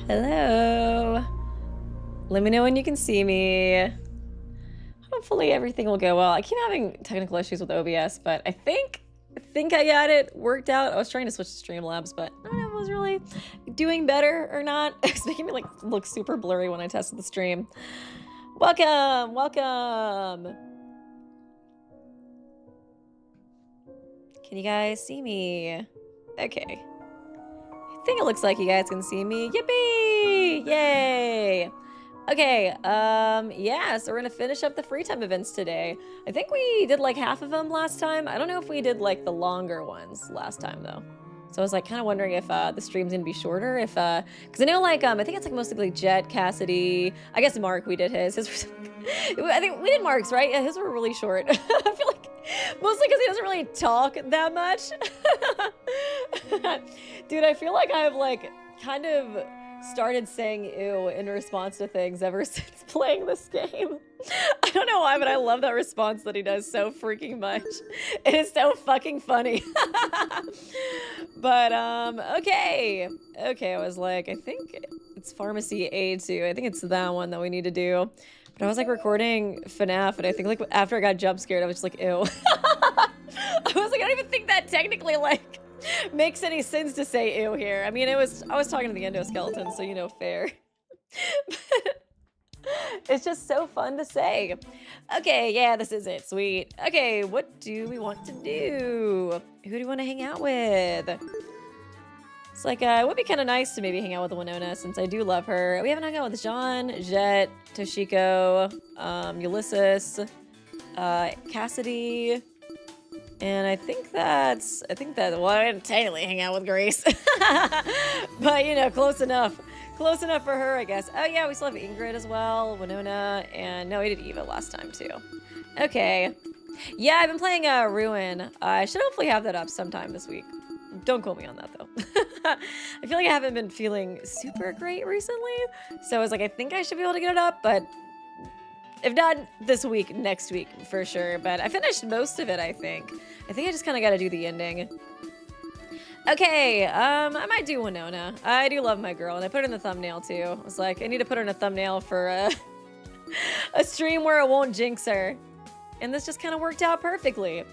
Hello. Let me know when you can see me. Hopefully everything will go well. I keep having technical issues with OBS, but I think I got it worked out. I was trying to switch to Streamlabs, but I don't know if it was really doing better or not. It's making me look super blurry when I tested the stream. Welcome, welcome. Can you guys see me? Okay. I think it looks like you guys can see me. Yippee! Yay! Okay, yeah, so we're gonna finish up the free time events today. I think we did like half of them last time. I don't know if we did like the longer ones last time though. So I was like kind of wondering if the stream's gonna be shorter, if because I know like I think it's like mostly like Jet, Cassidy, I guess Mark, we did his. I think we did Mark's, right? Yeah, his were really short. I feel like mostly because he doesn't really talk that much. Dude, I feel like I've like kind of started saying ew in response to things ever since playing this game. I don't know why, but I love that response that he does so freaking much. It is so fucking funny. But okay, I was like, I think it's Pharmacy A2. I think it's that one that we need to do. But I was like recording FNAF, and I think like after I got jump scared, I was just like, ew. I was like, I don't even think that technically like makes any sense to say ew here. I mean, I was talking to the endoskeleton, so you know, fair. It's just so fun to say. Okay, yeah, this is it. Sweet. Okay, what do we want to do? Who do you want to hang out with? It's like, it would be kind of nice to maybe hang out with Winona, since I do love her. We haven't hung out with Jean, Jet, Toshiko, Ulysses, Cassidy, and I think that, well, I didn't technically hang out with Grace, but you know, close enough for her, I guess. Oh yeah, we still have Ingrid as well, Winona, and no, we did Eva last time too. Okay, yeah, I've been playing Ruin. I should hopefully have that up sometime this week. Don't quote me on that though. I feel like I haven't been feeling super great recently, so I was like, I think I should be able to get it up, but if not this week, next week for sure. But I finished most of it, I think. I just kind of got to do the ending. Okay, I might do Winona. I do love my girl, and I put her in the thumbnail too. I was like, I need to put her in a thumbnail for a stream where it won't jinx her. And this just kind of worked out perfectly.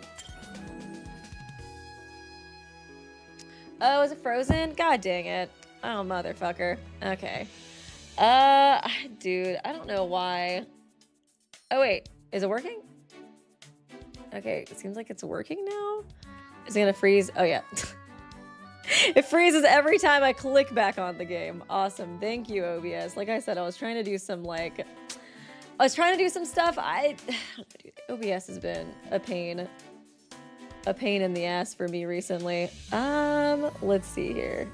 Oh, is it frozen? God dang it. Oh, motherfucker. Okay. Dude, I don't know why. Oh, wait. Is it working? Okay, it seems like it's working now. Is it gonna freeze? Oh, yeah. It freezes every time I click back on the game. Awesome. Thank you, OBS. Like I said, I was trying to do some, stuff. Dude, OBS has been a pain in the ass for me recently. Let's see here.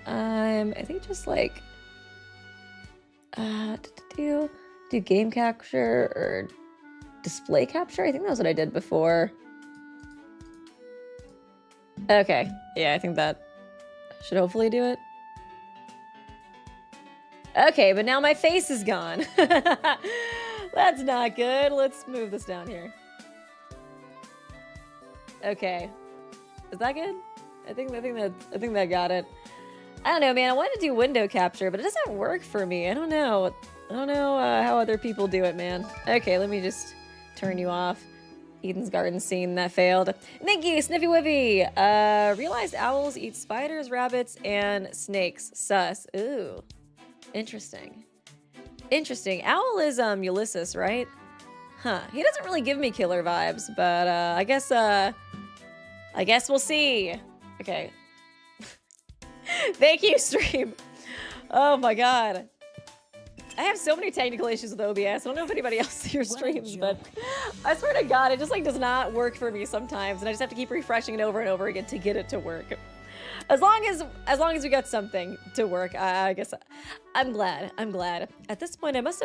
I think just like, do game capture or display capture? I think that's what I did before. Okay, yeah, I think that should hopefully do it. Okay, but now my face is gone. That's not good. Let's move this down here. Okay. Is that good? I think that got it. I don't know, man. I wanted to do window capture, but it doesn't work for me. I don't know how other people do it, man. Okay, let me just turn you off. Eden's garden scene that failed. Thank you, Sniffy Whippy. Realized owls eat spiders, rabbits, and snakes. Sus. Ooh. Interesting. Owl is Ulysses, right? Huh. He doesn't really give me killer vibes, but I guess we'll see. Okay. Thank you, stream. Oh my god. I have so many technical issues with OBS. I don't know if anybody else here streams, but I swear to god, it just like does not work for me sometimes, and I just have to keep refreshing it over and over again to get it to work. As long as we got something to work, I guess I'm glad. At this point, I must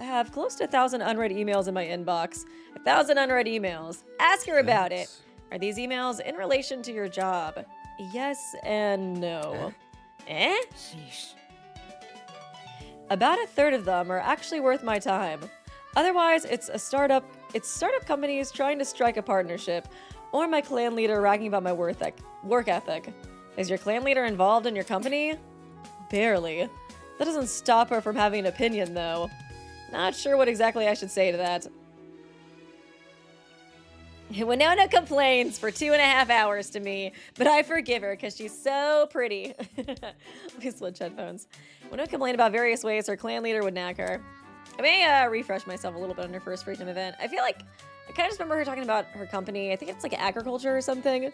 have close to 1,000 unread emails in my inbox. 1,000 unread emails. Ask her about it. Are these emails in relation to your job? Yes and no. Eh? Sheesh. About a third of them are actually worth my time. Otherwise, it's startup companies trying to strike a partnership, or my clan leader ragging about my work ethic. Is your clan leader involved in your company? Barely. That doesn't stop her from having an opinion, though. Not sure what exactly I should say to that. Winona complains for 2.5 hours to me, but I forgive her because she's so pretty. Let me switch headphones. Winona complained about various ways her clan leader would nag her. I may refresh myself a little bit on her first free time event. I feel like I kind of just remember her talking about her company. I think it's like agriculture or something.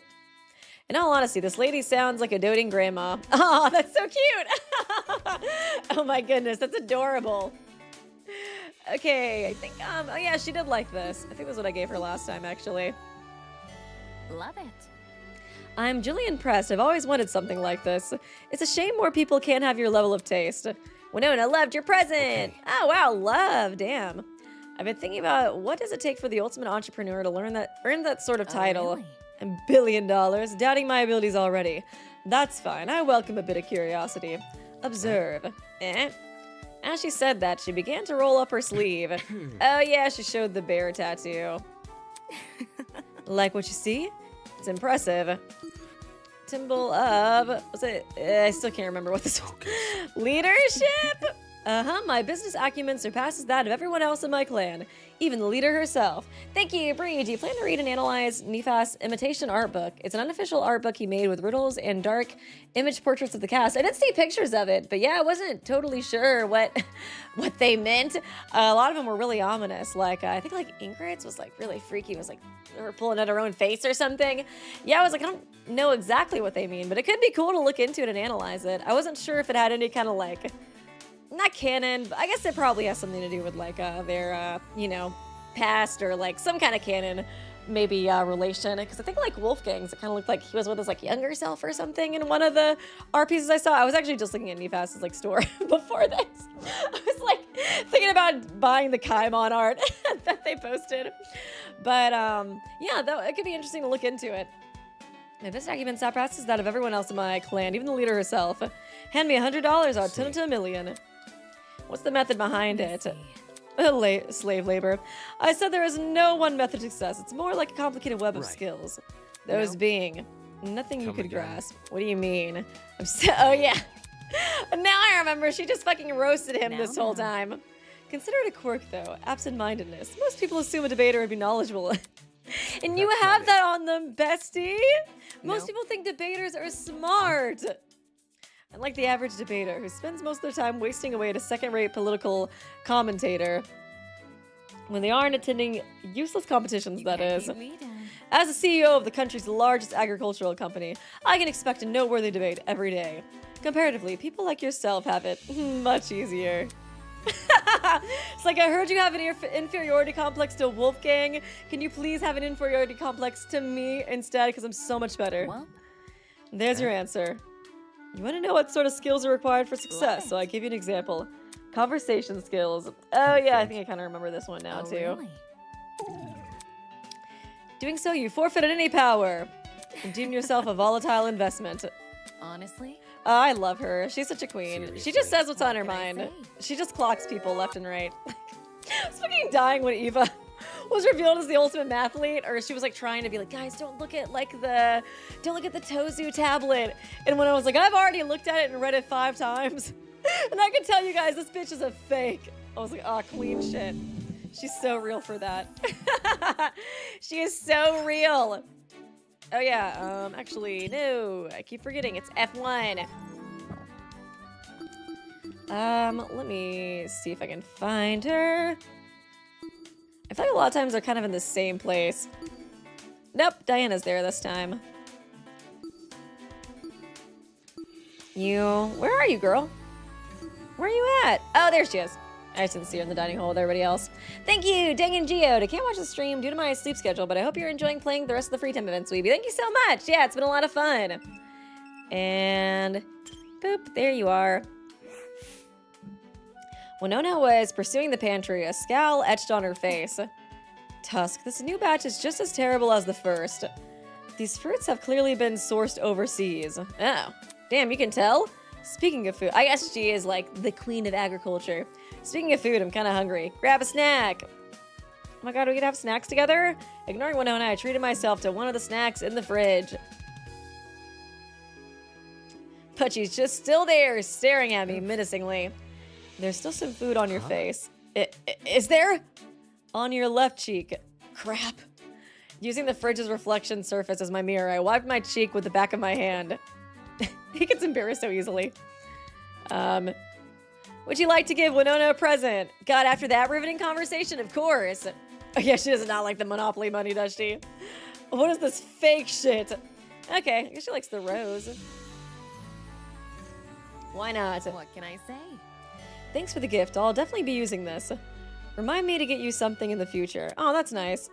In all honesty, this lady sounds like a doting grandma. Oh, that's so cute. Oh my goodness, that's adorable. Okay, I think, oh yeah, she did like this. I think that's what I gave her last time, actually. Love it. I'm Jillian Prest. I've always wanted something like this. It's a shame more people can't have your level of taste. Winona, loved your present. Okay. Oh, wow, love, damn. I've been thinking about what does it take for the ultimate entrepreneur to earn that sort of title. Really? And $1 billion, doubting my abilities already. That's fine, I welcome a bit of curiosity. Observe. As she said that, she began to roll up her sleeve. Oh yeah, she showed the bear tattoo. Like what you see? It's impressive. Symbol of, what's it? I still can't remember what this was. Leadership? My business acumen surpasses that of everyone else in my clan, even the leader herself. Thank you, Bree. Do you plan to read and analyze Nifas' imitation art book? It's an unofficial art book he made with riddles and dark image portraits of the cast. I did see pictures of it, but yeah, I wasn't totally sure what they meant. A lot of them were really ominous. Like, I think like Ingrid's was like really freaky. It was like they were pulling at her own face or something. Yeah, I was like, I don't know exactly what they mean, but it could be cool to look into it and analyze it. I wasn't sure if it had any kind of like, not canon, but I guess it probably has something to do with like their you know, past or like some kind of canon maybe relation, because I think like Wolfgang's, it kind of looked like he was with his like younger self or something in one of the art pieces I saw. I was actually just looking at Nifas's like store before this. I was like thinking about buying the Kaimon art that they posted, but yeah, it could be interesting to look into it. My business acumen surpasses that of everyone else in my clan, even the leader herself. Hand me $100, I'll turn it to $1 million. What's the method behind it? Slave labor. I said there is no one method to success. It's more like a complicated web of skills. Those being nothing you could grasp. What do you mean? Oh yeah. Now I remember. She just fucking roasted him this whole time. Consider it a quirk though. Absent-mindedness. Most people assume a debater would be knowledgeable. And you have that on them, bestie. Most people think debaters are smart. Unlike the average debater, who spends most of their time wasting away at a second-rate political commentator. When they aren't attending useless competitions, that is. As the CEO of the country's largest agricultural company, I can expect a noteworthy debate every day. Comparatively, people like yourself have it much easier. It's like, I heard you have an inferiority complex to Wolfgang. Can you please have an inferiority complex to me instead? Because I'm so much better. Well, there's your answer. You want to know what sort of skills are required for success, so I give you an example. Conversation skills. Oh yeah, I think I kind of remember this one now too. Really? Doing so, you forfeited any power. And deem yourself a volatile investment. Honestly? I love her. She's such a queen. Seriously? She just says what's on her mind. She just clocks people left and right. I was fucking dying when Eva was revealed as the ultimate mathlete, or she was like trying to be like, guys, don't look at the Tozu tablet. And when I was like, I've already looked at it and read it 5 times. And I can tell you guys, this bitch is a fake. I was like, oh, queen shit. She's so real for that. She is so real. Oh yeah, actually, no, I keep forgetting, it's F1. Let me see if I can find her. I feel like a lot of times they're kind of in the same place. Nope, Diana's there this time. Where are you, girl? Where are you at? Oh, there she is. I just didn't see her in the dining hall with everybody else. Thank you, Danganronpa. I can't watch the stream due to my sleep schedule, but I hope you're enjoying playing the rest of the free time events, Weeby. Thank you so much. Yeah, it's been a lot of fun. And boop, there you are. Winona was pursuing the pantry, a scowl etched on her face. Tusk, this new batch is just as terrible as the first. These fruits have clearly been sourced overseas. Oh, damn, you can tell? Speaking of food, I guess she is like the queen of agriculture. Speaking of food, I'm kind of hungry. Grab a snack. Oh my god, we could have snacks together? Ignoring Winona, I treated myself to one of the snacks in the fridge. but she's just still there, staring at me menacingly. There's still some food on your face. Is there? On your left cheek. Crap. Using the fridge's reflection surface as my mirror, I wiped my cheek with the back of my hand. He gets embarrassed so easily. Would you like to give Winona a present? God, after that riveting conversation, of course. Oh, yeah, she does not like the Monopoly money, does she? What is this fake shit? Okay, I guess she likes the rose. Why not? What can I say? Thanks for the gift. I'll definitely be using this. Remind me to get you something in the future. Oh, that's nice.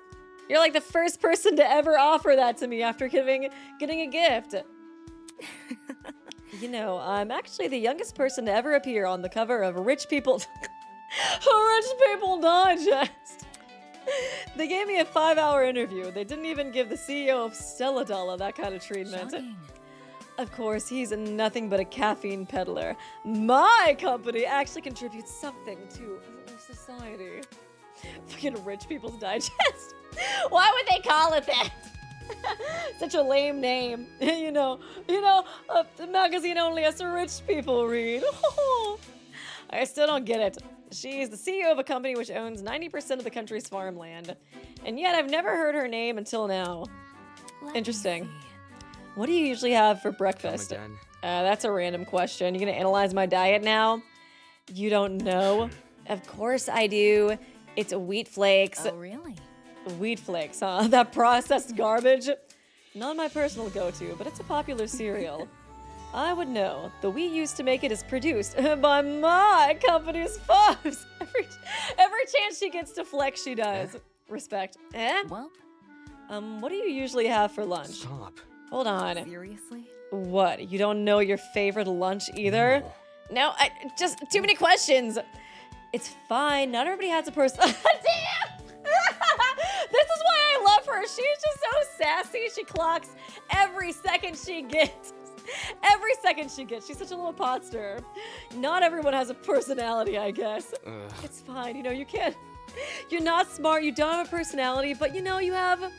You're like the first person to ever offer that to me after getting a gift. You know, I'm actually the youngest person to ever appear on the cover of Rich People Digest. They gave me a 5-hour interview. They didn't even give the CEO of Stelladalla that kind of treatment. Shocking. Of course, he's nothing but a caffeine peddler. My company actually contributes something to society. Fucking Rich People's Digest. Why would they call it that? Such a lame name. You know, the magazine only has rich people read. I still don't get it. She's the CEO of a company which owns 90% of the country's farmland. And yet I've never heard her name until now. Interesting. What do you usually have for breakfast? That's a random question. You gonna analyze my diet now? You don't know? Of course I do. It's wheat flakes. Oh, really? Wheat flakes, huh? That processed garbage? Not my personal go-to, but it's a popular cereal. I would know. The wheat used to make it is produced by my company's farms. Every chance she gets to flex, she does. Respect. Well, what do you usually have for lunch? Stop. Hold on. seriously? What? You don't know your favorite lunch either? No, just too many questions. It's fine. Not everybody has a person. Damn! This is why I love her. She's just so sassy. She clocks every second she gets. Every second she gets. She's such a little pot stirrer. Not everyone has a personality, I guess. It's fine. You know, you can't. You're not smart. You don't have a personality, but you know, you have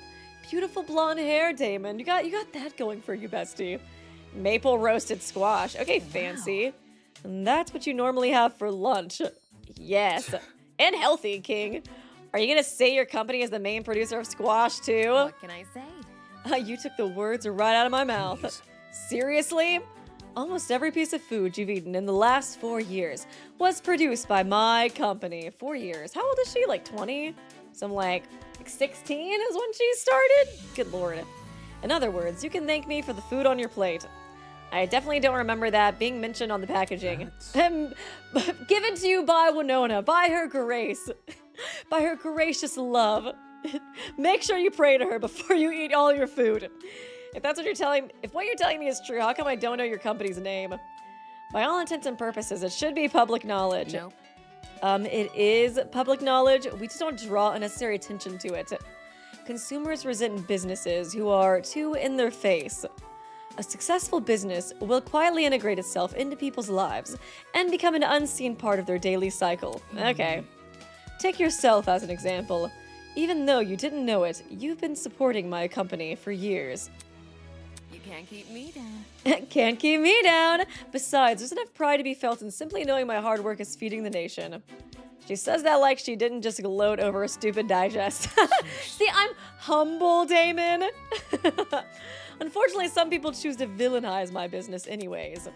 beautiful blonde hair, Damon. You got that going for you, bestie. Maple roasted squash. Okay, fancy. And that's what you normally have for lunch. Yes. And healthy, King. Are you gonna say your company is the main producer of squash, too? What can I say? You took the words right out of my mouth. Please. Seriously? Almost every piece of food you've eaten in the last 4 years was produced by my company. 4 years. How old is she? Like 20? Some like 16 is when she started? Good lord. In other words, you can thank me for the food on your plate. I definitely don't remember that being mentioned on the packaging. Given to you by Winona, by her grace, by her gracious love. Make sure you pray to her before you eat all your food. If what you're telling me is true, how come I don't know your company's name? By all intents and purposes, it should be public knowledge. Nope. It is public knowledge. We just don't draw unnecessary attention to it. Consumers resent businesses who are too in their face. A successful business will quietly integrate itself into people's lives and become an unseen part of their daily cycle. Okay. Take yourself as an example. Even though you didn't know it, you've been supporting my company for years. You can't keep me down. Can't keep me down. Besides, there's enough pride to be felt in simply knowing my hard work is feeding the nation. She says that like she didn't just gloat over a stupid digest. See, I'm humble, Damon. Unfortunately, some people choose to villainize my business anyways.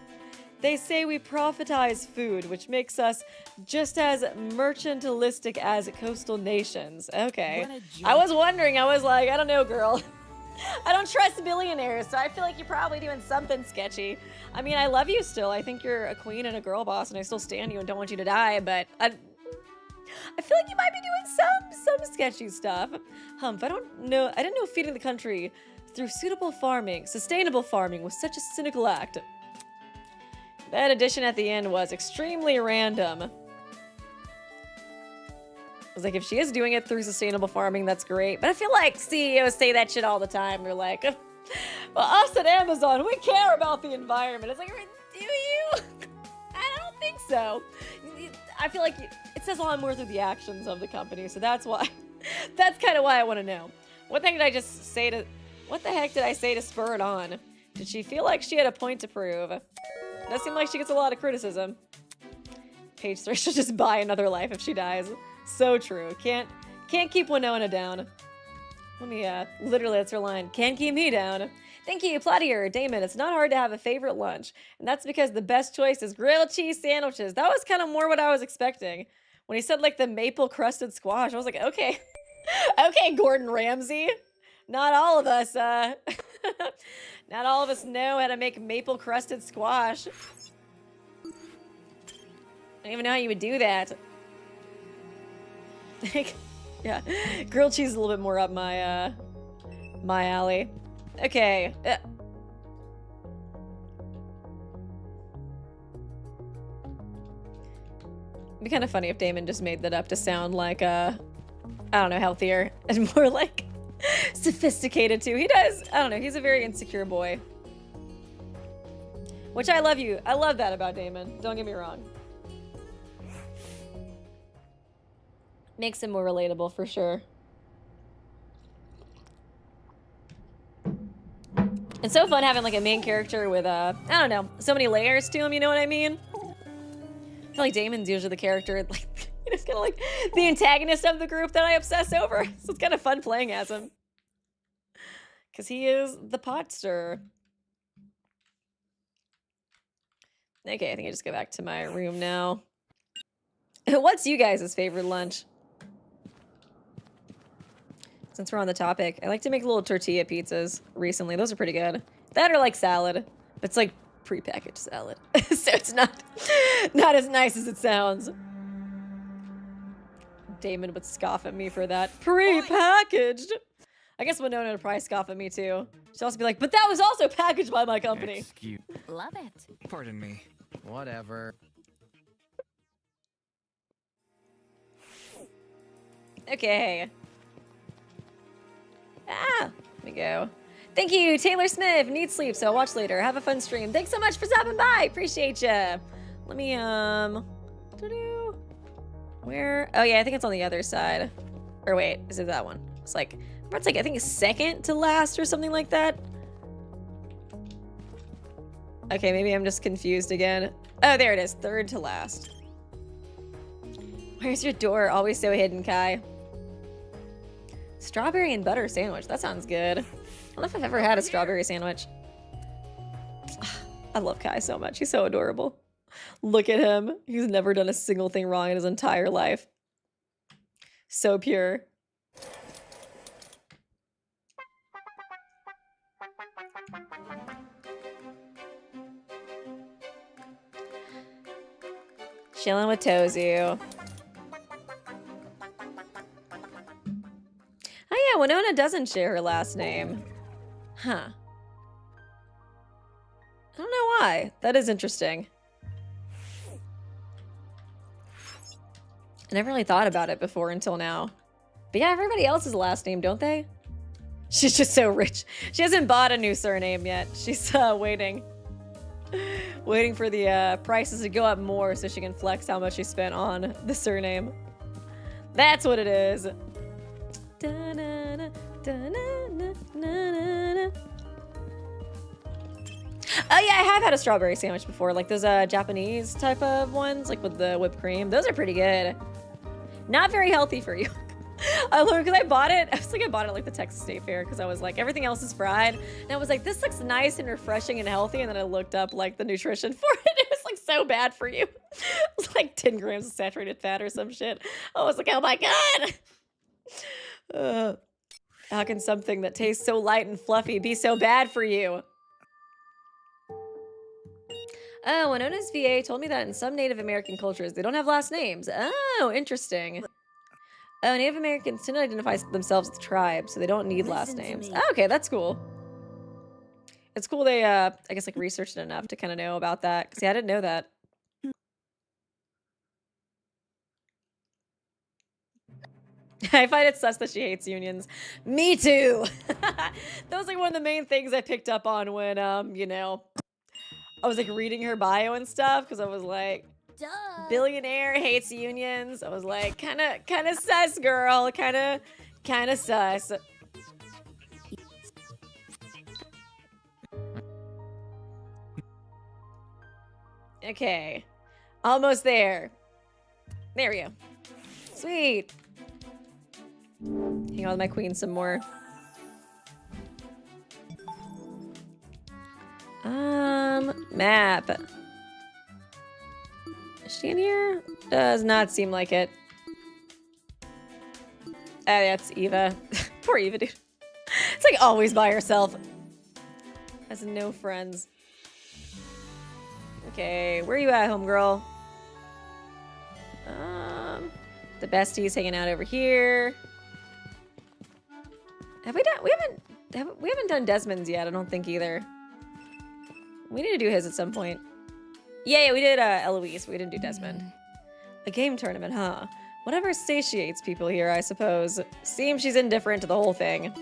They say we profitize food, which makes us just as mercantilistic as coastal nations. Okay. What a joke. I was wondering, I was like, I don't know, girl. I don't trust billionaires, so I feel like you're probably doing something sketchy. I mean, I love you still. I think you're a queen and a girl boss, and I still stand you and don't want you to die, but I feel like you might be doing some sketchy stuff. Humph, I didn't know feeding the country through sustainable farming was such a cynical act. That addition at the end was extremely random. I was like, if she is doing it through sustainable farming, that's great. But I feel like CEOs say that shit all the time. They're like, well, us at Amazon, we care about the environment. It's like, do you? I don't think so. I feel like it says a lot more through the actions of the company. So that's why, that's kind of why I want to know. What the heck did I say to spur it on? Did she feel like she had a point to prove? Does seem like she gets a lot of criticism. Page 3 should just buy another life if she dies. So true. Can't keep Winona down. Let me, literally that's her line. Can't keep me down. Thank you, Platier, Damon. It's not hard to have a favorite lunch. And that's because the best choice is grilled cheese sandwiches. That was kind of more what I was expecting. When he said, like, the maple crusted squash, I was like, okay. Okay, Gordon Ramsay. Not all of us, not all of us know how to make maple crusted squash. I don't even know how you would do that. Yeah, grilled cheese is a little bit more up my, my alley. Okay. It'd be kind of funny if Damon just made that up to sound like, I don't know, healthier and more like sophisticated too. He does. I don't know. He's a very insecure boy. Which I love you. I love that about Damon. Don't get me wrong. Makes him more relatable for sure. It's so fun having like a main character with I don't know, so many layers to him, you know what I mean? I feel like Damon's usually the character, like, you know, it's kind of like the antagonist of the group that I obsess over. So it's kind of fun playing as him. Because he is the pot stirrer. Okay, I think I just go back to my room now. What's you guys' favorite lunch? Since we're on the topic, I like to make little tortilla pizzas recently. Those are pretty good. That or like salad. It's like prepackaged salad. So it's not as nice as it sounds. Damon would scoff at me for that. Prepackaged. I guess Winona would probably scoff at me too. She'd also be like, but that was also packaged by my company. Excuse. Love it. Pardon me. Whatever. Okay. There we go. Thank you, Taylor Smith. Need sleep, so I'll watch later. Have a fun stream. Thanks so much for stopping by. Appreciate ya. Let me, where? Oh, yeah, I think it's on the other side. Or wait, is it that one? It's like, I think it's second to last or something like that. Okay, maybe I'm just confused again. Oh, there it is. Third to last. Where's your door? Always so hidden, Kai. Strawberry and butter sandwich. That sounds good. I don't know if I've ever had a strawberry sandwich. I love Kai so much. He's so adorable. Look at him. He's never done a single thing wrong in his entire life. So pure. Chilling with Tozu. Oh yeah, Winona doesn't share her last name. Huh. I don't know why. That is interesting. I never really thought about it before until now. But yeah, everybody else has a last name, don't they? She's just so rich. She hasn't bought a new surname yet. She's waiting. Waiting for the prices to go up more so she can flex how much she spent on the surname. That's what it is. Da-na-na, da-na-na-na-na-na. Oh yeah, I have had a strawberry sandwich before, like those Japanese type of ones, like with the whipped cream. Those are pretty good. Not very healthy for you. I learned because I bought it. I bought it at like the Texas State Fair because I was like, everything else is fried. And I was like, this looks nice and refreshing and healthy. And then I looked up like the nutrition for it. It was like so bad for you. It was like 10 grams of saturated fat or some shit. I was like, oh my God. How can something that tastes so light and fluffy be so bad for you? Oh, Winona's VA told me that in some Native American cultures, they don't have last names. Oh, interesting. Oh, Native Americans tend to identify themselves as tribes, so they don't need last names. Oh, okay, that's cool. It's cool they, I guess, like, researched it enough to kind of know about that. Because, yeah, I didn't know that. I find it sus that she hates unions. Me too! That was, like, one of the main things I picked up on when, you know, I was, like, reading her bio and stuff. Because I was like... Duh. Billionaire hates unions. I was like, kind of sus, girl. Kind of sus. Okay. Almost there. There we go. Sweet. Hang on with my queen some more. Map. Is she in here? Does not seem like it. Ah, that's Eva. Poor Eva, dude. It's like always by herself. Has no friends. Okay, where are you at, homegirl? The besties hanging out over here. Have we done? We haven't done Desmond's yet. I don't think either. We need to do his at some point. Yeah, we did Eloise. We didn't do Desmond. A game tournament, huh? Whatever satiates people here, I suppose. Seems she's indifferent to the whole thing.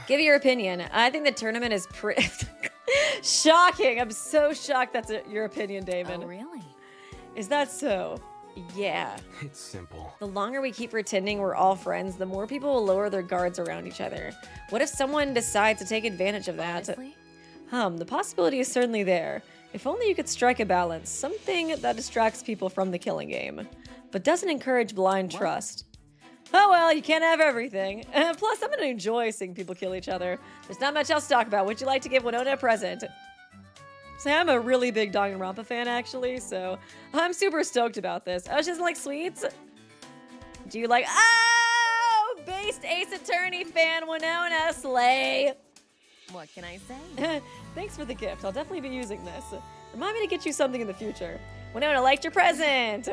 Give your opinion. I think the tournament is pretty shocking. I'm so shocked that's your opinion, Damon. Oh, really? Is that so? Yeah. It's simple. The longer we keep pretending we're all friends, the more people will lower their guards around each other. What if someone decides to take advantage of that? Honestly? The possibility is certainly there. If only you could strike a balance, something that distracts people from the killing game, but doesn't encourage blind trust. Oh well, you can't have everything. Plus, I'm gonna enjoy seeing people kill each other. There's not much else to talk about. Would you like to give Winona a present? So I'm a really big Danganronpa fan, actually, so I'm super stoked about this. Oh, she doesn't like sweets? Do you like... Oh! Based Ace Attorney fan Winona Slay! What can I say? Thanks for the gift. I'll definitely be using this. Remind me to get you something in the future. Winona liked your present!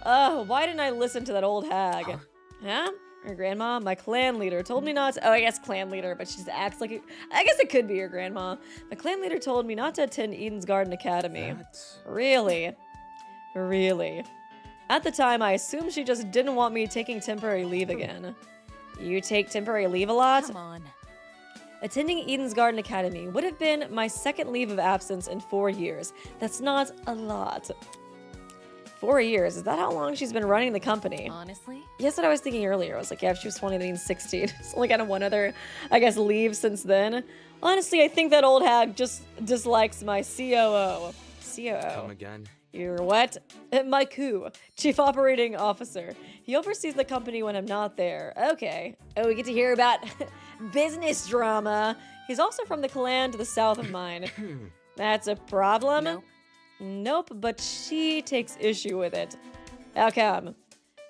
Oh, why didn't I listen to that old hag? Huh? Her grandma? My clan leader told me not to. Oh, I guess clan leader, but she just acts like it. I guess it could be your grandma. My clan leader told me not to attend Eden's Garden Academy. Really? Really? At the time, I assumed she just didn't want me taking temporary leave again. You take temporary leave a lot? Come on. Attending Eden's Garden Academy would have been my second leave of absence in 4 years. That's not a lot. 4 years? Is that how long she's been running the company? Honestly? Yes, what I was thinking earlier. I was like, yeah, if she was 20, that means 16. It's only got one other, I guess, leave since then. Honestly, I think that old hag just dislikes my COO. COO. Come again. You're what? My coup. Chief Operating Officer. He oversees the company when I'm not there. Okay. Oh, we get to hear about business drama. He's also from the clan to the south of mine. That's a problem? Nope. Nope, but she takes issue with it. How come?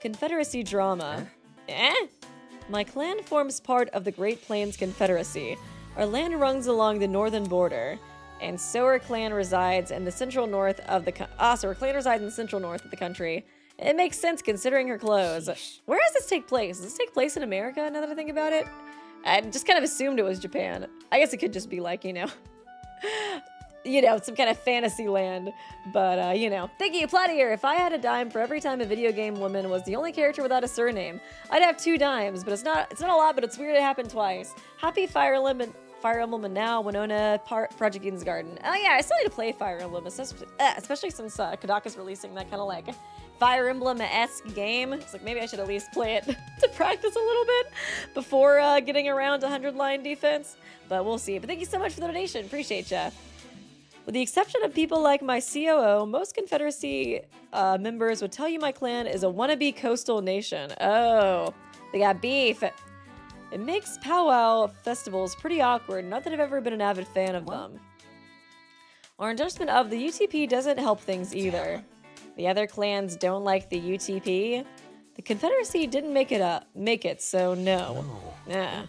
Confederacy drama. Eh? My clan forms part of the Great Plains Confederacy. Our land runs along the northern border, and so our clan resides in the central north of the so our clan resides in the central north of the country. It makes sense considering her clothes. Where does this take place? Does this take place in America, now that I think about it? I just kind of assumed it was Japan. I guess it could just be like, some kind of fantasy land. But, Thank you, Platier. If I had a dime for every time a video game woman was the only character without a surname, I'd have 2 dimes. But it's not a lot, but it's weird it happened twice. Happy Fire Emblem and now Winona Project Eden's Garden. Oh yeah, I still need to play Fire Emblem, especially since Kodaka's releasing that kind of like Fire Emblem-esque game. It's like maybe I should at least play it to practice a little bit before getting around 100-line defense. But we'll see. But thank you so much for the donation. Appreciate ya. With the exception of people like my COO, most Confederacy members would tell you my clan is a wannabe coastal nation. Oh, they got beef. It makes powwow festivals pretty awkward. Not that I've ever been an avid fan of them. Our endorsement of the UTP doesn't help things either. The other clans don't like the UTP. The Confederacy didn't make it, so no. Nah.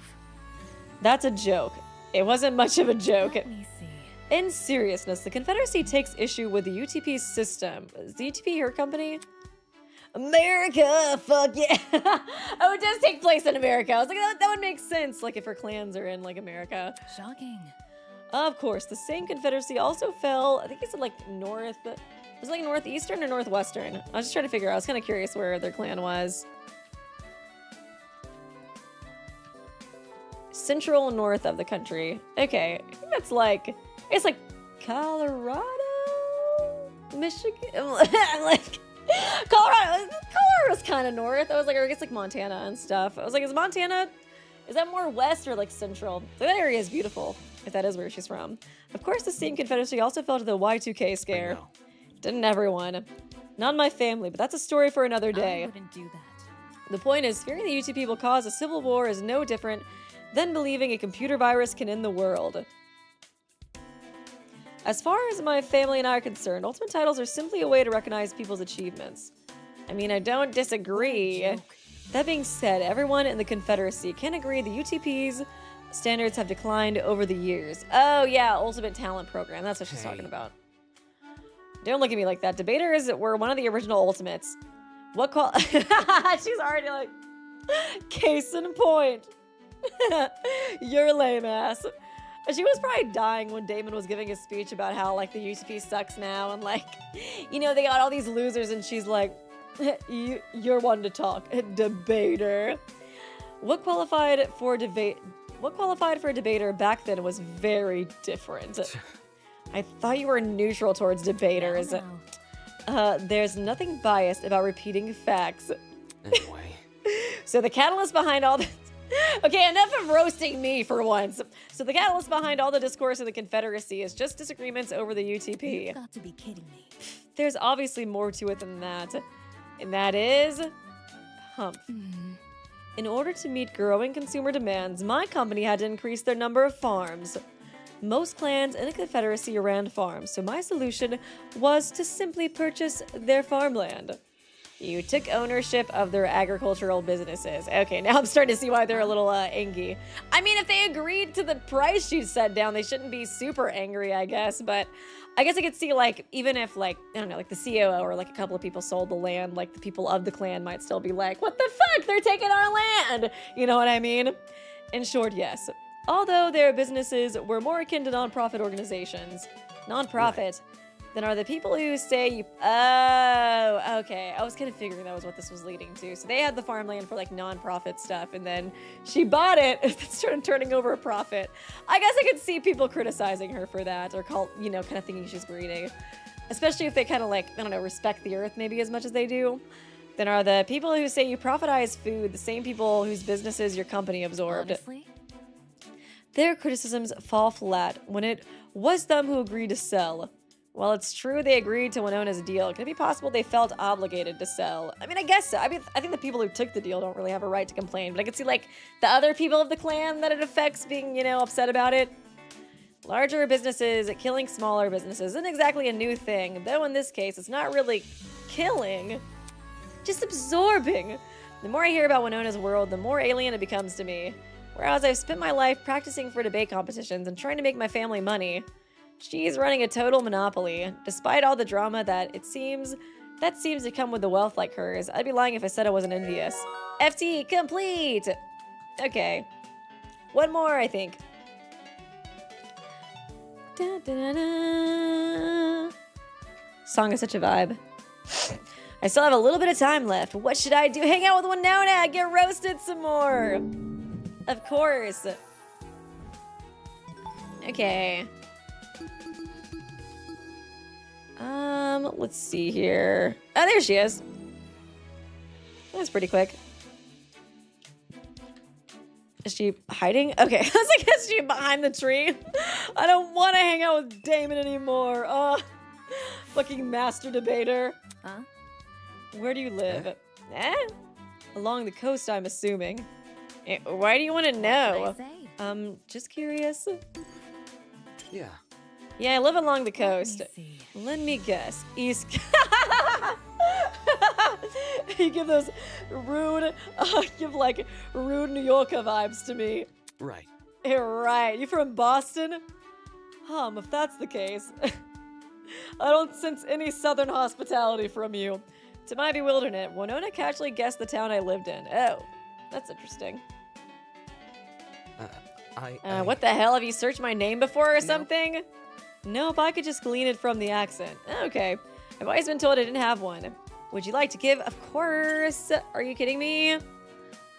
That's a joke. It wasn't much of a joke. Let me see. In seriousness, the Confederacy takes issue with the UTP's system. Is the UTP your company? America, fuck yeah. Oh, it does take place in America. I was like, that would make sense, like if her clans are in like America. Shocking. Of course, the same Confederacy also fell, I think it's like was it like northeastern or northwestern? I was just trying to figure out. I was kind of curious where their clan was. Central north of the country. Okay, I think that's like, it's like Colorado? Michigan? I'm like, Colorado's kind of north. I was like, or I guess like Montana and stuff. I was like, is that more west or like central? So that area is beautiful. if that is where she's from. Of course, the same Confederacy also fell to the Y2K I scare. know. Didn't everyone? Not my family, but that's a story for another day. I wouldn't do that. The point is, fearing the UTP will cause a civil war is no different than believing a computer virus can end the world. As far as my family and I are concerned, ultimate titles are simply a way to recognize people's achievements. I mean, I don't disagree. Joke. That being said, everyone in the Confederacy can agree the UTP's standards have declined over the years. Oh yeah, Ultimate Talent Program. That's what she's talking about. Don't look at me like that. Debaters were one of the original Ultimates. What call? She's already like, case in point. You're lame ass. She was probably dying when Damon was giving his speech about how like the UTP sucks now and like, you know, they got all these losers and she's like, you're one to talk, debater. What qualified for a debater back then was very different. I thought you were neutral towards debaters. No. There's nothing biased about repeating facts. Anyway. So the catalyst behind all this... Okay, enough of roasting me for once. So the catalyst behind all the discourse in the Confederacy is just disagreements over the UTP. You've got to be kidding me. There's obviously more to it than that. And that is... Humph. In order to meet growing consumer demands, my company had to increase their number of farms. Most clans in the Confederacy ran farms, so my solution was to simply purchase their farmland. You took ownership of their agricultural businesses. Okay, now I'm starting to see why they're a little angry. I mean, if they agreed to the price you set down, they shouldn't be super angry, I guess. But I guess I could see, like, even if, like, I don't know, like the COO or, like, a couple of people sold the land, like, the people of the clan might still be like, what the fuck? They're taking our land! You know what I mean? In short, yes. Although their businesses were more akin to non-profit organizations. Non-profit. Then are the people who say you... Oh, okay. I was kind of figuring that was what this was leading to. So they had the farmland for, like, non-profit stuff, and then she bought it and started turning over a profit. I guess I could see people criticizing her for that, or you know, kind of thinking she's greedy. Especially if they kind of, like, I don't know, respect the earth maybe as much as they do. Then are the people who say you profitize food the same people whose businesses your company absorbed. Honestly? Their criticisms fall flat when it was them who agreed to sell. While it's true they agreed to Winona's deal, could it be possible they felt obligated to sell? I mean, I guess so. I mean, I think the people who took the deal don't really have a right to complain, but I could see, like, the other people of the clan that it affects being, you know, upset about it. Larger businesses killing smaller businesses isn't exactly a new thing, though in this case, it's not really killing, just absorbing. The more I hear about Winona's world, the more alien it becomes to me. Whereas I've spent my life practicing for debate competitions and trying to make my family money, she's running a total monopoly. Despite all the drama that seems to come with a wealth like hers, I'd be lying if I said I wasn't envious. FT complete! Okay. One more, I think. Da, da, da, da. Song is such a vibe. I still have a little bit of time left. What should I do? Hang out with Winona! Get roasted some more! Of course. Okay. Let's see here. Oh, there she is. That's pretty quick. Is she hiding? Okay, I was like, is she behind the tree? I don't want to hang out with Damon anymore. Oh, fucking master debater. Huh? Where do you live? Along the coast, I'm assuming. Why do you want to know? What can I say? Just curious. Yeah. Yeah, I live along the coast. Let me see. Let me guess. East. You give those rude, give like rude New Yorker vibes to me. Right. You're right. You from Boston? If that's the case. I don't sense any southern hospitality from you. To my bewilderment, Winona casually guessed the town I lived in. Oh, that's interesting. What the hell? Have you searched my name before or something? Nope, I could just glean it from the accent. Okay. I've always been told I didn't have one. Would you like to give? Of course. Are you kidding me?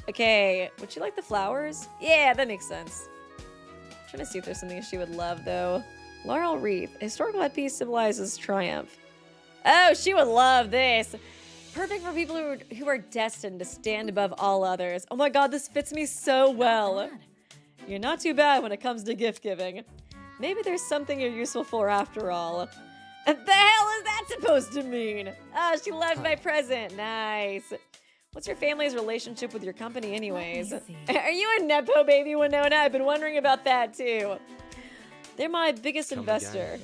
Okay. Would you like the flowers? Yeah, that makes sense. I'm trying to see if there's something she would love, though. Laurel wreath. Historical headpiece symbolizes triumph. Oh, she would love this. Perfect for people who are destined to stand above all others. Oh my god, this fits me so well. Not bad. You're not too bad when it comes to gift giving. Maybe there's something you're useful for after all. What the hell is that supposed to mean? Oh, she loved my present. Nice. What's your family's relationship with your company anyways? Let me Are you a Nepo baby, Winona? I've been wondering about that too. They're my biggest Come investor.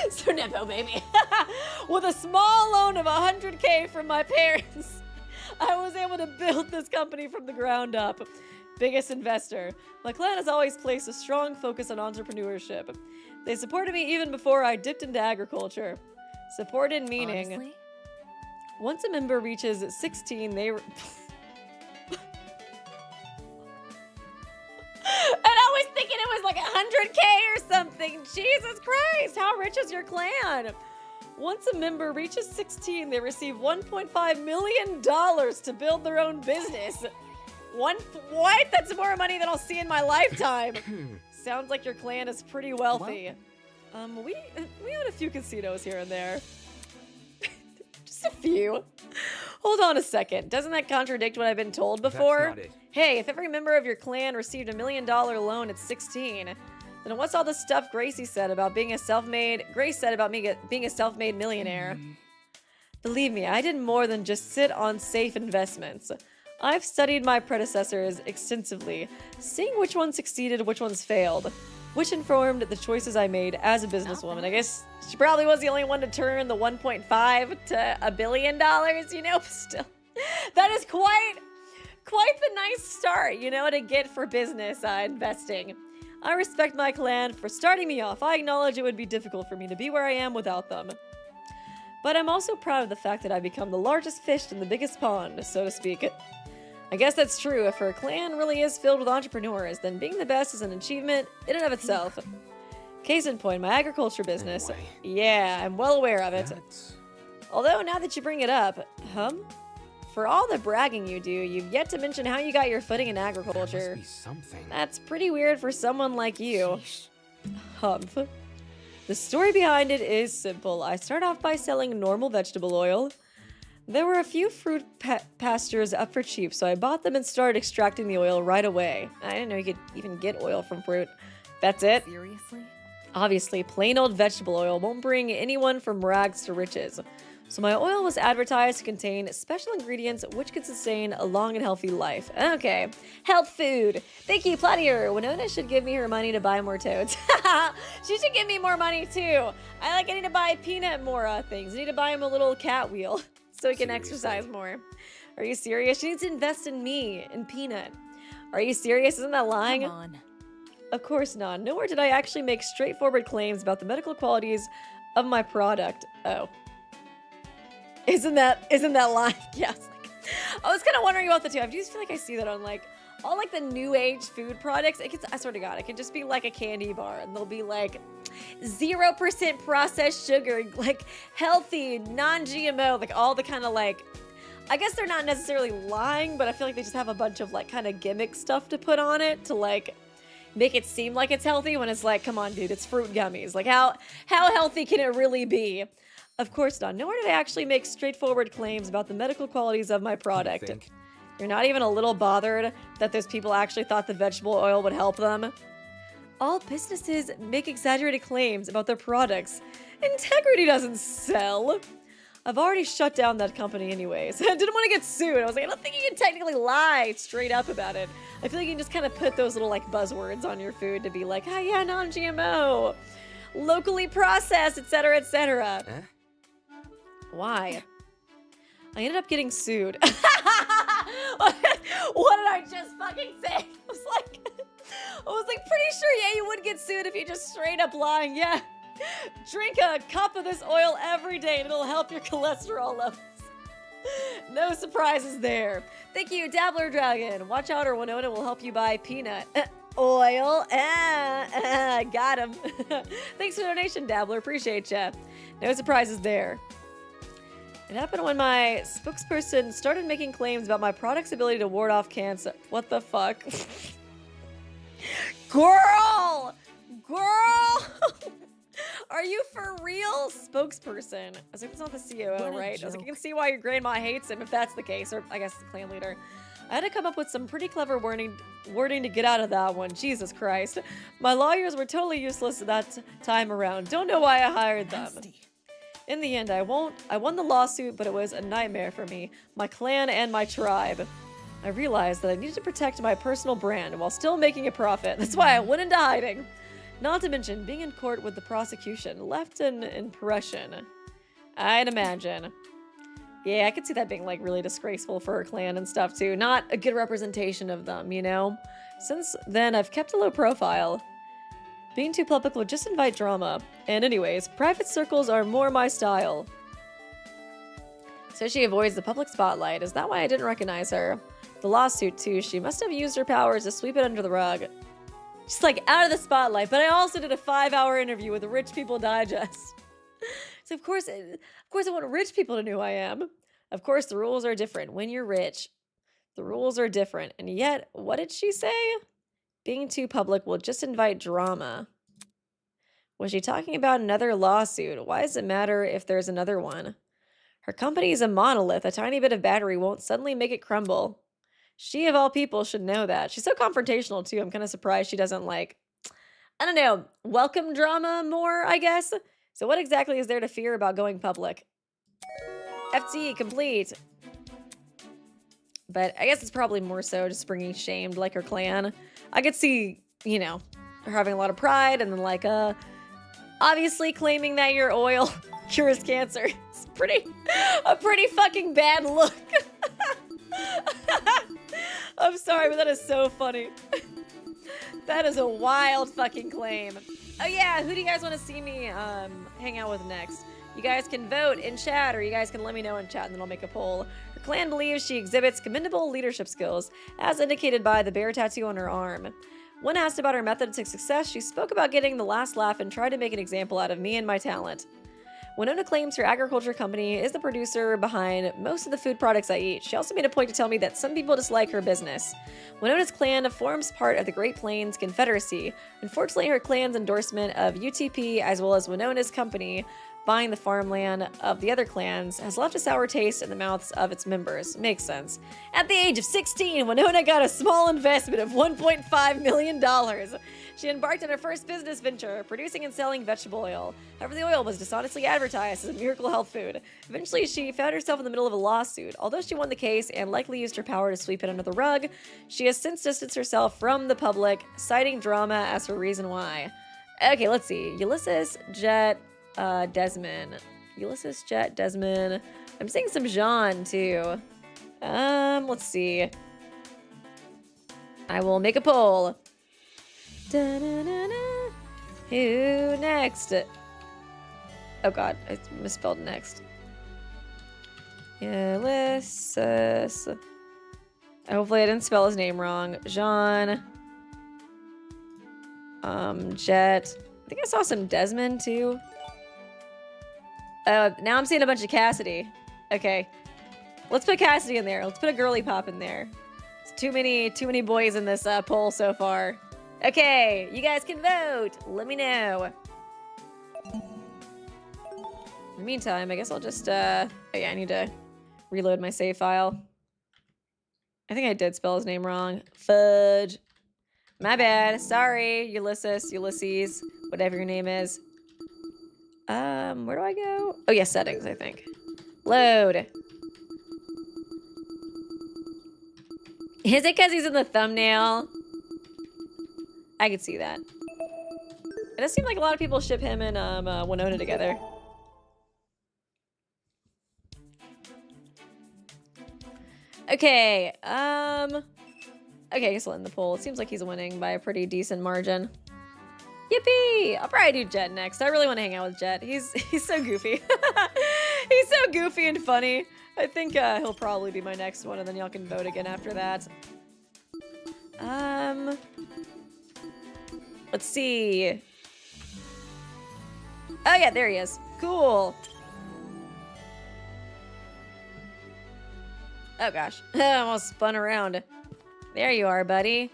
So Nepo baby. With a small loan of 100K from my parents, I was able to build this company from the ground up. Biggest investor. My clan has always placed a strong focus on entrepreneurship. They supported me even before I dipped into agriculture. Supported meaning, Honestly? once a member reaches 16, they... And I was thinking it was like 100K or something. Jesus Christ, how rich is your clan? Once a member reaches 16, they receive $1.5 million to build their own business. What? That's more money than I'll see in my lifetime. Sounds like your clan is pretty wealthy. We own a few casinos here and there. Just a few. Hold on a second. Doesn't that contradict what I've been told before? That's not it. Hey, if every member of your clan received $1 million loan at 16, then what's all the stuff Grace said about being a self-made millionaire? Believe me, I did more than just sit on safe investments. I've studied my predecessors extensively, seeing which ones succeeded, which ones failed, which informed the choices I made as a businesswoman. I guess she probably was the only one to turn the 1.5 to $1 billion, you know, but still. That is quite the nice start, you know, to get for business investing. I respect my clan for starting me off. I acknowledge it would be difficult for me to be where I am without them. But I'm also proud of the fact that I've become the largest fish in the biggest pond, so to speak. I guess that's true. If her clan really is filled with entrepreneurs, then being the best is an achievement in and of itself. Case in point, my agriculture business. Anyway. Yeah, I'm well aware of it. That's... Although, now that you bring it up, for all the bragging you do, you've yet to mention how you got your footing in There agriculture. must be something. That's pretty weird for someone like you. Sheesh. The story behind it is simple. I start off by selling normal vegetable oil. There were a few fruit pastures up for cheap, so I bought them and started extracting the oil right away. I didn't know you could even get oil from fruit. That's it. Seriously? Obviously, plain old vegetable oil won't bring anyone from rags to riches. So my oil was advertised to contain special ingredients which could sustain a long and healthy life. Okay, health food. Thank you, Platier. Winona should give me her money to buy more toads. She should give me more money too. I need to buy Peanut more things. I need to buy him a little cat wheel so he can exercise more. Are you serious? She needs to invest in me, in Peanut. Are you serious? Isn't that lying? Come on. Of course not. Nowhere did I actually make straightforward claims about the medical qualities of my product. Oh. Isn't that lying? Yes. I was kind of wondering about the two. I just feel like I see that on all the new age food products. I swear to God, it could just be like a candy bar and they'll be like 0% processed sugar, healthy, non-GMO, all the kind of I guess they're not necessarily lying, but I feel like they just have a bunch of kind of gimmick stuff to put on it to make it seem like it's healthy when it's come on, dude, it's fruit gummies. How healthy can it really be? Of course not. Nowhere did I actually make straightforward claims about the medical qualities of my product. Think? You're not even a little bothered that those people actually thought the vegetable oil would help them? All businesses make exaggerated claims about their products. Integrity doesn't sell. I've already shut down that company anyways. I didn't want to get sued. I was I don't think you can technically lie straight up about it. I feel like you can just kind of put those little buzzwords on your food to be oh yeah, non-GMO, locally processed, etc., etc. Eh? Why? I ended up getting sued. What did I just fucking say? I was pretty sure, yeah, you would get sued if you just straight up lying. Yeah. Drink a cup of this oil every day and it'll help your cholesterol levels. No surprises there. Thank you, Dabbler Dragon. Watch out or Winona will help you buy peanut oil. Got him. Thanks for the donation, Dabbler. Appreciate ya. No surprises there. It happened when my spokesperson started making claims about my product's ability to ward off cancer. What the fuck? Girl! Are you for real? Spokesperson. I was it's not the COO, What a right? I was you joke. can see why your grandma hates him if that's the case, or I guess the clan leader. I had to come up with some pretty clever wording to get out of that one. Jesus Christ. My lawyers were totally useless that time around. Don't know why I hired them. In the end, I won the lawsuit, but it was a nightmare for me, my clan, and my tribe. I realized that I needed to protect my personal brand while still making a profit. That's why I went into hiding. Not to mention, being in court with the prosecution left an impression. I'd imagine. Yeah, I could see that being, like, really disgraceful for her clan and stuff, too. Not a good representation of them, you know? Since then, I've kept a low profile. Being too public would just invite drama. And anyways, private circles are more my style. So she avoids the public spotlight. Is that why I didn't recognize her? The lawsuit, too. She must have used her powers to sweep it under the rug. She's, like, out of the spotlight. But I also did a 5-hour interview with the Rich People Digest. So of course I want rich people to know who I am. Of course, the rules are different when you're rich. The rules are different. And yet, what did she say? Being too public will just invite drama. Was she talking about another lawsuit? Why does it matter if there's another one? Her company is a monolith. A tiny bit of battery won't suddenly make it crumble. She, of all people, should know that. She's so confrontational, too. I'm kind of surprised she doesn't, like, I don't know, welcome drama more, I guess? So what exactly is there to fear about going public? FT complete. But I guess it's probably more so just bringing shamed like her clan. I could see, you know, her having a lot of pride and then like obviously claiming that your oil cures cancer. It's a pretty fucking bad look. I'm sorry, but that is so funny. That is a wild fucking claim. Oh yeah, who do you guys want to see me hang out with next? You guys can vote in chat, or you guys can let me know in chat, and then I'll make a poll. Her clan believes she exhibits commendable leadership skills, as indicated by the bear tattoo on her arm. When asked about her method to success, she spoke about getting the last laugh and tried to make an example out of me and my talent. Winona claims her agriculture company is the producer behind most of the food products I eat. She also made a point to tell me that some people dislike her business. Winona's clan forms part of the Great Plains Confederacy. Unfortunately, her clan's endorsement of UTP, as well as Winona's company buying the farmland of the other clans, has left a sour taste in the mouths of its members. Makes sense. At the age of 16, Winona got a small investment of $1.5 million. She embarked on her first business venture, producing and selling vegetable oil. However, the oil was dishonestly advertised as a miracle health food. Eventually, she found herself in the middle of a lawsuit. Although she won the case and likely used her power to sweep it under the rug, she has since distanced herself from the public, citing drama as her reason why. Okay, let's see. Ulysses, Jet, Desmond. Ulysses, Jet, Desmond. I'm seeing some Jean, too. Let's see. I will make a poll. Da-na-na-na. Who next? Oh god, I misspelled next. Ulysses. Hopefully I didn't spell his name wrong. Jean. Jet. I think I saw some Desmond too. Now I'm seeing a bunch of Cassidy. Okay. Let's put Cassidy in there. Let's put a girly pop in there. It's too many boys in this poll so far. Okay, you guys can vote. Let me know. In the meantime, I guess I'll just, oh yeah, I need to reload my save file. I think I did spell his name wrong. Fudge. My bad. Sorry, Ulysses, whatever your name is. Where do I go? Oh yeah, settings, I think. Load. Is it because he's in the thumbnail? I could see that. It does seem like a lot of people ship him and Winona together. Okay, okay, I guess I'll end the poll. It seems like he's winning by a pretty decent margin. Yippee! I'll probably do Jet next. I really want to hang out with Jet. He's so goofy. He's so goofy and funny. I think he'll probably be my next one, and then y'all can vote again after that. Let's see. Oh yeah, there he is. Cool. Oh gosh, I almost spun around. There you are, buddy.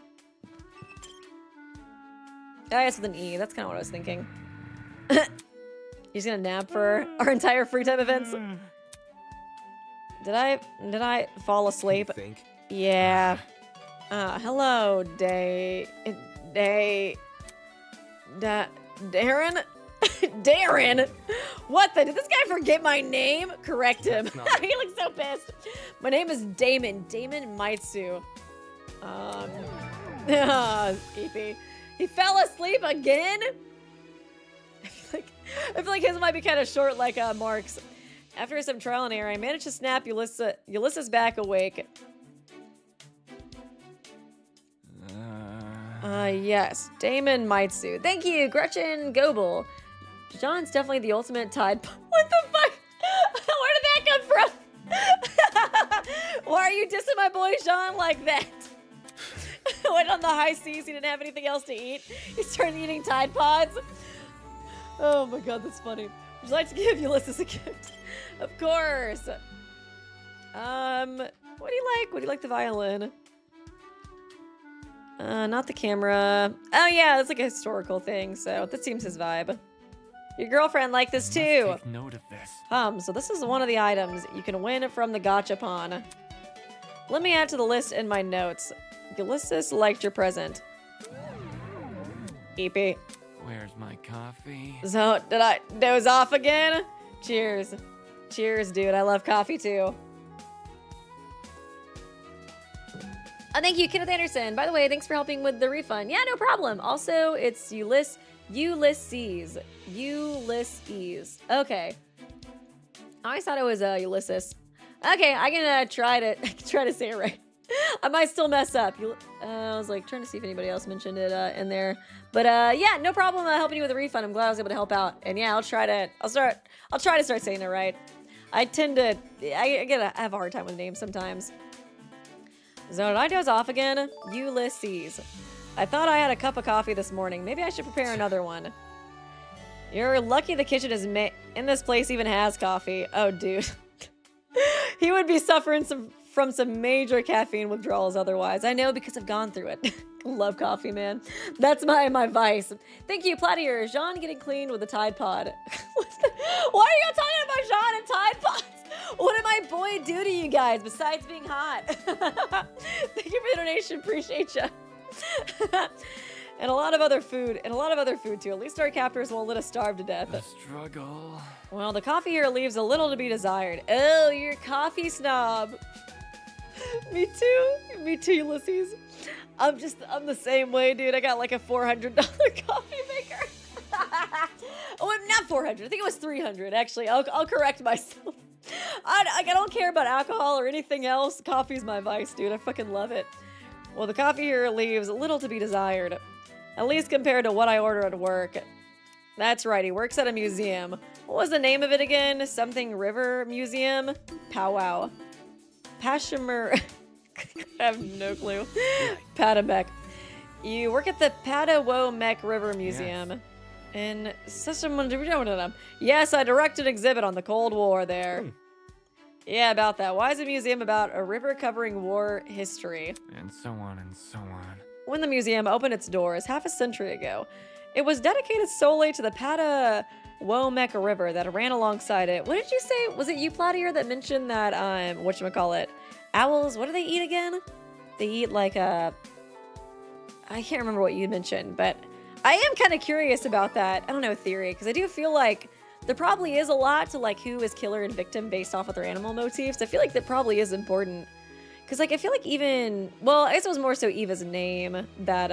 Oh, yes, with an E. That's kind of what I was thinking. He's gonna nap for our entire free time events. Did I fall asleep? Yeah. Hello, Darren? Darren? What the? Did this guy forget my name? Correct him. He looks so pissed. My name is Damon. Damon Maitsu. Sleepy. He fell asleep again? I feel like his might be kind of short like Mark's. After some trial and error, I managed to snap Ulysses back awake. Yes. Damon Maitsu. Thank you, Gretchen Goebel. John's definitely the ultimate tide. What the fuck? Where did that come from? Why are you dissing my boy Jean like that? Went on the high seas, he didn't have anything else to eat. He started eating Tide Pods. Oh my god, that's funny. Would you like to give Ulysses a gift? Of course. What do you like? What do you like the violin? Not the camera. Oh yeah, it's like a historical thing, so that seems his vibe. Your girlfriend liked this too. Take note of this. So this is one of the items you can win from the gachapon. Let me add to the list in my notes. Ulysses liked your present. EP. Where's my coffee? So, did I doze off again? Cheers. Cheers, dude. I love coffee too. Thank you, Kenneth Anderson. By the way, thanks for helping with the refund. Yeah, no problem. Also, it's Ulysses. Ulysses. Okay. I always thought it was Ulysses. Okay, I can try to say it right. I might still mess up. I was like trying to see if anybody else mentioned it in there, but yeah, no problem helping you with a refund. I'm glad I was able to help out, and yeah, I'll try to start saying it right. I have a hard time with names sometimes. So did I doze off again? Ulysses. I thought I had a cup of coffee this morning. Maybe I should prepare another one. You're lucky the kitchen is in this place even has coffee. Oh, dude. He would be suffering from some major caffeine withdrawals otherwise. I know because I've gone through it. Love coffee, man. That's my vice. Thank you, Platier. Jean getting clean with a Tide Pod. Why are you talking about Jean and Tide Pods? What did my boy do to you guys besides being hot? Thank you for the donation. Appreciate you. And a lot of other food. Too. At least our captors won't let us starve to death. The struggle. Well, the coffee here leaves a little to be desired. Oh, you're a coffee snob. Me too, Ulysses. I'm the same way, dude. I got like a $400 coffee maker. Oh, not 400. I think it was 300. Actually, I'll correct myself. I don't care about alcohol or anything else. Coffee's my vice, dude. I fucking love it. Well, the coffee here leaves a little to be desired. At least compared to what I order at work. That's right, he works at a museum. What was the name of it again? Something River Museum? Powwow. Pashimer. I have no clue. Patamek. You work at the Patawomek River Museum. In Yes, I directed an exhibit on the Cold War there. Yeah, about that. Why is a museum about a river covering war history? And so on and so on. When the museum opened its doors half a century ago, it was dedicated solely to the Patawomek River that ran alongside it. What did you say? Was it you, Platier, that mentioned that, whatchamacallit? Owls, what do they eat again? They eat like I can't remember what you mentioned, but I am kind of curious about that. I don't know, theory, because I do feel like there probably is a lot to like who is killer and victim based off of their animal motifs. I feel like that probably is important. Because like I feel like even, well, I guess it was more so Eva's name that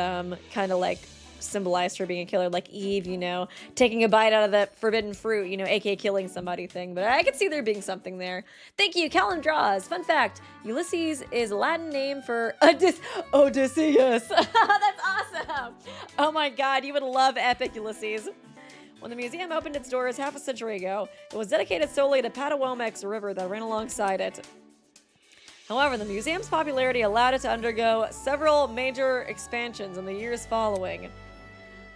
kind of like symbolized her being a killer, like Eve, you know, taking a bite out of the forbidden fruit, you know, aka killing somebody thing. But I could see there being something there. Thank you, Callum Draws. Fun fact, Ulysses is a Latin name for Odysseus. That's awesome. Oh my god, you would love epic Ulysses. When the museum opened its doors half a century ago, it was dedicated solely to Patawomek's river that ran alongside it. However, the museum's popularity allowed it to undergo several major expansions in the years following.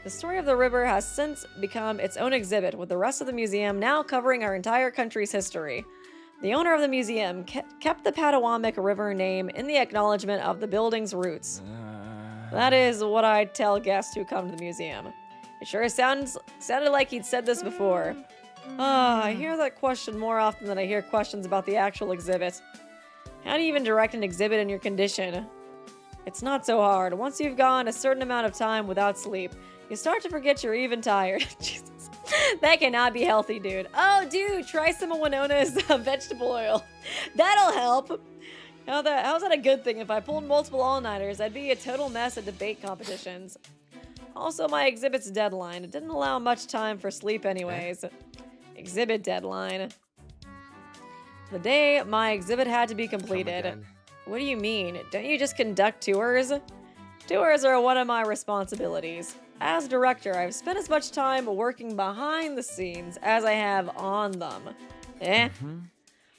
The story of the river has since become its own exhibit, with the rest of the museum now covering our entire country's history. The owner of the museum kept the Patawomek River name in the acknowledgement of the building's roots. That is what I tell guests who come to the museum. It sure sounded like he'd said this before. I hear that question more often than I hear questions about the actual exhibit. How do you even direct an exhibit in your condition? It's not so hard. Once you've gone a certain amount of time without sleep, you start to forget you're even tired. Jesus. That cannot be healthy, dude. Oh, dude, try some of Winona's vegetable oil. That'll help. How's that a good thing? If I pulled multiple all-nighters, I'd be a total mess at debate competitions. Also, my exhibit's deadline. It didn't allow much time for sleep anyways. Exhibit deadline. The day my exhibit had to be completed. What do you mean? Don't you just conduct tours? Tours are one of my responsibilities. As director, I've spent as much time working behind the scenes as I have on them.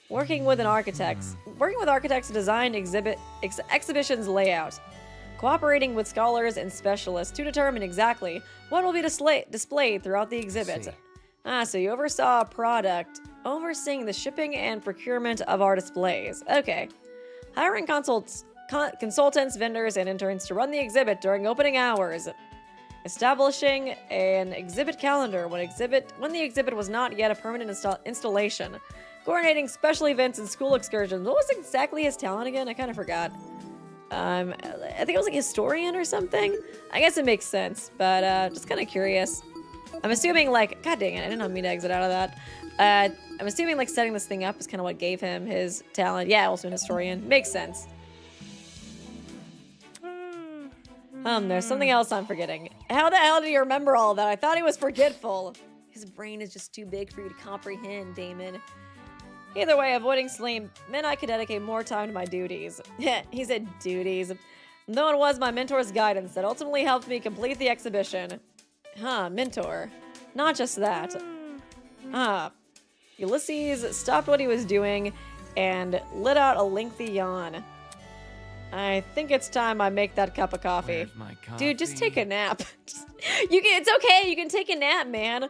Working with architects to design exhibitions layout. Cooperating with scholars and specialists to determine exactly what will be displayed throughout the exhibit. So you oversaw a product, overseeing the shipping and procurement of our displays. Okay. Hiring consultants, vendors, and interns to run the exhibit during opening hours. Establishing an exhibit calendar when the exhibit was not yet a permanent installation. Coordinating special events and school excursions. What was exactly his talent again? I kind of forgot. I think it was like historian or something. I guess it makes sense, but just kind of curious. I'm assuming like, god dang it, I did not mean to exit out of that. I'm assuming like setting this thing up is kind of what gave him his talent. Yeah, also an historian. Makes sense. There's something else I'm forgetting. How the hell do you remember all of that? I thought he was forgetful. His brain is just too big for you to comprehend, Damon. Either way, avoiding sleep meant I could dedicate more time to my duties. He said duties. Though it was my mentor's guidance that ultimately helped me complete the exhibition. Mentor. Not just that. Ulysses stopped what he was doing and let out a lengthy yawn. I think it's time I make that cup of coffee. Where's my coffee? Dude, just take a nap. It's okay, you can take a nap, man.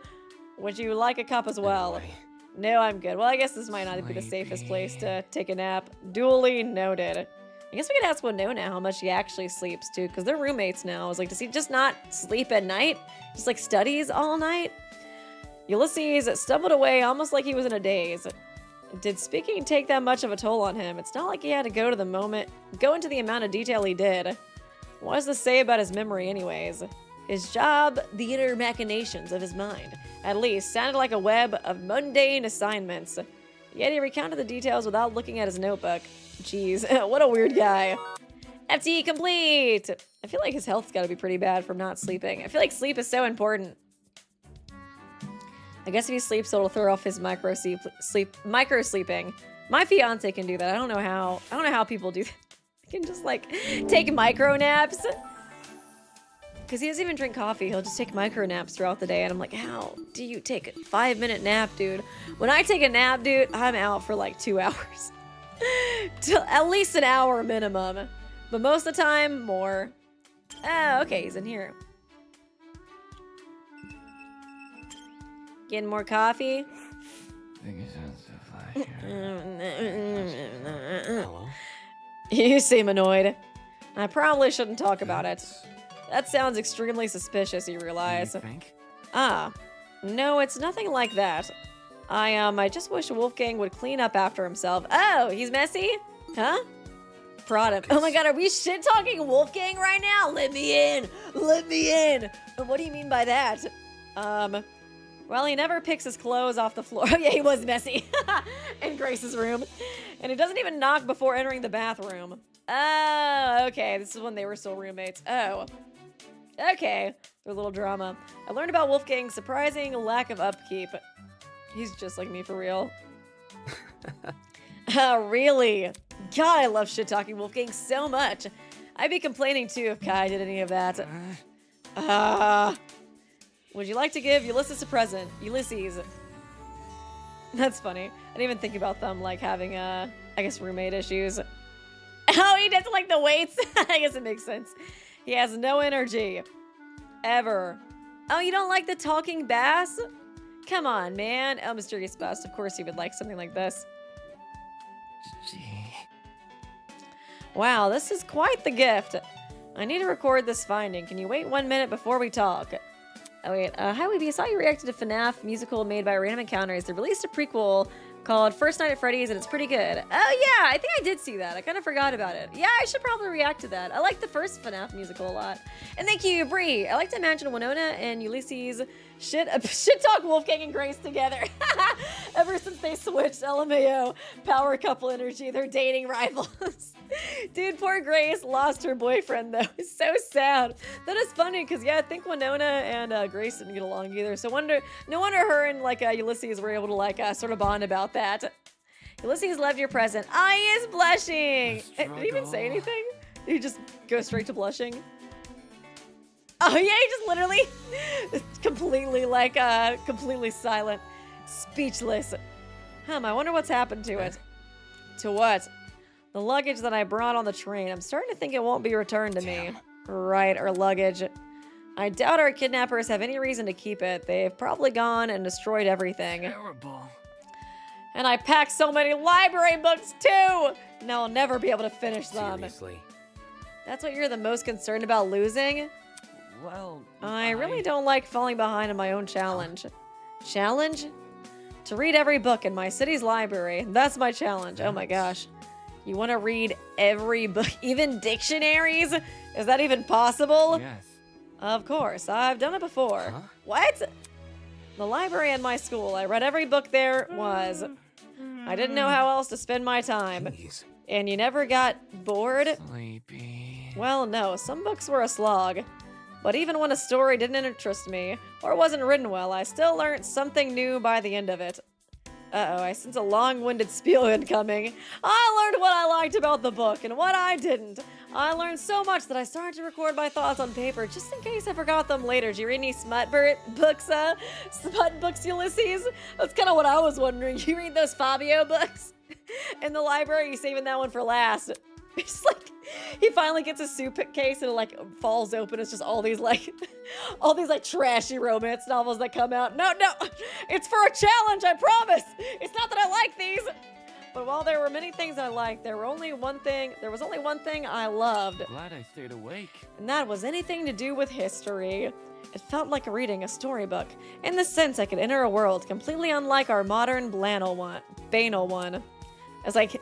Would you like a cup as well? Anyway. No, I'm good. Well, I guess this might not be the safest place to take a nap. Duly noted. I guess we could ask Winona how much he actually sleeps, too, because they're roommates now. I was like, does he just not sleep at night? Just, like, studies all night? Ulysses stumbled away almost like he was in a daze. Did speaking take that much of a toll on him? It's not like he had to go into the amount of detail he did. What does this say about his memory anyways? His job, the inner machinations of his mind, at least, sounded like a web of mundane assignments. Yet he recounted the details without looking at his notebook. Jeez, what a weird guy. FTE complete! I feel like his health's gotta be pretty bad from not sleeping. I feel like sleep is so important. I guess if he sleeps, it'll throw off his micro sleeping. My fiance can do that. I don't know how people do that. They can just like take micro naps. Because he doesn't even drink coffee. He'll just take micro naps throughout the day. And I'm like, how do you take a 5-minute nap, dude? When I take a nap, dude, I'm out for like 2 hours. At least an hour minimum. But most of the time, more. Oh, okay, he's in here. Getting more coffee? Think it sounds so flash. Hello? You seem annoyed. I probably shouldn't talk about it. That sounds extremely suspicious, you realize. You think? No, it's nothing like that. I just wish Wolfgang would clean up after himself. Oh, he's messy? Huh? Prod him. Oh my god, are we shit-talking Wolfgang right now? Let me in! Let me in! What do you mean by that? Well, he never picks his clothes off the floor. Oh yeah, he was messy. In Grace's room. And he doesn't even knock before entering the bathroom. Oh, okay. This is when they were still roommates. Oh. Okay. There's a little drama. I learned about Wolfgang's surprising lack of upkeep. He's just like me for real. Oh, really? God, I love shit-talking Wolfgang so much. I'd be complaining too if Kai did any of that. Would you like to give Ulysses a present? Ulysses. That's funny. I didn't even think about them like having I guess roommate issues. Oh, he doesn't like the weights. I guess it makes sense. He has no energy. Ever. Oh, you don't like the talking bass? Come on, man. Oh, mysterious bust. Of course he would like something like this. Gee. Wow, this is quite the gift. I need to record this finding. Can you wait 1 minute before we talk? Oh wait, hi Weeby, I saw you reacted to FNAF musical made by Random Encounters. They released a prequel called First Night at Freddy's, and it's pretty good. Oh yeah, I think I did see that. I kind of forgot about it. Yeah, I should probably react to that. I like the first FNAF musical a lot. And thank you, Bree. I like to imagine Winona and Ulysses shit talk Wolfgang and Grace together. Ever since they switched LMAO power couple energy, they're dating rivals. Dude, poor Grace lost her boyfriend though. It's so sad. That is funny because yeah, I think Winona and Grace didn't get along either. So no wonder her and like Ulysses were able to like sort of bond about that. Ulysses loved your present. I is blushing. Did he even say anything? Did he just go straight to blushing? Oh yeah, he just literally completely like completely silent, speechless. I wonder what's happened to it. To what? The luggage that I brought on the train. I'm starting to think it won't be returned to me. Right, our luggage. I doubt our kidnappers have any reason to keep it. They've probably gone and destroyed everything. Terrible. And I packed so many library books too! Now I'll never be able to finish them. Seriously. That's what you're the most concerned about losing? Well, I really don't like falling behind in my own challenge. Challenge? To read every book in my city's library. That's my challenge. Oh my gosh. You want to read every book, even dictionaries? Is that even possible? Yes. Of course, I've done it before. Huh? What? The library in my school. I read every book there was. I didn't know how else to spend my time. Jeez. And you never got bored? Sleepy. Well, no, some books were a slog. But even when a story didn't interest me, or wasn't written well, I still learned something new by the end of it. Uh-oh, I sense a long-winded spiel incoming. I learned what I liked about the book and what I didn't. I learned so much that I started to record my thoughts on paper just in case I forgot them later. Do you read any smut books, smut books, Ulysses? That's kind of what I was wondering. You read those Fabio books in the library? You saving that one for last? It's like he finally gets a suitcase and it like falls open. It's just all these like trashy romance novels that come out. No, it's for a challenge. I promise. It's not that I like these. But while there were many things I liked, there was only one thing I loved, Glad I stayed awake. and that was anything to do with history. It felt like reading a storybook, in the sense I could enter a world completely unlike our modern banal one. It's like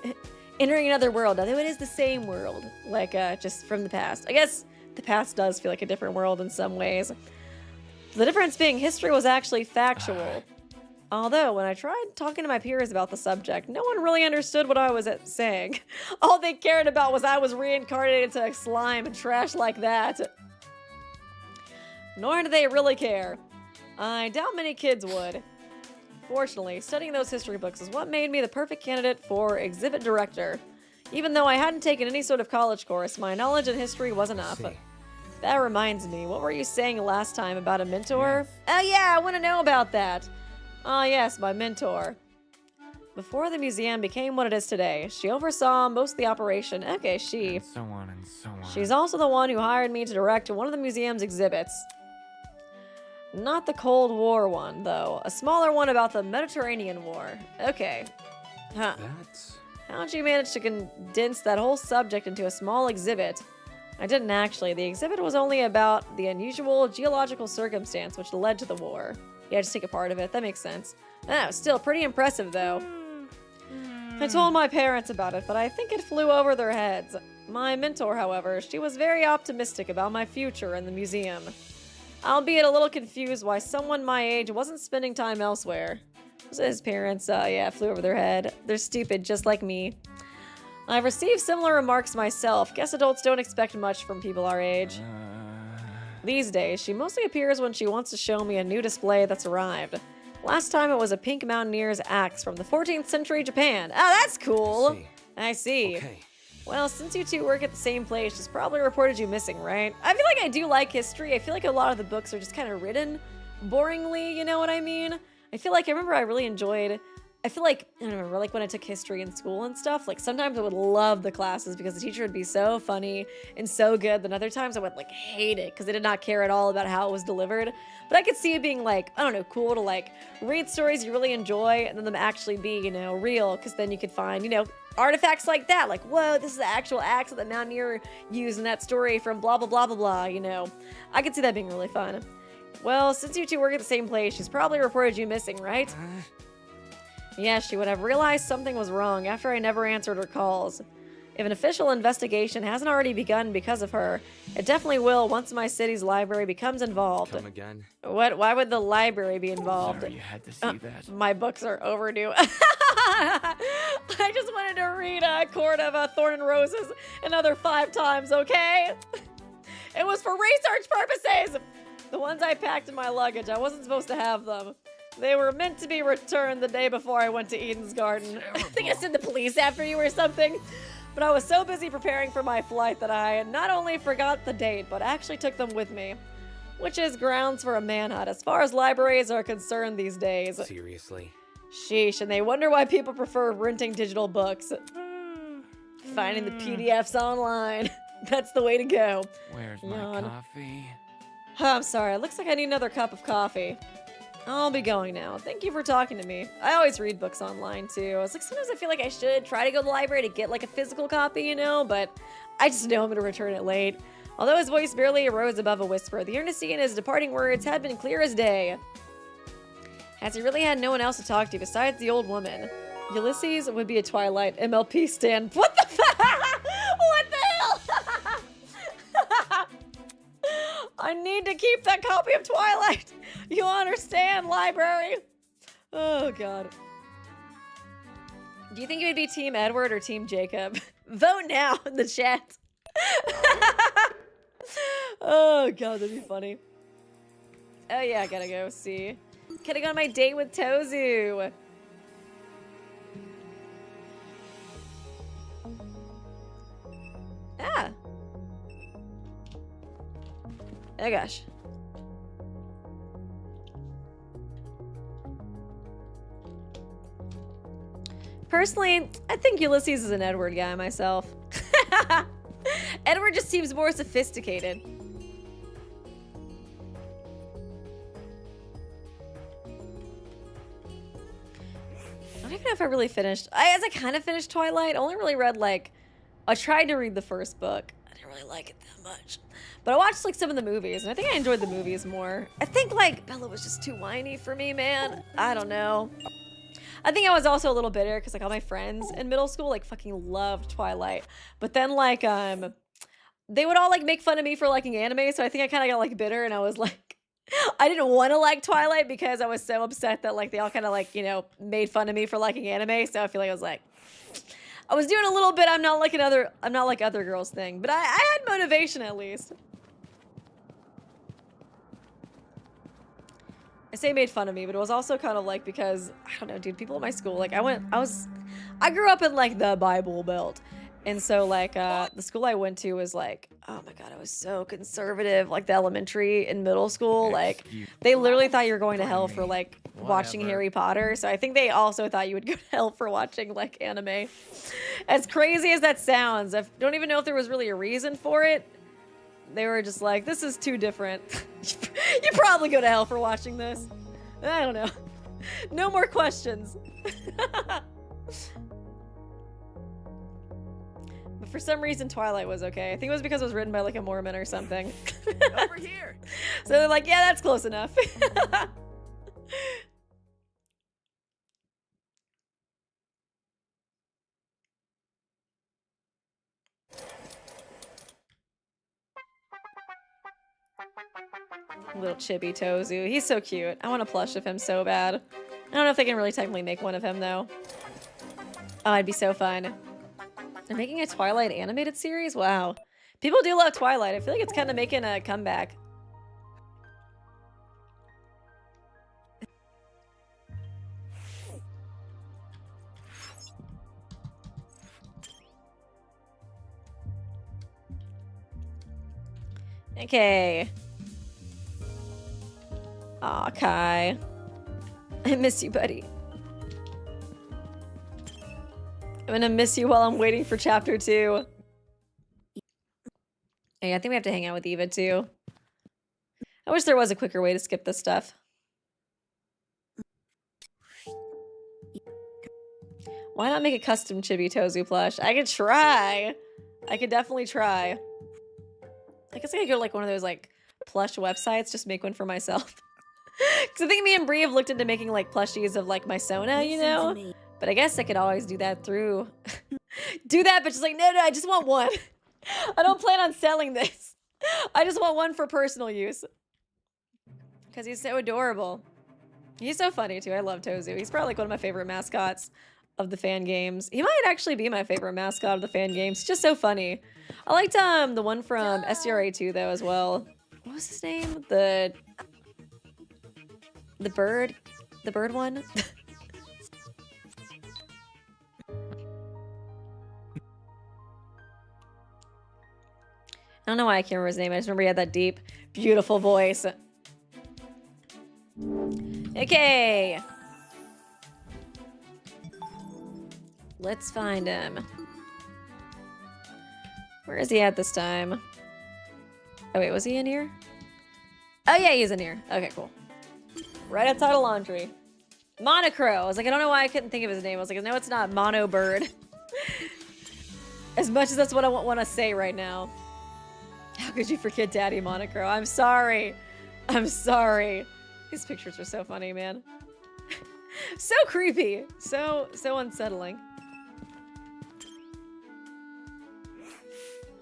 entering another world, although it is the same world, like just from the past. I guess the past does feel like a different world in some ways. The difference being history was actually factual. Although, when I tried talking to my peers about the subject, no one really understood what I was saying. All they cared about was I was reincarnated into slime and trash like that. Nor do they really care. I doubt many kids would. Fortunately, studying those history books is what made me the perfect candidate for exhibit director. Even though I hadn't taken any sort of college course, my knowledge in history was enough. See. That reminds me, what were you saying last time about a mentor? Oh yeah, I want to know about that. Ah yes, my mentor. Before the museum became what it is today, she oversaw most of the operation. Okay, she. And so on and so on. She's also the one who hired me to direct one of the museum's exhibits. Not the Cold War one, though. A smaller one about the Mediterranean War. Okay. Huh. That's... How'd you manage to condense that whole subject into a small exhibit? I didn't actually. The exhibit was only about the unusual geological circumstance which led to the war. Yeah, just take a part of it. That makes sense. Oh, still pretty impressive, though. I told my parents about it, but I think it flew over their heads. My mentor, however, she was very optimistic about my future in the museum. Albeit a little confused why someone my age wasn't spending time elsewhere. So his parents, flew over their head. They're stupid, just like me. I've received similar remarks myself. Guess adults don't expect much from people our age. These days, she mostly appears when she wants to show me a new display that's arrived. Last time it was a pink mountaineer's axe from the 14th century Japan. Oh, that's cool! I see. Okay. Well, since you two work at the same place, she's probably reported you missing, right? I feel like I do like history. I feel like a lot of the books are just kind of written boringly, you know what I mean? I feel like I remember I really enjoyed... I feel like, I don't remember, like when I took history in school and stuff, like sometimes I would love the classes because the teacher would be so funny and so good. Then other times I would like hate it because they did not care at all about how it was delivered. But I could see it being like, I don't know, cool to like read stories you really enjoy and then them actually be, you know, real. Because then you could find, you know, artifacts like that. Like, whoa, this is the actual axe that the mountaineer used in that story from blah, blah, blah, blah, blah, you know. I could see that being really fun. Well, since you two work at the same place, she's probably reported you missing, right? Yeah, she would have realized something was wrong after I never answered her calls. If an official investigation hasn't already begun because of her, it definitely will once my city's library becomes involved. Come again? What? Why would the library be involved? Sorry you had to see that. My books are overdue. I just wanted to read A Court of Thorn and Roses another 5 times, okay? It was for research purposes! The ones I packed in my luggage, I wasn't supposed to have them. They were meant to be returned the day before I went to Eden's Garden. I think I sent the police after you or something. But I was so busy preparing for my flight that I not only forgot the date, but actually took them with me. Which is grounds for a manhunt as far as libraries are concerned these days. Seriously? Sheesh, and they wonder why people prefer renting digital books. Finding the PDFs online. That's the way to go. Where's Yawn. my coffee? I'm sorry, it looks like I need another cup of coffee. I'll be going now. Thank you for talking to me. I always read books online too. It's like sometimes I feel like I should try to go to the library to get like a physical copy, you know, but I just know I'm gonna return it late. Although his voice barely arose above a whisper, the earnesty in his departing words had been clear as day. As he really had no one else to talk to besides the old woman. Ulysses would be a Twilight MLP stand. What the fuck? What the hell? I need to keep that copy of Twilight. You understand, library? Oh, God. Do you think you would be Team Edward or Team Jacob? Vote now in the chat. Oh, God, that'd be funny. Oh, yeah, I gotta go see. Gotta go on my date with Tozu. Ah. Oh, gosh. Personally, I think Ulysses is an Edward guy myself. Edward just seems more sophisticated. I don't even know if I really finished. As I kind of finished Twilight, I only really read like, I tried to read the first book. I didn't really like it that much. But I watched like some of the movies, and I think I enjoyed the movies more. I think like Bella was just too whiny for me, man. I don't know. I think I was also a little bitter because like all my friends in middle school like fucking loved Twilight. But then like they would all like make fun of me for liking anime, so I think I kind of got like bitter, and I was like I didn't want to like Twilight because I was so upset that like they all kind of like, you know, made fun of me for liking anime. So I feel like I was like, I was doing a little bit I'm not like other girls thing, but I had motivation at least. I say made fun of me, but it was also kind of like because I don't know, dude, people at my school, like I grew up in like the Bible Belt. And so like the school I went to was like, oh my God, I was so conservative, like the elementary and middle school, like they literally thought you were going to hell for like watching Harry Potter. So I think they also thought you would go to hell for watching like anime. As crazy as that sounds, I don't even know if there was really a reason for it. They were just like, this is too different. You probably go to hell for watching this. I don't know. No more questions. But for some reason, Twilight was okay. I think it was because it was written by like a Mormon or something. Over here. So they're like, yeah, that's close enough. Little chibi Tozu. He's so cute. I want a plush of him so bad. I don't know if they can really technically make one of him, though. Oh, it'd be so fun. They're making a Twilight animated series? Wow. People do love Twilight. I feel like it's kind of making a comeback. Okay. Aw, Kai. I miss you, buddy. I'm gonna miss you while I'm waiting for chapter 2. Hey, I think we have to hang out with Eva, too. I wish there was a quicker way to skip this stuff. Why not make a custom Chibi Tozu plush? I could try. I could definitely try. I guess I could go to like one of those like plush websites, just make one for myself. Because I think me and Brie have looked into making like plushies of like my Sona, you Listen to know? me. But I guess I could always do that through do that, but she's like, no, I just want one. I don't plan on selling this. I just want one for personal use. Because he's so adorable. He's so funny too. I love Tozu. He's probably like one of my favorite mascots of the fan games. He might actually be my favorite mascot of the fan games. He's just so funny. I liked the one from SDRA 2 though as well. What was his name? The bird one? I don't know why I can't remember his name. I just remember he had that deep, beautiful voice. Okay. Let's find him. Where is he at this time? Oh wait, was he in here? Oh yeah, he's in here. Okay, cool. Right outside of laundry. Monocro. I was like, I don't know why I couldn't think of his name. I was like, no, it's not Mono Bird. As much as that's what I want to say right now. How could you forget Daddy Monocro? I'm sorry. I'm sorry. These pictures are so funny, man. So creepy. So unsettling.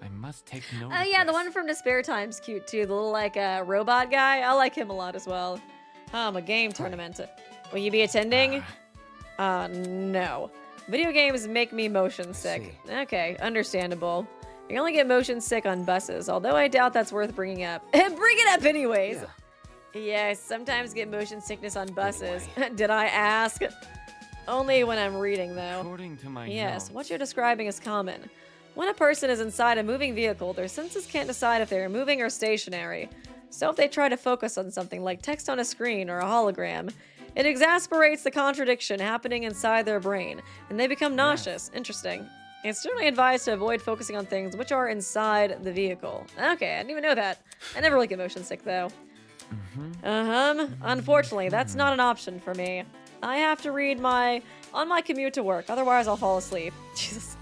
I must take note. Oh yeah, the one from Despair Time's cute too. The little like robot guy. I like him a lot as well. A game tournament. Will you be attending? No. Video games make me motion sick. Okay, understandable. You only get motion sick on buses, although I doubt that's worth bringing up. Bring it up anyways. Yeah. Yeah, I sometimes get motion sickness on buses. Did I ask? Only when I'm reading, though. According to my Yes, notes. what you're describing is common. When a person is inside a moving vehicle, their senses can't decide if they are moving or stationary. So if they try to focus on something like text on a screen or a hologram, it exasperates the contradiction happening inside their brain, and they become nauseous. Interesting. It's generally advised to avoid focusing on things which are inside the vehicle. Okay, I didn't even know that. I never really get motion sick, though. Unfortunately, that's not an option for me. I have to read on my commute to work, otherwise I'll fall asleep. Jesus.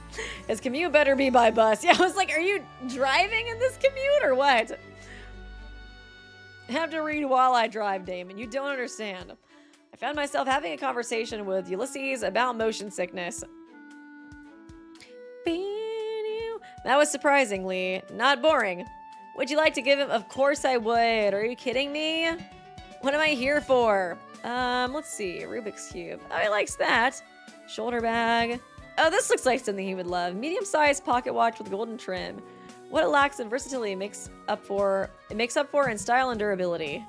His commute better be by bus. Yeah, I was like, are you driving in this commute or what? I have to read while I drive, Damon. You don't understand. I found myself having a conversation with Ulysses about motion sickness. That was surprisingly not boring. Would you like to give him? Of course I would. Are you kidding me? What am I here for? Let's see. Rubik's Cube. Oh, he likes that. Shoulder bag. Oh, this looks like something he would love. Medium-sized pocket watch with golden trim. What it lacks in versatility makes up for in style and durability.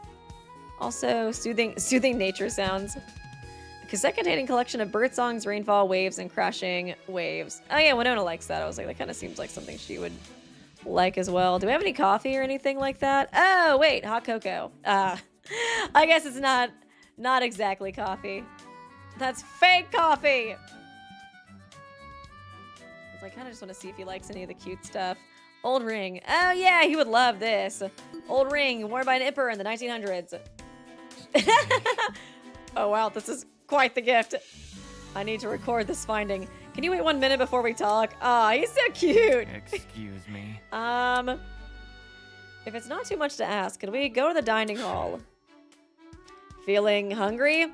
Also, soothing nature sounds. A cassette-containing collection of bird songs, rainfall, waves, and crashing waves. Oh yeah, Winona likes that. I was like, that kind of seems like something she would like as well. Do we have any coffee or anything like that? Oh, wait, hot cocoa. I guess it's not exactly coffee. That's fake coffee. I kind of just want to see if he likes any of the cute stuff. Old ring. Oh yeah, he would love this. Old ring worn by an emperor in the 1900s. Oh wow, this is quite the gift. I need to record this finding. Can you wait 1 minute before we talk? Aw, he's so cute. Excuse me. If it's not too much to ask, could we go to the dining hall? Feeling hungry?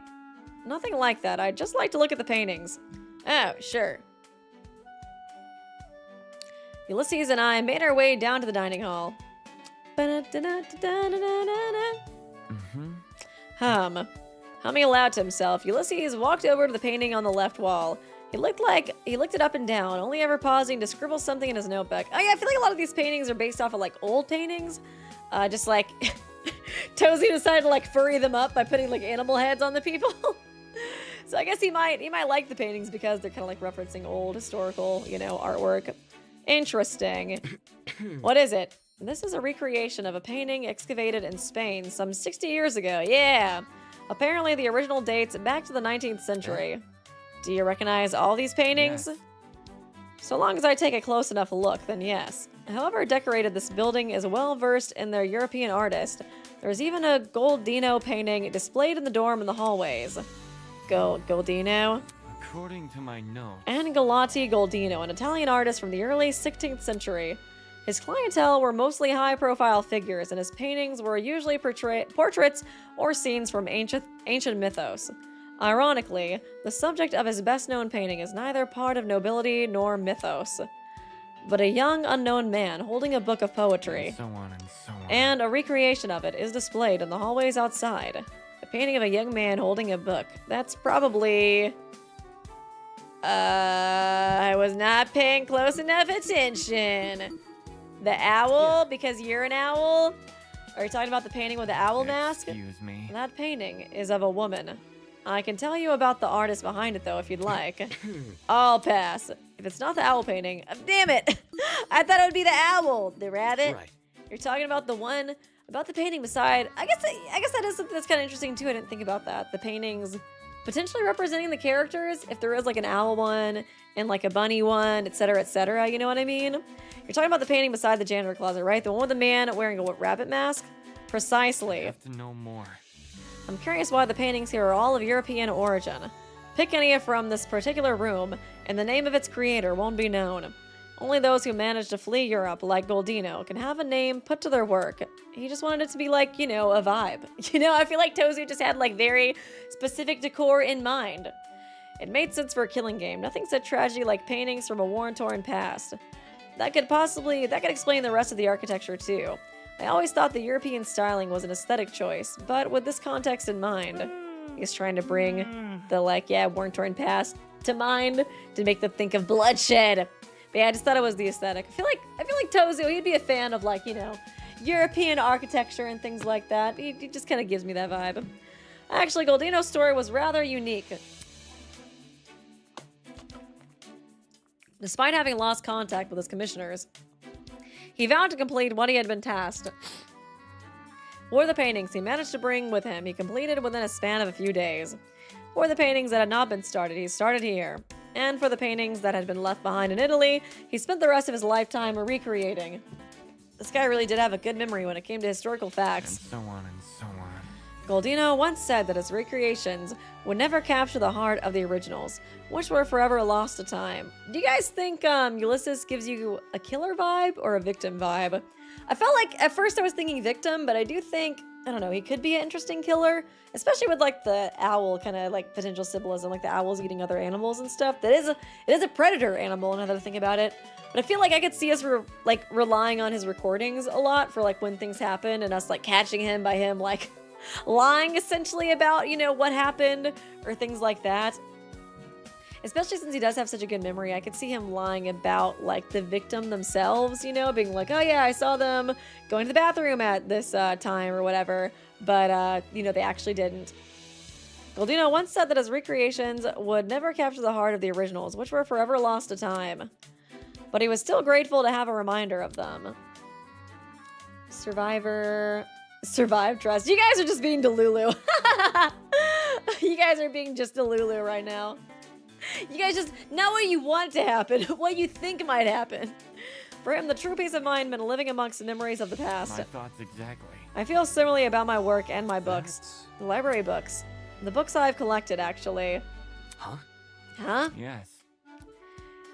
Nothing like that. I'd just like to look at the paintings. Oh, sure. Ulysses and I made our way down to the dining hall. Humming aloud to himself, Ulysses walked over to the painting on the left wall. He looked it up and down, only ever pausing to scribble something in his notebook. Oh yeah, I feel like a lot of these paintings are based off of like old paintings. Just like Tozy decided to like furry them up by putting like animal heads on the people. So I guess he might like the paintings because they're kind of like referencing old historical, artwork. Interesting. What is it? This is a recreation of a painting excavated in Spain some 60 years ago. Yeah. Apparently the original dates back to the 19th century. Do you recognize all these paintings? Yes. So long as I take a close enough look, then yes. However decorated this building is well versed in their European artist. There's even a Goldino painting displayed in the dorm in the hallways. Goldino? According to my notes. Angelati Goldino, an Italian artist from the early 16th century. His clientele were mostly high-profile figures, and his paintings were usually portraits or scenes from ancient mythos. Ironically, the subject of his best-known painting is neither part of nobility nor mythos, but a young unknown man holding a book of poetry. And so on and so on. And a recreation of it is displayed in the hallways outside. A painting of a young man holding a book. That's probably... I was not paying close enough attention. The owl, because you're an owl? Are you talking about the painting with the owl mask? Excuse me. That painting is of a woman. I can tell you about the artist behind it, though, if you'd like. I'll pass. If it's not the owl painting, damn it! I thought it would be the owl, the rabbit. Right. You're talking about the one, about the painting beside. I guess that is something that's kind of interesting too. I didn't think about that. The paintings potentially representing the characters. If there is like an owl one and like a bunny one, etc., etc. You know what I mean? You're talking about the painting beside the janitor closet, right? The one with the man wearing a rabbit mask. I Precisely. have to know more. I'm curious why the paintings here are all of European origin. Pick any from this particular room, and the name of its creator won't be known. Only those who managed to flee Europe, like Goldino, can have a name put to their work. He just wanted it to be like, you know, a vibe. You know, I feel like Tozu just had like very specific decor in mind. It made sense for a killing game. Nothing said tragedy like paintings from a war-torn past. That could explain the rest of the architecture too. I always thought the European styling was an aesthetic choice, but with this context in mind, he's trying to bring the war-torn past to mind to make them think of bloodshed. But yeah, I just thought it was the aesthetic. I feel like Tozu, he'd be a fan of like, you know, European architecture and things like that. He just kind of gives me that vibe. Actually, Goldino's story was rather unique. Despite having lost contact with his commissioners, he vowed to complete what he had been tasked. For the paintings he managed to bring with him, he completed within a span of a few days. For the paintings that had not been started, he started here. And for the paintings that had been left behind in Italy, he spent the rest of his lifetime recreating. This guy really did have a good memory when it came to historical facts. And so on and so on. Goldino once said that his recreations would never capture the heart of the originals, which were forever lost to time. Do you guys think Ulysses gives you a killer vibe or a victim vibe? I felt like at first I was thinking victim, but I do think, I don't know, he could be an interesting killer, especially with like the owl kind of like potential symbolism, like the owls eating other animals and stuff. It is a predator animal now that I think about it. But I feel like I could see us relying on his recordings a lot for like when things happen and us like catching him by him like lying essentially about, you know, what happened or things like that. Especially since he does have such a good memory, I could see him lying about like the victim themselves, you know, being like, oh yeah, I saw them going to the bathroom at this time or whatever, but you know, they actually didn't. Goldino once said that his recreations would never capture the heart of the originals, which were forever lost to time. But he was still grateful to have a reminder of them. Survive trust. You guys are just being Delulu. You guys are being just Delulu right now. You guys just, not what you want to happen, what you think might happen. For him, the true peace of mind meant living amongst the memories of the past. My thoughts exactly. I feel similarly about my work and my books. That's... The library books. The books I've collected, actually. Huh? Huh? Yes.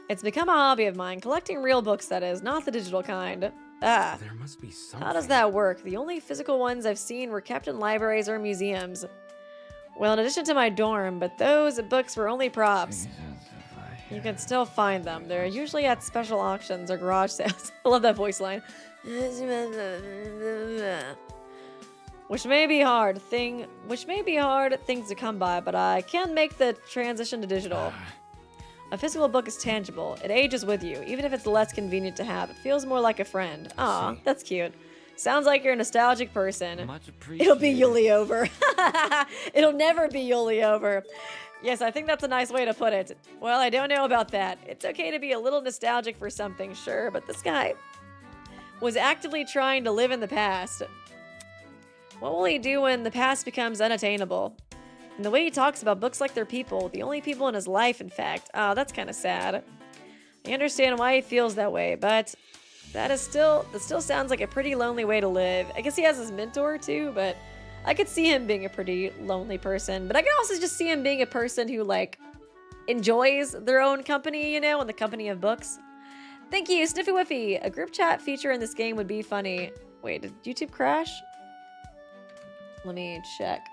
It's become a hobby of mine, collecting real books, that is, not the digital kind. Ah. There must be something. How does that work? The only physical ones I've seen were kept in libraries or museums. Well, in addition to my dorm, but those books were only props. Jesus, if I You can still find them. They're usually at special auctions or garage sales. I love that voice line. Which may be hard things to come by, but I can make the transition to digital. A physical book is tangible. It ages with you, even if it's less convenient to have. It feels more like a friend. Aw, See? that's cute. Sounds like you're a nostalgic person. Much appreciated. It'll be Yuli over. It'll never be Yuli over. Yes, I think that's a nice way to put it. Well, I don't know about that. It's okay to be a little nostalgic for something, sure, but this guy was actively trying to live in the past. What will he do when the past becomes unattainable? And the way he talks about books like they're people, the only people in his life, in fact. Oh, that's kind of sad. I understand why he feels that way, but that still sounds like a pretty lonely way to live. I guess he has his mentor too, but I could see him being a pretty lonely person. But I could also just see him being a person who like enjoys their own company, you know, and the company of books. Thank you, Sniffy Whiffy. A group chat feature in this game would be funny. Wait, did YouTube crash? Let me check.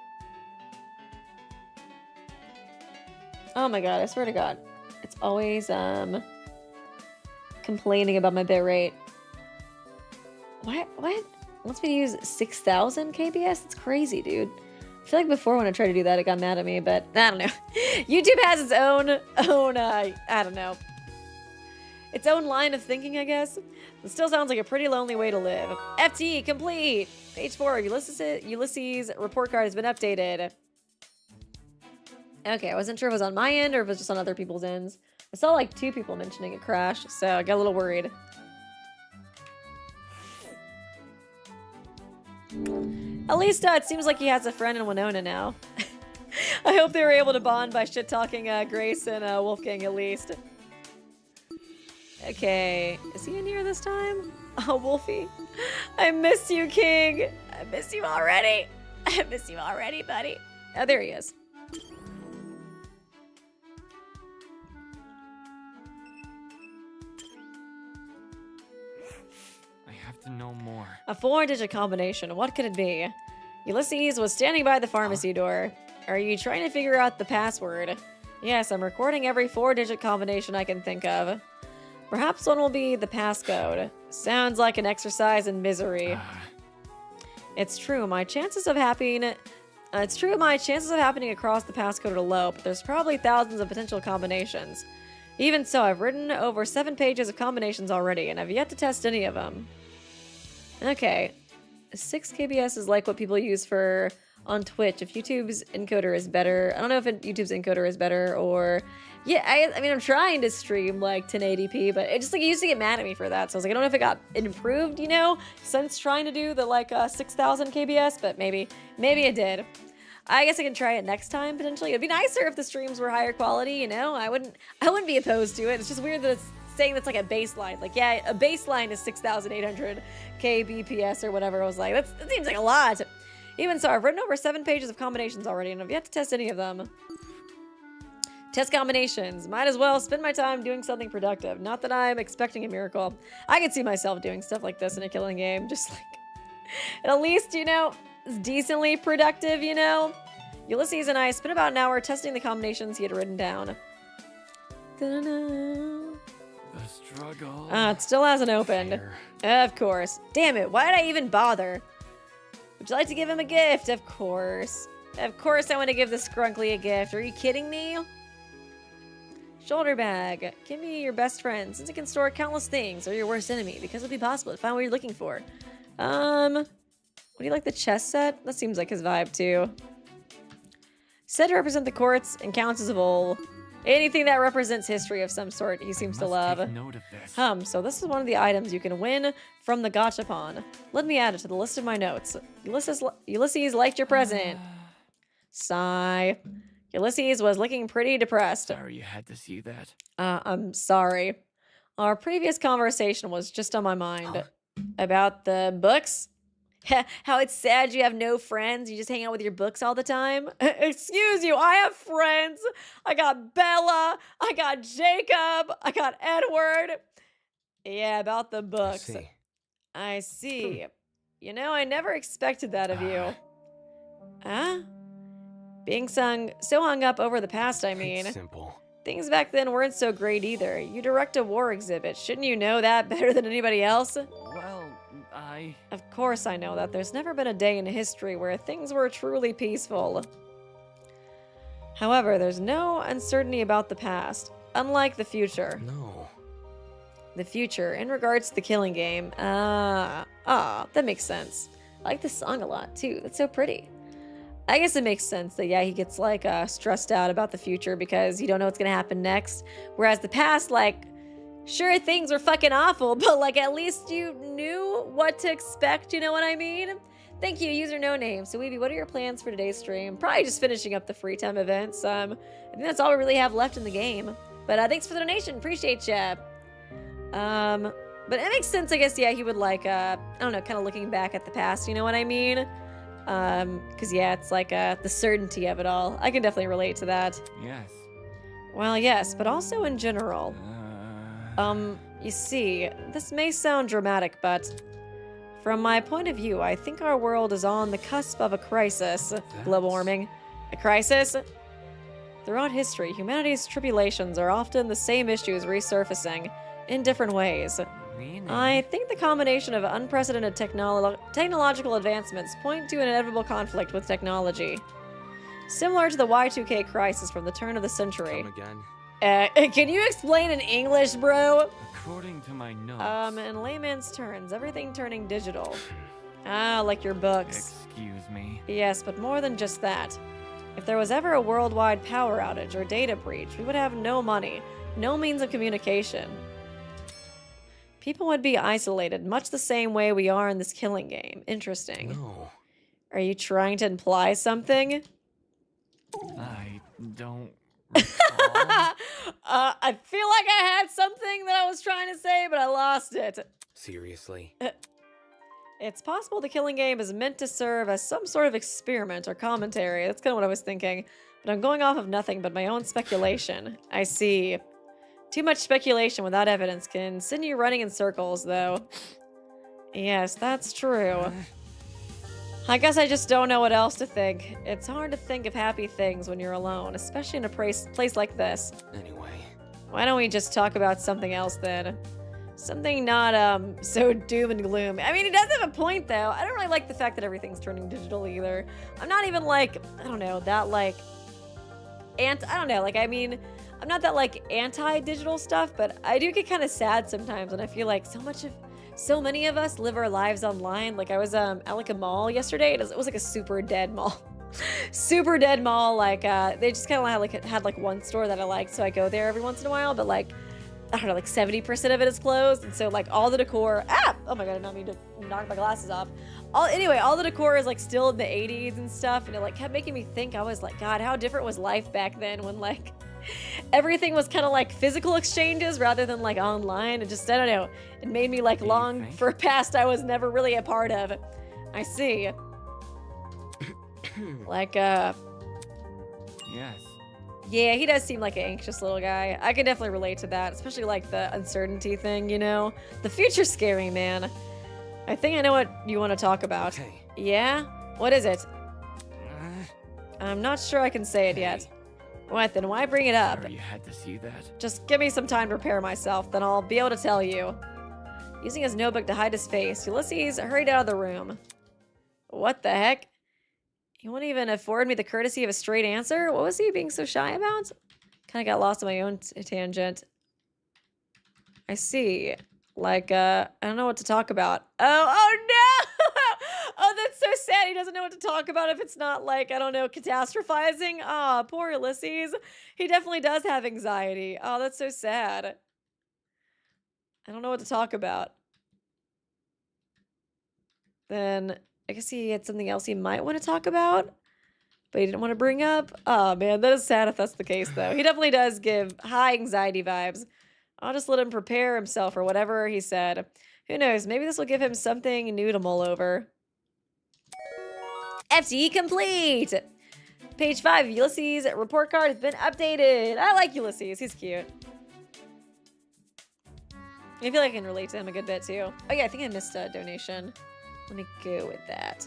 Oh my god, I swear to god. It's always, complaining about my bitrate. What? What? Wants me to use 6,000 kbs? It's crazy, dude. I feel like before when I tried to do that, it got mad at me, but I don't know. YouTube has its own, I don't know. Its own line of thinking, I guess. It still sounds like a pretty lonely way to live. FT complete. Page 4. Ulysses report card has been updated. Okay, I wasn't sure if it was on my end or if it was just on other people's ends. I saw like 2 people mentioning it crashed, so I got a little worried. At least it seems like he has a friend in Winona now. I hope they were able to bond by shit-talking Grace and Wolfgang at least. Okay, is he in here this time? Oh, Wolfie. I miss you, King. I miss you already. I miss you already, buddy. Oh, there he is. I have to know more. A 4-digit combination. What could it be? Ulysses was standing by the pharmacy door. Are you trying to figure out the password? Yes, I'm recording every 4-digit combination I can think of. Perhaps one will be the passcode. Sounds like an exercise in misery. It's true, my chances of happening across the passcode are low, but there's probably thousands of potential combinations. Even so, I've written over 7 pages of combinations already, and I've yet to test any of them. Okay. 6 kbs is like what people use for on Twitch. If YouTube's encoder is better, I don't know if YouTube's encoder is better or... Yeah, I mean, I'm trying to stream like 1080p, but it just like it used to get mad at me for that. So I was like, I don't know if it got improved, you know, since trying to do the like 6,000 kbs, but maybe it did. I guess I can try it next time potentially. It'd be nicer if the streams were higher quality, you know. I wouldn't be opposed to it. It's just weird that it's saying that's like a baseline. Like, yeah, a baseline is 6,800 kbps or whatever. I was like, that seems like a lot. Even so, I've written over 7 pages of combinations already, and I've yet to test any of them. Test combinations. Might as well spend my time doing something productive. Not that I'm expecting a miracle. I could see myself doing stuff like this in a killing game. Just like, at least, you know, it's decently productive, you know? Ulysses and I spent about an hour testing the combinations he had written down. The struggle. It still hasn't opened. Of course. Damn it, why did I even bother? Would you like to give him a gift? Of course. Of course I want to give the Scrunkly a gift. Are you kidding me? Shoulder bag. Give me your best friend, since it can store countless things, or your worst enemy, because it'll be possible to find what you're looking for. Would you like the chess set? That seems like his vibe, too. Said to represent the courts and councils of old. Anything that represents history of some sort, he seems to love. Take note of this. So this is one of the items you can win from the gachapon. Let me add it to the list of my notes. Ulysses liked your present. Sigh. Ulysses was looking pretty depressed. Sorry you had to see that. I'm sorry. Our previous conversation was just on my mind. About the books? How it's sad you have no friends. You just hang out with your books all the time. Excuse you, I have friends. I got Bella. I got Jacob. I got Edward. Yeah, about the books. I see. You know, I never expected that of you. Huh? Being so hung up over the past, I mean. It's simple. Things back then weren't so great either. You direct a war exhibit. Shouldn't you know that better than anybody else? Well, Of course I know that. There's never been a day in history where things were truly peaceful. However, there's no uncertainty about the past, unlike the future. No. The future, in regards to the killing game. That makes sense. I like this song a lot, too. That's so pretty. I guess it makes sense that, yeah, he gets, like, stressed out about the future because you don't know what's gonna happen next. Whereas the past, like, sure, things were fucking awful, but, like, at least you knew what to expect, you know what I mean? Thank you, user no name. So, Weeby, what are your plans for today's stream? Probably just finishing up the free time events. I think that's all we really have left in the game. But thanks for the donation. Appreciate ya. But it makes sense, I guess, yeah, he would, like, I don't know, kind of looking back at the past, you know what I mean? Because, yeah, it's like the certainty of it all. I can definitely relate to that. Yes. Well, yes, but also in general. You see, this may sound dramatic, but from my point of view, I think our world is on the cusp of a crisis. Global warming. A crisis? Throughout history, humanity's tribulations are often the same issues resurfacing in different ways. Meaning? I think the combination of unprecedented technological advancements point to an inevitable conflict with technology. Similar to the Y2K crisis from the turn of the century. Come again. Can you explain in English, bro? According to my notes. In layman's terms, everything turning digital. Ah, like your books. Excuse me. Yes, but more than just that. If there was ever a worldwide power outage or data breach, we would have no money, no means of communication. People would be isolated, much the same way we are in this killing game. Interesting. No. Are you trying to imply something? I don't recall. I feel like I had something that I was trying to say, but I lost it. Seriously? It's possible the killing game is meant to serve as some sort of experiment or commentary. That's kind of what I was thinking. But I'm going off of nothing but my own speculation. I see. Too much speculation without evidence can send you running in circles, though. Yes, that's true. I guess I just don't know what else to think. It's hard to think of happy things when you're alone, especially in a place like this. Anyway. Why don't we just talk about something else then? Something not so doom and gloom. I mean, he does have a point though. I don't really like the fact that everything's turning digital either. I'm not even like, I don't know, that like I don't know, like I mean, I'm not that like anti-digital stuff, but I do get kind of sad sometimes when I feel like so many of us live our lives online. Like I was at like a mall yesterday. It was like a super dead mall. Super dead mall. Like they just kind of had like one store that I liked, so I go there every once in a while, but like I don't know, like 70% of it is closed, and so like all the decor, oh my god, I did not mean to knock my glasses off. All the decor is like still in the 80s and stuff, and it like kept making me think. I was like, God, how different was life back then when like everything was kind of like physical exchanges rather than like online. It just, I don't know, it made me like long for a past I was never really a part of. I see. Like Yes. yeah, he does seem like an anxious little guy. I can definitely relate to that, especially like the uncertainty thing, you know? The future's scary, man. I think I know what you want to talk about. Okay. Yeah? What is it? Uh, I'm not sure I can say it yet. What, then why bring it up? Sorry you had to see that. Just give me some time to prepare myself, then I'll be able to tell you. Using his notebook to hide his face, Ulysses hurried out of the room. What the heck? He won't even afford me the courtesy of a straight answer? What was he being so shy about? Kind of got lost on my own tangent. I see. Like, I don't know what to talk about. Oh no! Oh, that's so sad. He doesn't know what to talk about if it's not like, I don't know, catastrophizing. Ah, poor Ulysses. He definitely does have anxiety. Oh, that's so sad. I don't know what to talk about. Then I guess he had something else he might want to talk about, but he didn't want to bring up. Oh man, that is sad if that's the case though. He definitely does give high anxiety vibes. I'll just let him prepare himself or whatever he said. Who knows, maybe this will give him something new to mull over. FTE complete! Page 5, Ulysses' report card has been updated. I like Ulysses, he's cute. I feel like I can relate to him a good bit too. Oh yeah, I think I missed a donation. Let me go with that.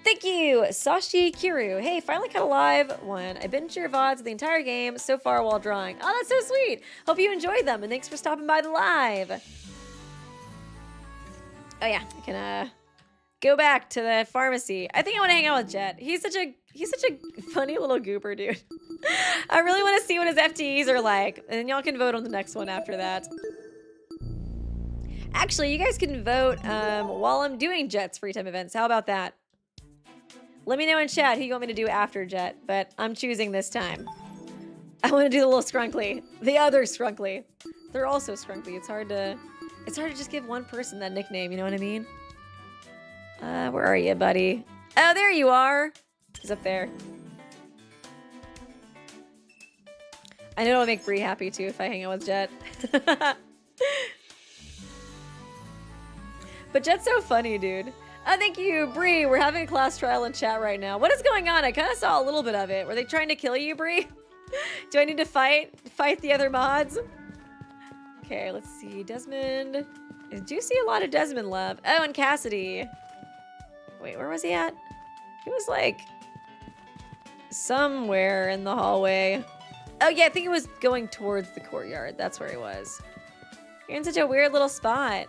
Thank you, Sashi Kiru. Hey, finally caught a live one. I binged your VODs the entire game so far while drawing. Oh, that's so sweet. Hope you enjoyed them, and thanks for stopping by the live. Oh yeah, I can go back to the pharmacy. I think I want to hang out with Jet. He's such a funny little goober, dude. I really want to see what his FTEs are like, and then y'all can vote on the next one after that. Actually, you guys can vote while I'm doing Jet's free time events. How about that? Let me know in chat who you want me to do after Jet, but I'm choosing this time. I want to do the little Scrunkly. The other Scrunkly. They're also Scrunkly. It's hard to just give one person that nickname, you know what I mean? Where are you, buddy? Oh, there you are. He's up there. I know it'll make Bree happy too if I hang out with Jet. But Jet's so funny, dude. Oh, thank you, Bree. We're having a class trial in chat right now. What is going on? I kind of saw a little bit of it. Were they trying to kill you, Bree? Do I need to fight the other mods? Okay, let's see. Desmond. I do see a lot of Desmond love. Oh, and Cassidy. Wait, where was he at? He was like somewhere in the hallway. Oh yeah, I think it was going towards the courtyard. That's where he was. You're in such a weird little spot.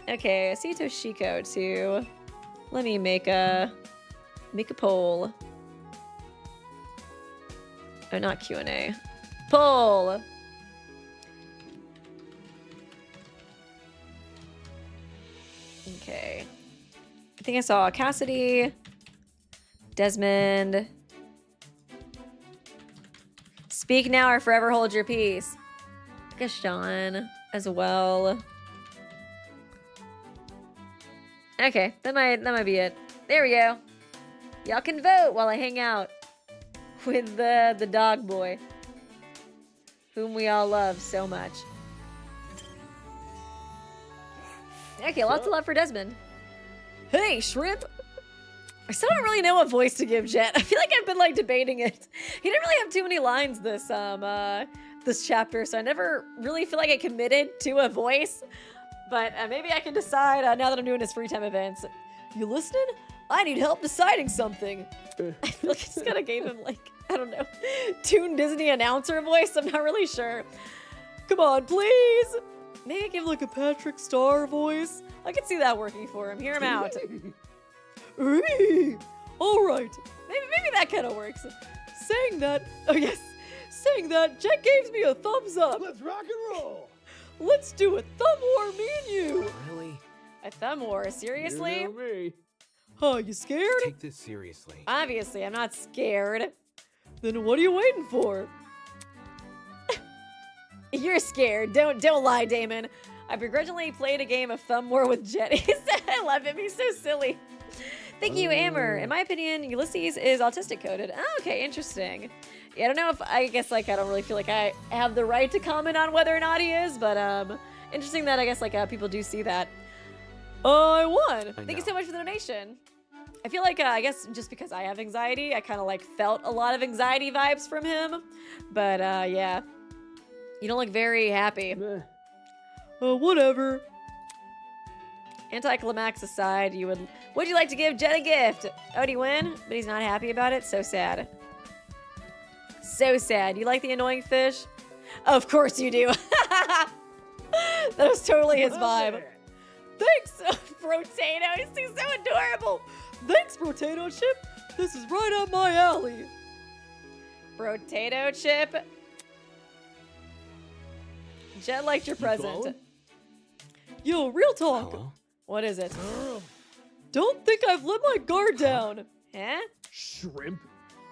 Okay, I see Toshiko too. Let me make a poll. Oh, not Q&A. Poll. Okay. I think I saw Cassidy, Desmond. Speak now or forever hold your peace. I guess Sean as well. Okay, that might be it. There we go. Y'all can vote while I hang out with the dog boy, whom we all love so much. Okay, lots of love for Desmond. Hey, Shrimp! I still don't really know what voice to give Jet. I feel like I've been like debating it. He didn't really have too many lines this chapter, so I never really feel like I committed to a voice. But maybe I can decide now that I'm doing his free time events. You listening? I need help deciding something. I feel like I just kind of gave him like, I don't know, Toon Disney announcer voice. I'm not really sure. Come on, please. Maybe I give like a Patrick Star voice. I could see that working for him. Hear him out. Hey, all right. Maybe that kind of works. Saying that, Jet gave me a thumbs up. Let's rock and roll. Let's do a thumb war, me and you. Really? A thumb war? Seriously? You know me. Huh, you scared? Take this seriously. Obviously, I'm not scared. Then what are you waiting for? You're scared. Don't lie, Damon. I begrudgingly played a game of thumb war with Jet. I love him. He's so silly. Thank you, Amber. In my opinion, Ulysses is autistic coded. Oh, okay, interesting. Yeah, I don't know if I guess like I don't really feel like I have the right to comment on whether or not he is, but interesting that I guess like people do see that. I won. Thank you so much for the donation. I feel like I guess just because I have anxiety, I kind of like felt a lot of anxiety vibes from him. But yeah, you don't look very happy. Whatever. Anticlimax aside, would you like to give Jet a gift? Oh, did he win? But he's not happy about it? So sad. So sad. You like the annoying fish? Of course you do. That was totally his vibe. Thanks, Brotato. He's so adorable. Thanks, Brotato Chip. This is right up my alley. Brotato Chip. Jet liked your present. calling? Yo, real talk. Hello? What is it? Don't think I've let my guard down. Huh? Shrimp.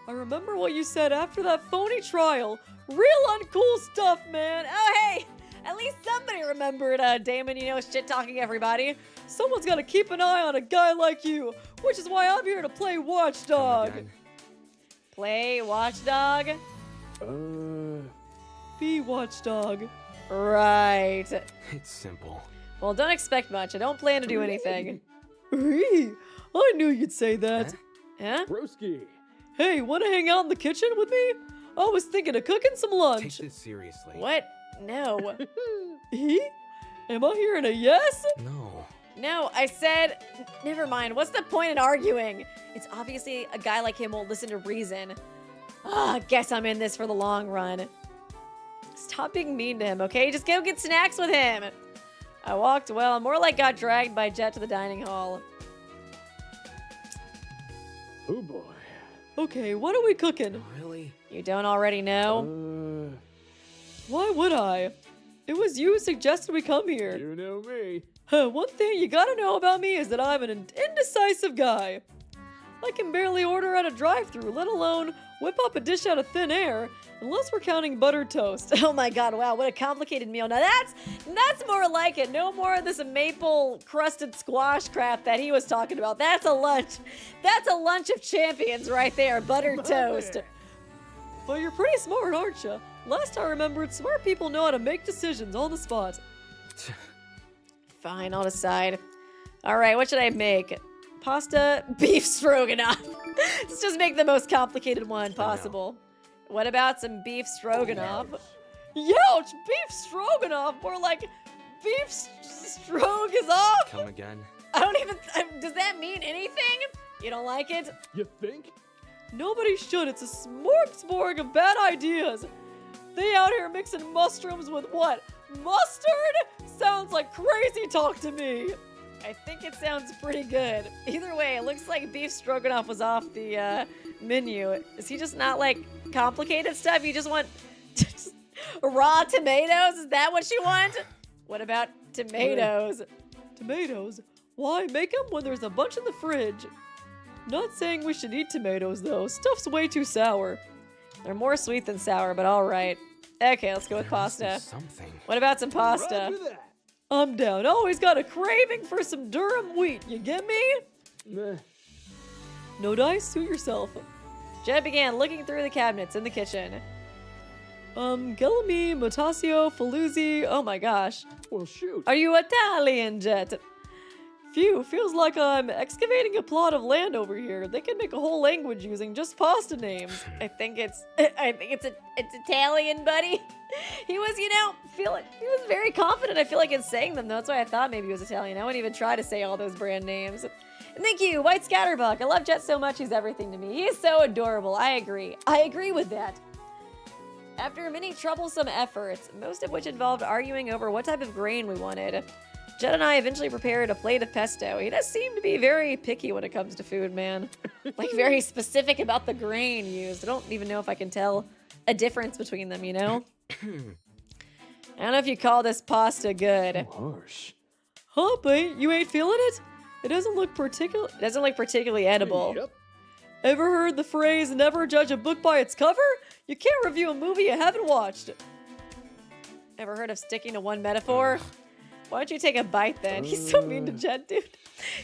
I remember what you said after that phony trial. Real uncool stuff, man. Oh, hey. At least somebody remembered, Damon, shit-talking everybody. Someone's got to keep an eye on a guy like you, which is why I'm here to play Watchdog. Come again. Play Watchdog? Be Watchdog. Right. It's simple. Well, don't expect much. I don't plan to do anything. I knew you'd say that. Huh? Broski. Hey, want to hang out in the kitchen with me? I was thinking of cooking some lunch. Take this seriously. What? No. Am I hearing a yes? No. No, I said, never mind. What's the point in arguing? It's obviously a guy like him won't listen to reason. Guess I'm in this for the long run. Stop being mean to him, okay? Just go get snacks with him. I walked well, more like got dragged by Jet to the dining hall. Oh boy. Okay, what are we cooking? Really? You don't already know? Uh, Why would I? It was you who suggested we come here. you know me. One thing you gotta know about me is that I'm an indecisive guy. I can barely order at a drive-thru, let alone whip up a dish out of thin air, unless we're counting buttered toast. Oh my god, wow, what a complicated meal. Now that's more like it. No more of this maple crusted squash crap that he was talking about. That's a lunch. That's a lunch of champions right there, buttered toast. But you're pretty smart, aren't you? Last I remembered, smart people know how to make decisions on the spot. Fine, I'll decide. All right, what should I make? Pasta, beef stroganoff. Let's just make the most complicated one possible. What about some beef stroganoff? Youch! Beef stroganoff! More like beef stroganoff! Come again? I don't even. Does that mean anything? You don't like it? You think? Nobody should. It's a smorgasbord of bad ideas. They out here mixing mushrooms with what? Mustard? Sounds like crazy talk to me. I think it sounds pretty good. Either way, it looks like beef stroganoff was off the menu. Is he just not like complicated stuff? You just want raw tomatoes? Is that what you want? What about tomatoes? Tomatoes? Why make them when there's a bunch in the fridge? Not saying we should eat tomatoes though. Stuff's way too sour. They're more sweet than sour, but all right. Okay, let's go with There must be pasta. something. What about some pasta? Roger that. I'm down. Always got a craving for some Durham wheat. You get me? Meh. No dice? Suit yourself. Jed began looking through the cabinets in the kitchen. Gelami, Motasio, Faluzzi. Oh my gosh. Well, shoot. Are you Italian, Jet? Phew, feels like I'm excavating a plot of land over here. They can make a whole language using just pasta names. I think it's Italian, buddy. He was, he was very confident, I feel like, in saying them, though. That's why I thought maybe he was Italian. I wouldn't even try to say all those brand names. And thank you, White Scatterbuck. I love Jet so much, he's everything to me. He is so adorable. I agree. I agree with that. After many troublesome efforts, most of which involved arguing over what type of grain we wanted, Jet and I eventually prepared a plate of pesto. He does seem to be very picky when it comes to food, man. Like, very specific about the grain used. I don't even know if I can tell a difference between them, you know? I don't know if you call this pasta good. Harsh. Huh, but you ain't feeling it? It doesn't look particularly edible. Yep. Ever heard the phrase, never judge a book by its cover? You can't review a movie you haven't watched. Ever heard of sticking to one metaphor? Why don't you take a bite then? He's so mean to Jet, dude.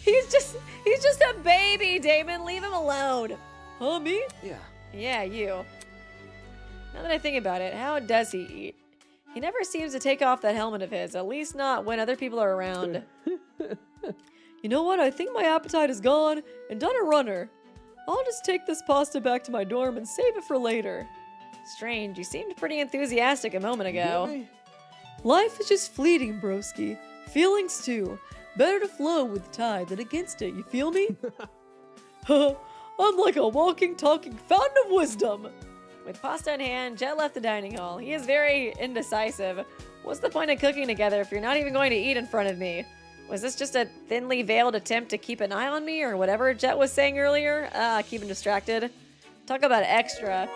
He's just a baby, Damon. Leave him alone. Huh, me? Yeah. Yeah, you. Now that I think about it, how does he eat? He never seems to take off that helmet of his, at least not when other people are around. You know what? I think my appetite is gone and done a runner. I'll just take this pasta back to my dorm and save it for later. Strange, you seemed pretty enthusiastic a moment ago. Really? Life is just fleeting, broski. Feelings too. Better to flow with the tide than against it, you feel me? I'm like a walking, talking fountain of wisdom. With pasta in hand, Jet left the dining hall. He is very indecisive. What's the point of cooking together if you're not even going to eat in front of me? Was this just a thinly veiled attempt to keep an eye on me or whatever Jet was saying earlier? Keep him distracted. Talk about extra.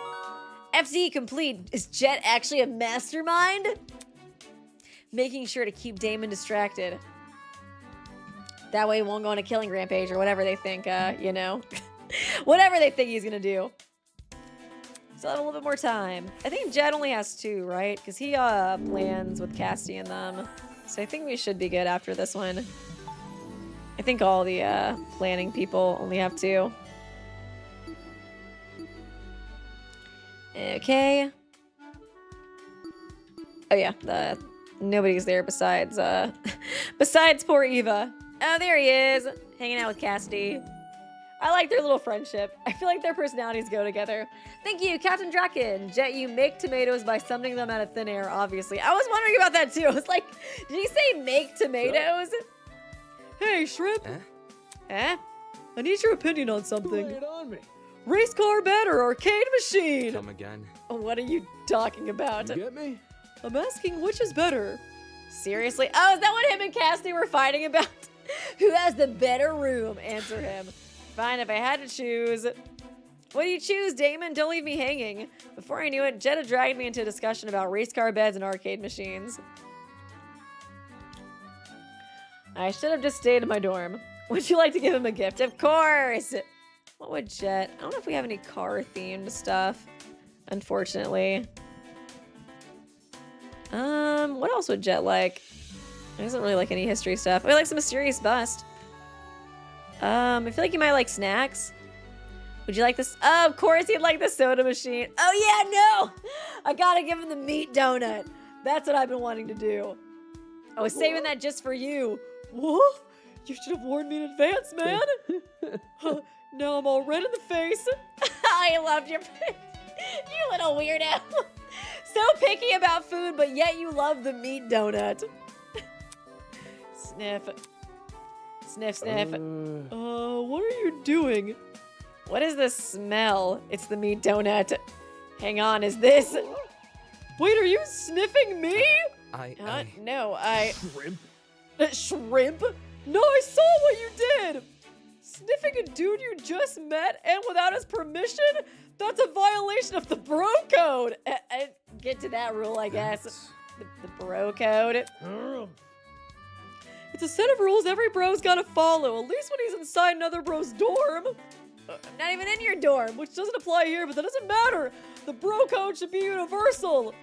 FZ complete. Is Jet actually a mastermind? Making sure to keep Damon distracted. That way he won't go on a killing rampage or whatever they think, you know. Whatever they think he's gonna do. Still have a little bit more time. I think Jet only has 2, right? Because he plans with Cassie and them. So I think we should be good after this one. I think all the planning people only have 2. Okay. Oh yeah, nobody's there besides besides poor Eva. Oh, there he is, hanging out with Cassidy. I like their little friendship. I feel like their personalities go together. Thank you, Captain Draken. Jet, you make tomatoes by summoning them out of thin air, obviously. I was wondering about that too. I was like, did he say make tomatoes? Hey, Shrimp. Eh? I need your opinion on something. Lay it on me. Race car bed or arcade machine? Come again? What are you talking about? You get me? I'm asking which is better. Seriously? Oh, is that what him and Cassidy were fighting about? Who has the better room? Answer him. Fine, if I had to choose. What do you choose, Damon? Don't leave me hanging. Before I knew it, Jetta dragged me into a discussion about race car beds and arcade machines. I should have just stayed in my dorm. Would you like to give him a gift? Of course! What would Jet? I don't know if we have any car-themed stuff, unfortunately. What else would Jet like? He doesn't really like any history stuff. Oh, he likes a mysterious bust. I feel like you might like snacks. Would you like this? Oh, of course he'd like the soda machine. Oh yeah, no! I gotta give him the meat donut. That's what I've been wanting to do. I was saving that just for you. What? You should have warned me in advance, man. Now I'm all red in the face. I loved your... You little weirdo. So picky about food, but yet you love the meat donut. Sniff. Sniff, sniff. What are you doing? What is this smell? It's the meat donut. Hang on, is this? Wait, are you sniffing me? No, I... Shrimp. Shrimp? No, I saw what you did. Sniffing a dude you just met and without his permission? That's a violation of the bro code. Get to that rule, I guess. The bro code. It's a set of rules every bro's gotta follow, at least when he's inside another bro's dorm. I'm not even in your dorm. Which doesn't apply here, but that doesn't matter. The bro code should be universal.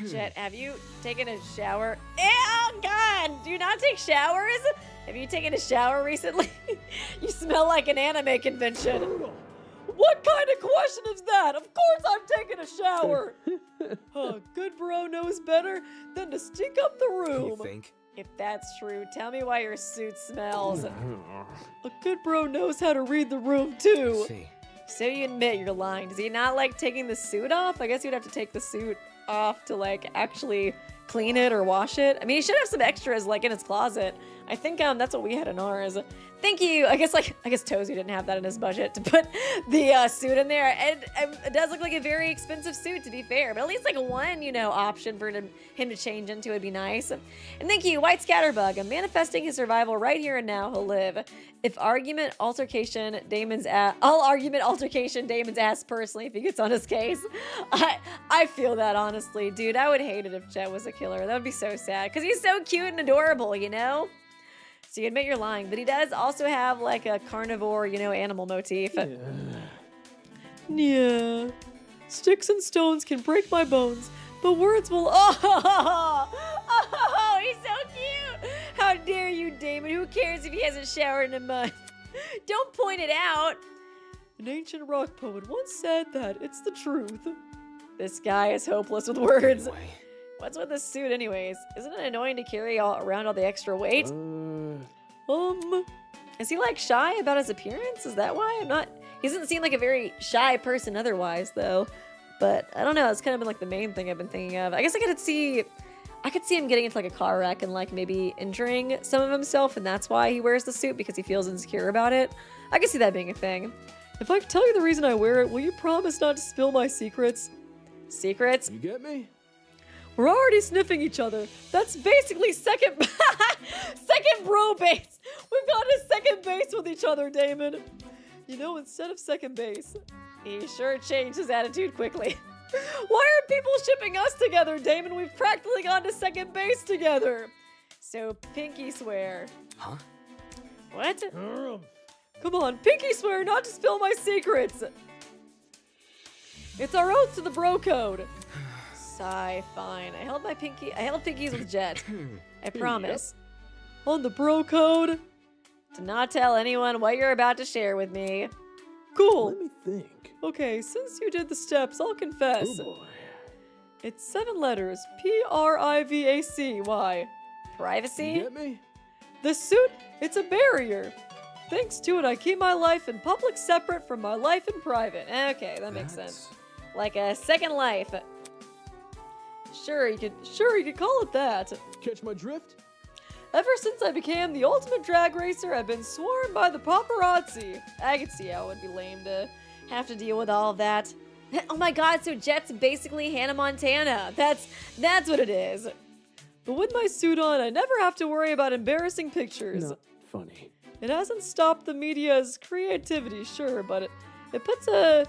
Jet, have you taken a shower? Oh, God! Do you not take showers? Have you taken a shower recently? You smell like an anime convention. What kind of question is that? Of course I'm taking a shower. Good bro knows better than to stink up the You room. think? If that's true, tell me why your suit smells. A good bro knows how to read the room too. See. So you admit you're lying. Does he not like taking the suit off? I guess you'd have to take the suit off to like actually clean it or wash it. I mean, he should have some extras like in his closet. I think that's what we had in ours. Thank you. I guess Tozy didn't have that in his budget to put the suit in there. And it does look like a very expensive suit, to be fair. But at least like one, option for him to change into would be nice. And thank you, White Scatterbug. I'm manifesting his survival right here and now. He'll live. I'll argument altercation Damon's ass personally if he gets on his case. I feel that, honestly. Dude, I would hate it if Jet was a killer. That would be so sad. Because he's so cute and adorable, So you admit you're lying, but he does also have like a carnivore, animal motif. Yeah. Sticks and stones can break my bones, but words will. Oh, he's so cute. How dare you, Damon? Who cares if he hasn't showered in a month? Don't point it out. An ancient rock poet once said that it's the truth. This guy is hopeless with words. Anyway. What's with this suit anyways? Isn't it annoying to carry around all the extra weight? Is he like shy about his appearance? Is that why? He doesn't seem like a very shy person otherwise though. But I don't know, it's kind of been like the main thing I've been thinking of. I guess I could see him getting into like a car wreck and like maybe injuring some of himself, and that's why he wears the suit, because he feels insecure about it. I could see that being a thing. If I tell you the reason I wear it, will you promise not to spill my secrets? Secrets? You get me? We're already sniffing each other. That's basically second bro base. We've gone to second base with each other, Damon. Instead of second base. He sure changed his attitude quickly. Why are people shipping us together, Damon? We've practically gone to second base together. So pinky swear. Huh? What? Come on, pinky swear not to spill my secrets. It's our oath to the bro code. Sigh, fine. I held pinkies with Jet. I promise. On the bro code. To not tell anyone what you're about to share with me. Cool. Let me think. Okay, since you did the steps, I'll confess. Oh boy. It's 7 letters. Privacy. Privacy? You get me? This suit, it's a barrier. Thanks to it, I keep my life in public separate from my life in private. Okay, that makes sense. Like a second life. Sure, you could call it that. Catch my drift? Ever since I became the ultimate drag racer, I've been swarmed by the paparazzi. I could see how it would be lame to have to deal with all of that. Oh my god, so Jet's basically Hannah Montana. That's what it is. But with my suit on, I never have to worry about embarrassing pictures. Not funny. It hasn't stopped the media's creativity, sure, but it's put a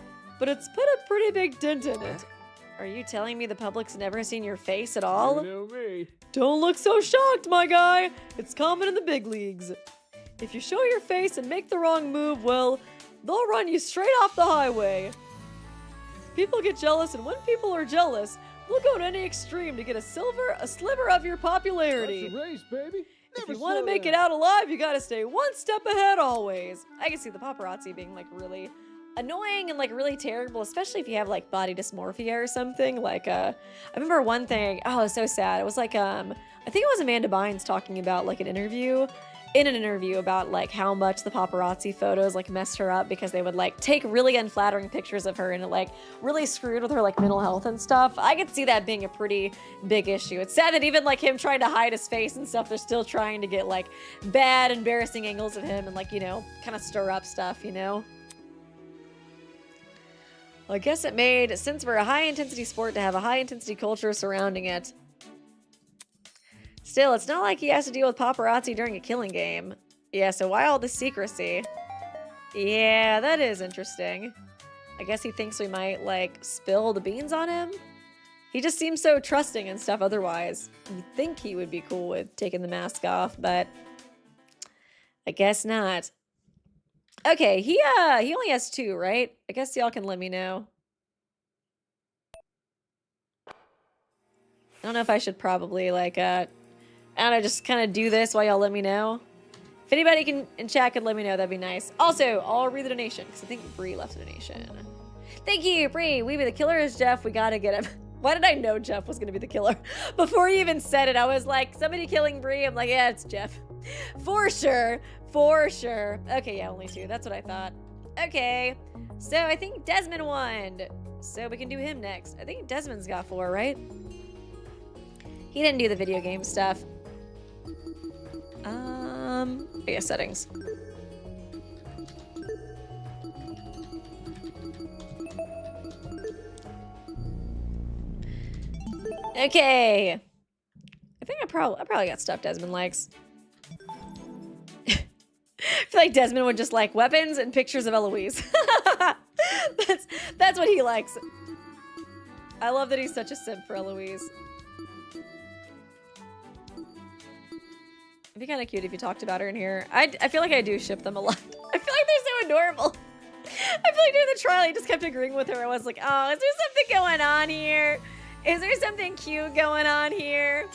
pretty big dent in it. Are you telling me the public's never seen your face at all? You know me. Don't look so shocked, my guy. It's common in the big leagues. If you show your face and make the wrong move, well, they'll run you straight off the highway. People get jealous, and when people are jealous, they'll go to any extreme to get a sliver of your popularity. That's a race, baby. If Never you want to slow make it down. out alive, you gotta stay one step ahead always. I can see the paparazzi being like really annoying and like really terrible, especially if you have like body dysmorphia or something. Like I remember one thing, oh, it was so sad. It was like I think it was Amanda Bynes talking about like an interview, in an interview about like how much the paparazzi photos like messed her up because they would like take really unflattering pictures of her and it like really screwed with her like mental health and stuff. I could see that being a pretty big issue. It's sad that even like him trying to hide his face and stuff, they're still trying to get like bad, embarrassing angles of him and like, you know, kind of stir up stuff, you know? Well, I guess it made sense for a high-intensity sport to have a high-intensity culture surrounding it. Still, it's not like he has to deal with paparazzi during a killing game. Yeah, so why all this secrecy? Yeah, that is interesting. I guess he thinks we might, like, spill the beans on him? He just seems so trusting and stuff otherwise. You'd think he would be cool with taking the mask off, but I guess not. Okay, he only has 2, right? I guess y'all can let me know. I don't know if I should probably, like, I don't know, just kind of do this while y'all let me know. If anybody can in chat could let me know, that'd be nice. Also, I'll read the donation, because I think Bree left a donation. Thank you, Bree. We be the killer is Jeff. We gotta get him. Why did I know Jeff was gonna be the killer? Before he even said it, I was like, somebody killing Bree? I'm like, yeah, it's Jeff. For sure. For sure. Okay, yeah, only 2. That's what I thought. Okay. So I think Desmond won. So we can do him next. I think Desmond's got 4, right? He didn't do the video game stuff. Yeah, settings. Okay. I think I probably got stuff Desmond likes. I feel like Desmond would just like weapons and pictures of Eloise. That's what he likes. I love that he's such a simp for Eloise. It'd be kind of cute if you talked about her in here. I feel like I do ship them a lot. I feel like they're so adorable. I feel like during the trial, I just kept agreeing with her. I was like, oh, is there something going on here? Is there something cute going on here?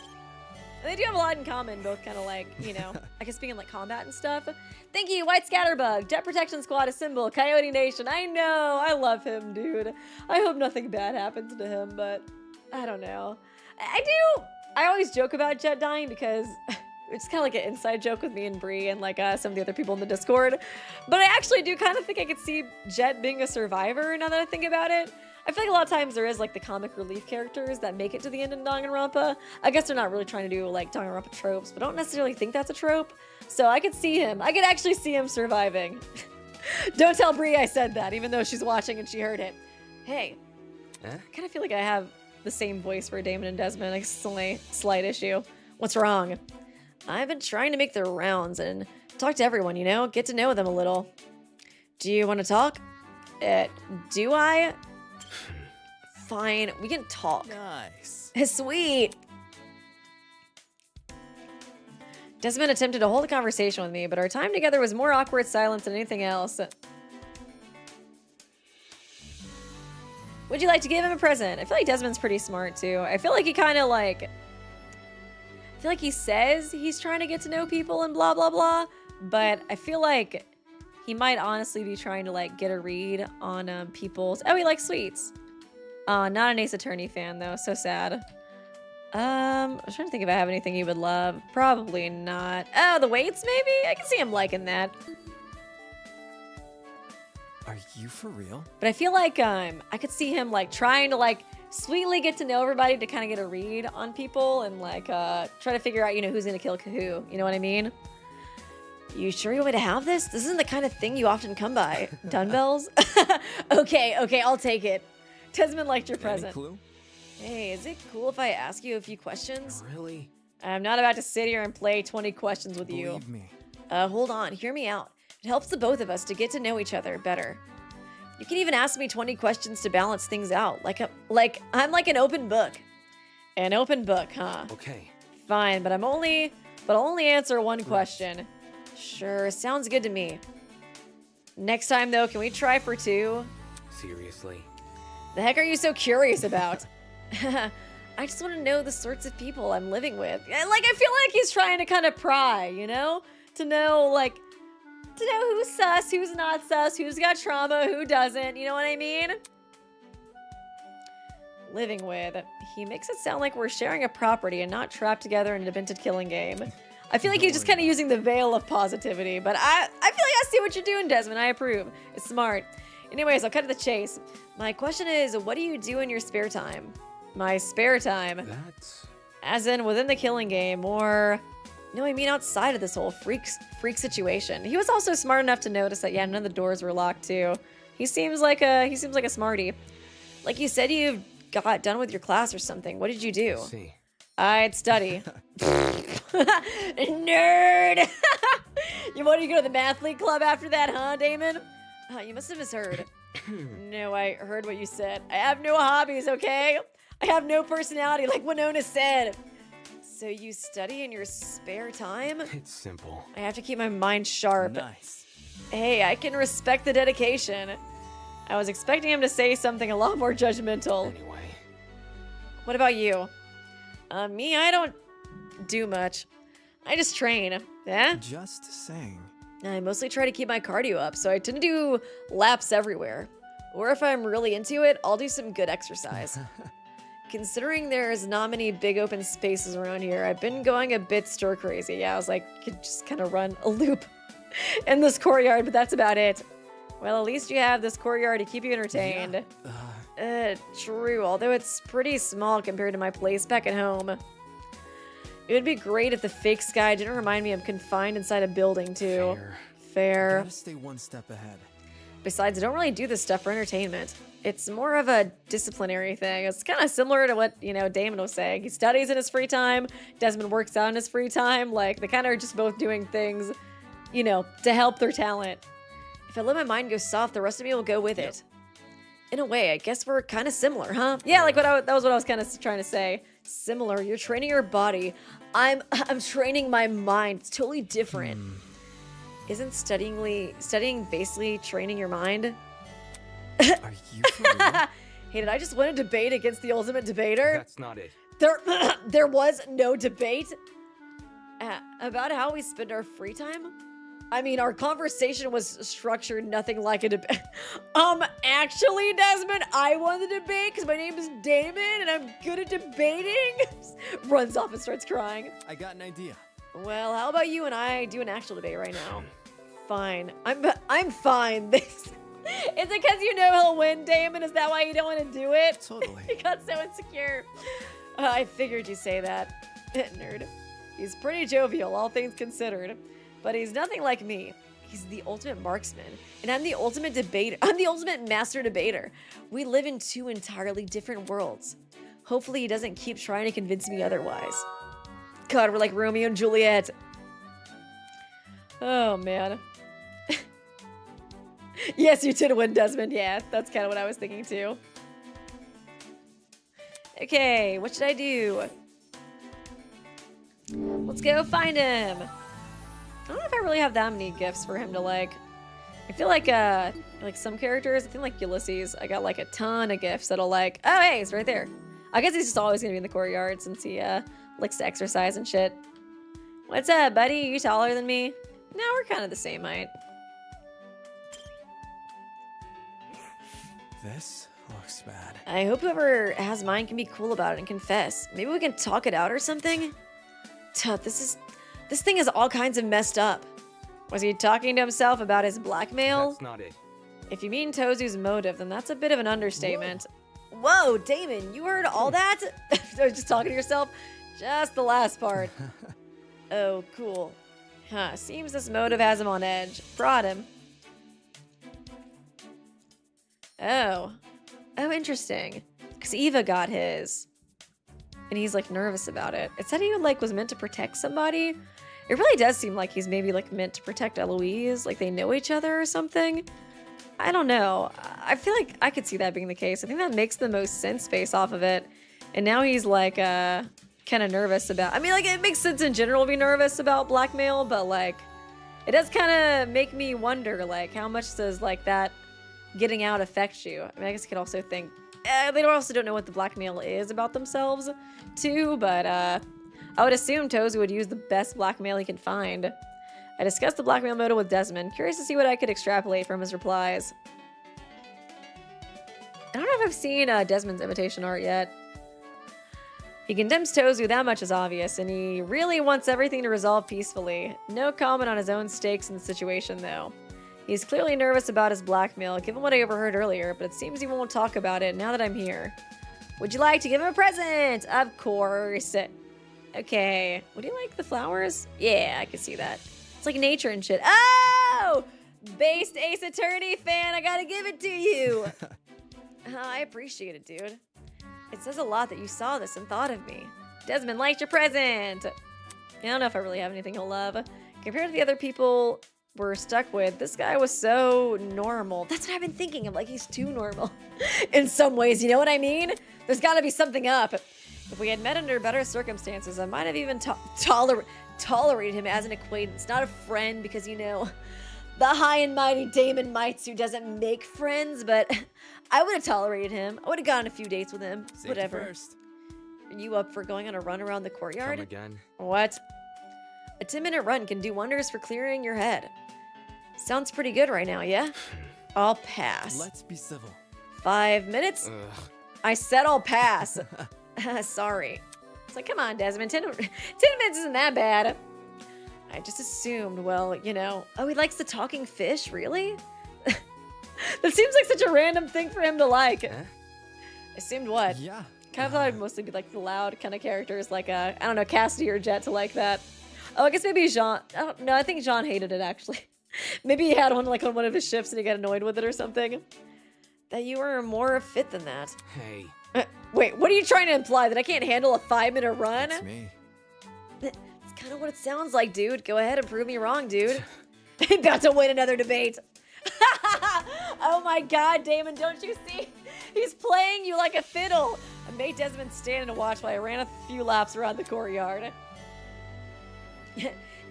And they do have a lot in common, both kind of like, you know, I guess being in like combat and stuff. Thank you, White Scatterbug, Jet Protection Squad, a symbol, Coyote Nation. I know, I love him, dude. I hope nothing bad happens to him, but I don't know. I always joke about Jet dying because it's kind of like an inside joke with me and Bree and like some of the other people in the Discord. But I actually do kind of think I could see Jet being a survivor now that I think about it. I feel like a lot of times there is like the comic relief characters that make it to the end in Danganronpa. I guess they're not really trying to do like Danganronpa tropes, but don't necessarily think that's a trope. So I could see him. I could actually see him surviving. Don't tell Bree I said that, even though she's watching and she heard it. Hey, I kind of feel like I have the same voice for Damon and Desmond. I guess it's only a slight issue. What's wrong? I've been trying to make the rounds and talk to everyone, you know? Get to know them a little. Do you want to talk? Do I? Fine, we can talk. Nice. Sweet. Desmond attempted to hold a conversation with me, but our time together was more awkward silence than anything else. Would you like to give him a present? I feel like Desmond's pretty smart, too. I feel like he kind of like... I feel like he says he's trying to get to know people and blah, blah, blah. But I feel like he might honestly be trying to, like, get a read on people's... Oh, he likes sweets. Not an Ace Attorney fan, though. So sad. I was trying to think if I have anything he would love. Probably not. Oh, the weights, maybe? I can see him liking that. Are you for real? But I feel like I could see him, like, trying to, like, sweetly get to know everybody to kind of get a read on people and, like, try to figure out, you know, who's gonna kill who. You know what I mean? You sure you want me to have this? This isn't the kind of thing you often come by. Dumbbells? Okay, I'll take it. Desmond liked your present. Any clue? Hey, is it cool if I ask you a few questions? Really? I'm not about to sit here and play 20 questions with you. Believe me. Hold on, hear me out. It helps the both of us to get to know each other better. You can even ask me 20 questions to balance things out. I'm like an open book. An open book, huh? Okay. Fine, but I'll only answer one question. Sure, sounds good to me. Next time though, can we try for 2? Seriously? The heck are you so curious about? I just want to know the sorts of people I'm living with. Like, I feel like he's trying to kind of pry, you know? To know who's sus, who's not sus, who's got trauma, who doesn't, you know what I mean? Living with. He makes it sound like we're sharing a property and not trapped together in a demented killing game. I feel like Don't he's just worry kind of using the veil of positivity, but I feel like I see what you're doing, Desmond. I approve. It's smart. Anyways, I'll cut to the chase. My question is, what do you do in your spare time? My spare time. That's As in within the killing game, or no, I mean outside of this whole freak situation. He was also smart enough to notice that yeah, none of the doors were locked too. He seems like a smarty. Like you said, you got done with your class or something. What did you do? see. I'd study. Nerd. You want to go to the math league club after that, huh, Damon? You must have misheard. No, I heard what you said. I have no hobbies, okay? I have no personality, like Winona said. So you study in your spare time? It's simple. I have to keep my mind sharp. Nice. Hey, I can respect the dedication. I was expecting him to say something a lot more judgmental. Anyway, What about you? Me, I don't do much. I just train. Yeah? Just saying. I mostly try to keep my cardio up, so I tend to do laps everywhere. Or if I'm really into it, I'll do some good exercise. Considering there's not many big open spaces around here, I've been going a bit stir crazy. Yeah, I was like, could just kind of run a loop in this courtyard, but that's about it. Well, at least you have this courtyard to keep you entertained. True, although it's pretty small compared to my place back at home. It would be great if the fake sky didn't remind me I'm confined inside a building, too. Fair. Gotta stay one step ahead. Besides, I don't really do this stuff for entertainment. It's more of a disciplinary thing. It's kind of similar to what, Damon was saying. He studies in his free time. Desmond works out in his free time. Like, they kind of are just both doing things, to help their talent. If I let my mind go soft, the rest of me will go with it. In a way, I guess we're kind of similar, huh? Yeah, like that was what I was kind of trying to say. Similar. You're training your body. I'm training my mind. It's totally different. Isn't studying basically training your mind? Are you for real? Hey, did I just win a debate against the ultimate debater? That's not it. There was no debate about how we spend our free time. I mean, our conversation was structured nothing like a debate. Actually, Desmond, I won the debate because my name is Damon and I'm good at debating. Runs off and starts crying. I got an idea. Well, how about you and I do an actual debate right now? Fine. I'm fine. Is it because you know he'll win, Damon? Is that why you don't want to do it? Totally. You got so insecure. I figured you'd say that. Nerd. He's pretty jovial, all things considered. But he's nothing like me. He's the ultimate marksman. And I'm the ultimate debater. I'm the ultimate master debater. We live in two entirely different worlds. Hopefully he doesn't keep trying to convince me otherwise. God, we're like Romeo and Juliet. Oh, man. Yes, you did win, Desmond. Yeah, that's kind of what I was thinking, too. Okay, what should I do? Let's go find him. I don't know if I really have that many gifts for him to like. I feel like some characters, I think like Ulysses, I got like a ton of gifts that'll like, oh hey, he's right there. I guess he's just always gonna be in the courtyard since he likes to exercise and shit. What's up, buddy? You taller than me? No, we're kind of the same height. This looks bad. I hope whoever has mine can be cool about it and confess. Maybe we can talk it out or something? Tuh, this thing is all kinds of messed up. Was he talking to himself about his blackmail? That's not it. If you mean Tozu's motive, then that's a bit of an understatement. Whoa, Damon, you heard all that? Just talking to yourself? Just the last part. Oh, cool. Huh, seems this motive has him on edge. Brought him. Oh, interesting. Because Eva got his. And he's like nervous about it. It said he like was meant to protect somebody. It really does seem like he's maybe like meant to protect Eloise. Like they know each other or something. I don't know. I feel like I could see that being the case. I think that makes the most sense based off of it. And now he's like kind of nervous about, I mean like it makes sense in general to be nervous about blackmail, but like it does kind of make me wonder like how much does like that getting out affect you? I mean I guess you could also think they also don't know what the blackmail is about themselves too, but I would assume Tozu would use the best blackmail he can find. I discussed the blackmail motive with Desmond, curious to see what I could extrapolate from his replies. I don't know if I've seen Desmond's imitation art yet. He condemns Tozu, that much is obvious, and he really wants everything to resolve peacefully. No comment on his own stakes in the situation, though. He's clearly nervous about his blackmail, given what I overheard earlier, but it seems he won't talk about it now that I'm here. Would you like to give him a present? Of course. Okay. Would you like the flowers? Yeah, I can see that. It's like nature and shit. Oh! Based Ace Attorney fan, I gotta give it to you. I appreciate it, dude. It says a lot that you saw this and thought of me. Desmond liked your present. I don't know if I really have anything he'll love. Compared to the other people we're stuck with, this guy was so normal. That's what I've been thinking. I'm like, he's too normal in some ways. You know what I mean? There's got to be something up. If we had met under better circumstances, I might have even tolerated him as an acquaintance, not a friend, because, you know, the high and mighty Damon Mitsu doesn't make friends, but I would have tolerated him. I would have gone on a few dates with him. Safety Whatever. First. Are you up for going on a run around the courtyard? Come again. What? A 10-minute run can do wonders for clearing your head. Sounds pretty good right now, yeah? I'll pass. Let's be civil. 5 minutes? Ugh. I said I'll pass. Sorry. It's like, come on, Desmond. 10 minutes isn't that bad. I just assumed, well, you know. Oh, he likes the talking fish? Really? That seems like such a random thing for him to like. Eh? Assumed what? Yeah. Kind of thought I'd mostly be like the loud kind of characters, like, I don't know, Cassidy or Jet to like that. Oh, I guess maybe Jean. No, I think Jean hated it, actually. Maybe he had one like on one of his shifts and he got annoyed with it or something. That you are more fit than that. Hey. Wait, what are you trying to imply? That I can't handle a 5-minute run? It's me. It's kind of what it sounds like, dude. Go ahead and prove me wrong, dude. About to win another debate. Oh my god, Damon, don't you see? He's playing you like a fiddle. I made Desmond stand and watch while I ran a few laps around the courtyard.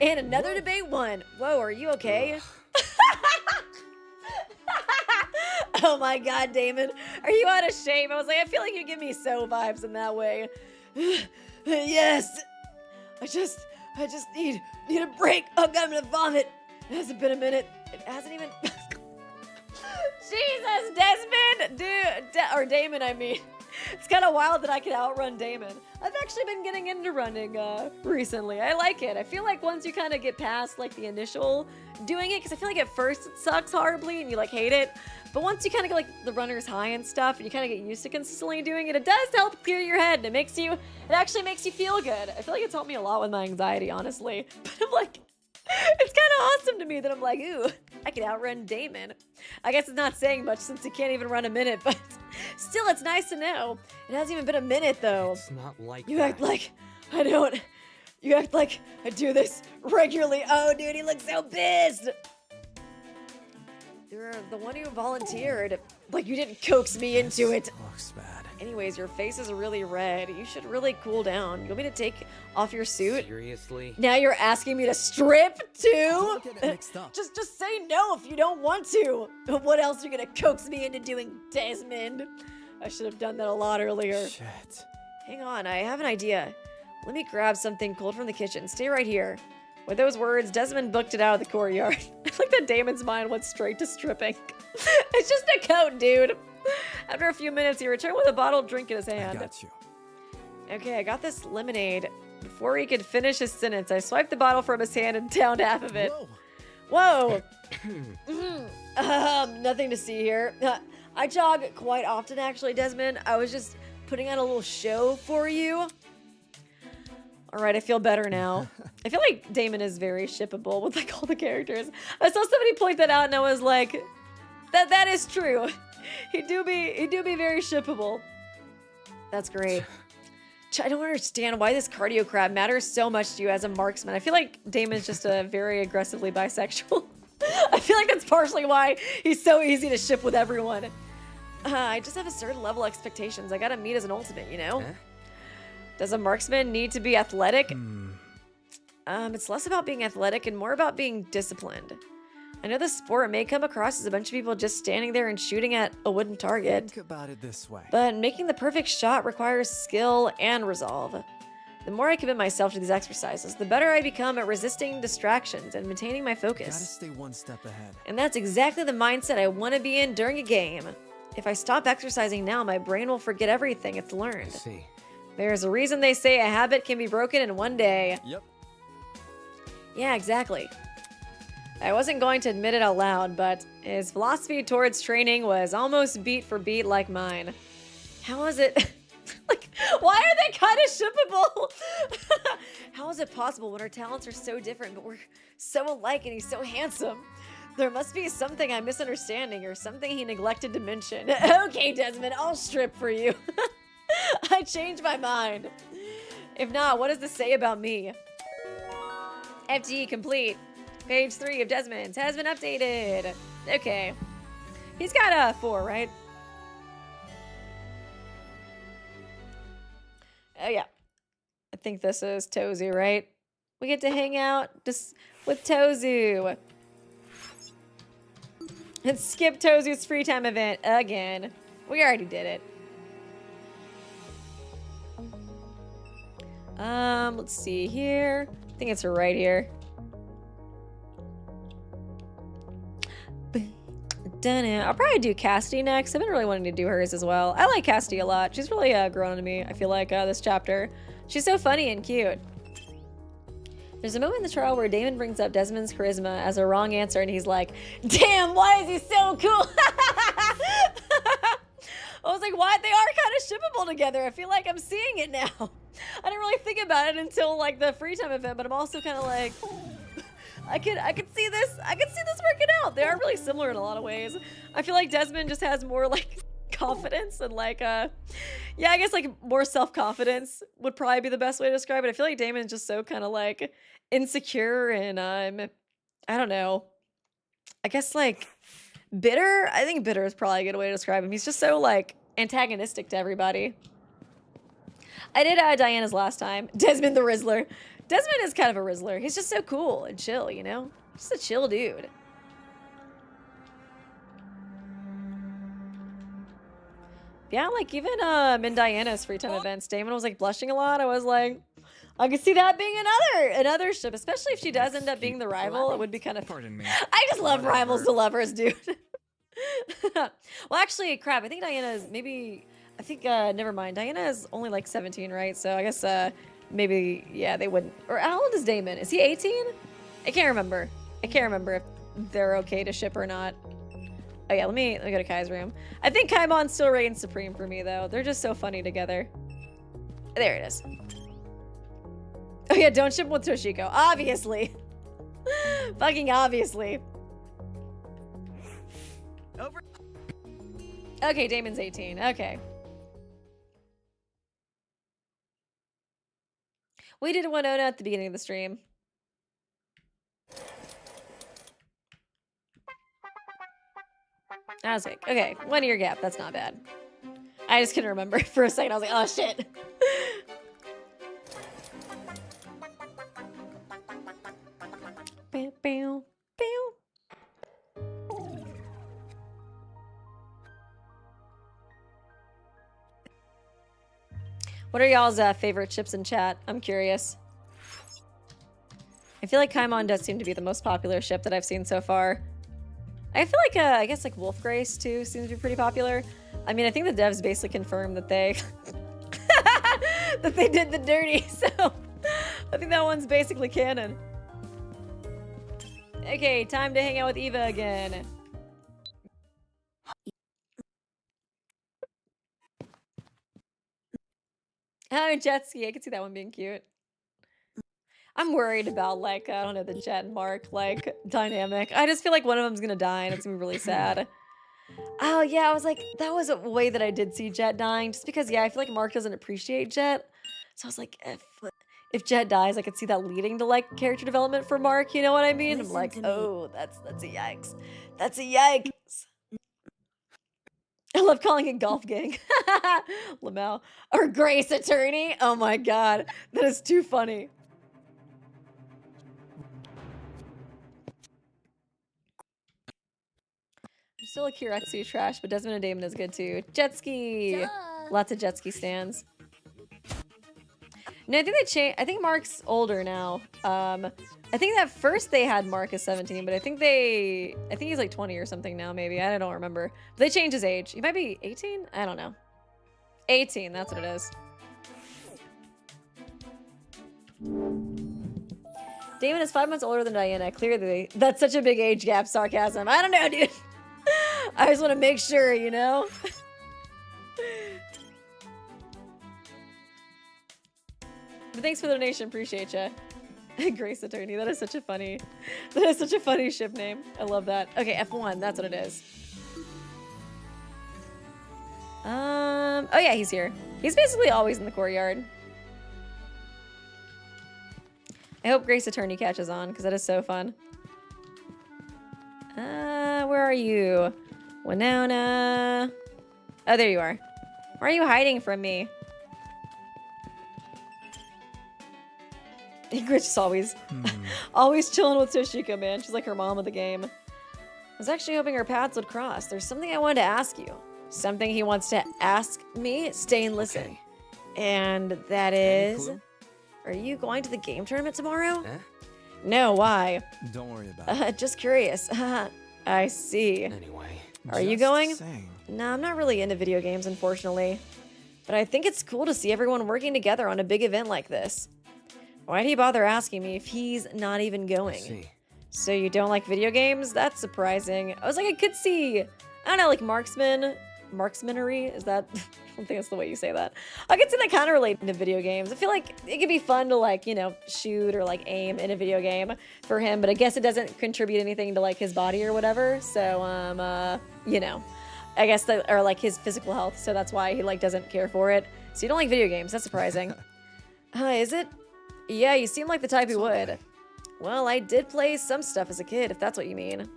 And another debate won. Whoa, are you okay? Oh my god, Damon. Are you out of shape? I was like, I feel like you give me so vibes in that way. Yes. I just need a break. Oh god, I'm gonna vomit. It hasn't been a minute. It hasn't even... Jesus, Desmond! Dude, or Damon, I mean. It's kind of wild that I can outrun Damon. I've actually been getting into running recently. I like it. I feel like once you kind of get past like the initial doing it, because I feel like at first it sucks horribly and you like hate it. But once you kind of get like the runner's high and stuff and you kind of get used to consistently doing it, it does help clear your head and it actually makes you feel good. I feel like it's helped me a lot with my anxiety, honestly. But I'm like, it's kind of awesome to me that I'm like, ooh, I can outrun Damon. I guess it's not saying much since he can't even run a minute, but still, it's nice to know. It hasn't even been a minute, though. It's not like You that. act like I don't. You act like I do this regularly. Oh, dude, he looks so pissed. You're the one who volunteered. Like, you didn't coax me into it. Looks bad. Anyways, your face is really red. You should really cool down. You want me to take off your suit? Seriously? Now you're asking me to strip too? Don't get it mixed up. Just say no if you don't want to. What else are you gonna coax me into doing, Desmond? I should have done that a lot earlier. Shit. Hang on, I have an idea. Let me grab something cold from the kitchen. Stay right here. With those words, Desmond booked it out of the courtyard. I like that Damon's mind went straight to stripping. It's just a coat, dude. After a few minutes, he returned with a bottled drink in his I hand. got you. Okay, I got this lemonade. Before he could finish his sentence, I swiped the bottle from his hand and downed half of it. Whoa. Whoa! Nothing to see here. I jog quite often, actually, Desmond. I was just putting on a little show for you. All right, I feel better now. I feel like Damon is very shippable with like all the characters. I saw somebody point that out, and I was like, that is true. He do be very shippable. That's great. I don't understand why this cardio crap matters so much to you as a marksman. I feel like Damon's just a very aggressively bisexual. I feel like that's partially why he's so easy to ship with everyone. I just have a certain level of expectations I gotta meet as an ultimate, you know? Eh? Does a marksman need to be athletic? It's less about being athletic and more about being disciplined. I know the sport may come across as a bunch of people just standing there and shooting at a wooden target, Think about it this way. but making the perfect shot requires skill and resolve. The more I commit myself to these exercises, the better I become at resisting distractions and maintaining my Gotta focus. stay one step ahead. And that's exactly the mindset I want to be in during a game. If I stop exercising now, my brain will forget everything it's I learned. see. There's a reason they say a habit can be broken in one day. Yep. Yeah, exactly. I wasn't going to admit it out loud, but his philosophy towards training was almost beat for beat like mine. How is it? Like, why are they kind of shippable? How is it possible when our talents are so different, but we're so alike and he's so handsome? There must be something I'm misunderstanding or something he neglected to mention. Okay, Desmond, I'll strip for you. I changed my mind. If not, what does this say about me? FTE complete. Page 3 of Desmond's has been updated. Okay. He's got a 4, right? Oh, yeah. I think this is Tozu, right? We get to hang out just with Tozu. And skip Tozu's free time event again. We already did it. Let's see here. I think it's right here. I'll probably do Cassidy next. I've been really wanting to do hers as well. I like Cassidy a lot. She's really grown on me, I feel like, this chapter. She's so funny and cute. There's a moment in the trial where Damon brings up Desmond's charisma as a wrong answer, and he's like, damn, why is he so cool? I was like, what? They are kind of shippable together. I feel like I'm seeing it now. I didn't really think about it until like the free time event, but I'm also kind of like, I could see this working out. They are really similar in a lot of ways. I feel like Desmond just has more like confidence and like yeah, I guess like more self-confidence would probably be the best way to describe it. I feel like Damon's just so kind of like insecure and I don't know. I guess like bitter. I think bitter is probably a good way to describe him. He's just so like antagonistic to everybody. I did Diana's last time. Desmond the Rizzler. Desmond is kind of a Rizzler. He's just so cool and chill, you know? Just a chill dude. Yeah, like even in Diana's free time events, Damon was like blushing a lot. I was like, I could see that being another ship, especially if she does end up being the rival. It would be kind of. Pardon me. I just love rivals to lovers, dude. Well, actually, crap. I think Diana's maybe. I think never mind. Diana is only like 17, right? So I guess maybe yeah they wouldn't. Or how old is Damon? Is he 18? I can't remember. I can't remember if they're okay to ship or not. Oh yeah, let me go to Kai's room. I think Kaimon still reigns supreme for me though. They're just so funny together. There it is. Oh yeah, don't ship with Toshiko. Obviously. Fucking obviously. Over. Okay, Damon's 18. Okay. We did Winona at the beginning of the stream. I was like, okay, 1 year gap. That's not bad. I just couldn't remember for a second. I was like, oh shit. Bow, bow, bow. What are y'all's favorite chips in chat? I'm curious. I feel like Kaimon does seem to be the most popular ship that I've seen so far. I feel like, I guess like Wolf Grace too seems to be pretty popular. I mean, I think the devs basically confirmed that they that they did the dirty, so I think that one's basically canon. Okay, time to hang out with Eva again. Oh, jet ski. I could see that one being cute. I'm worried about, like, I don't know, the Jet and Mark, like, dynamic. I just feel like one of them's gonna die and it's gonna be really sad. Oh, yeah, I was like, that was a way that I did see Jet dying. Just because, yeah, I feel like Mark doesn't appreciate Jet. So I was like, if Jet dies, I could see that leading to, like, character development for Mark, you know what I mean? I'm like, oh, that's a yikes. That's a yikes. I love calling it Golf Gang. Lamau. Or Grace Attorney. Oh my god. That is too funny. I'm still a Kiretsu trash, but Desmond and Damon is good too. Jet ski. Duh. Lots of jet ski stands. No, I think they changed. I think Mark's older now. I think that first they had Mark as 17, but I think he's like 20 or something now, maybe. I don't remember. But they changed his age. He might be 18? I don't know. 18, that's what it is. Damon is 5 months older than Diana. Clearly, that's such a big age gap. Sarcasm. I don't know, dude. I just want to make sure, you know? But thanks for the donation. Appreciate ya. Grace Attorney. That is such a funny ship name. I love that. Okay, F1. That's what it is. Oh yeah, he's here. He's basically always in the courtyard. I hope Grace Attorney catches on, because that is so fun. Where are you? Winona. Oh, there you are. Why are you hiding from me? Ingrid's just always, always chilling with Toshiko, man. She's like her mom of the game. I was actually hoping our paths would cross. There's something I wanted to ask you. Something he wants to ask me. Stay and listen. Okay. And that is... clue? Are you going to the game tournament tomorrow? Eh? No, why? Don't worry about it. Just curious. I see. Anyway. Are you Just going? saying. No, I'm not really into video games, unfortunately. But I think it's cool to see everyone working together on a big event like this. Why'd he bother asking me if he's not even I going? see. So you don't like video games? That's surprising. I was like, I could see, I don't know, like marksmanry? Is that, I don't think that's the way you say that. I could see that kind of relate to video games. I feel like it could be fun to like, you know, shoot or like aim in a video game for him, but I guess it doesn't contribute anything to like his body or whatever. So, you know, I guess that, or like his physical health. So that's why he like doesn't care for it. So you don't like video games. That's surprising. Is it? Yeah, you seem like the type who would. Well, I did play some stuff as a kid, if that's what you mean.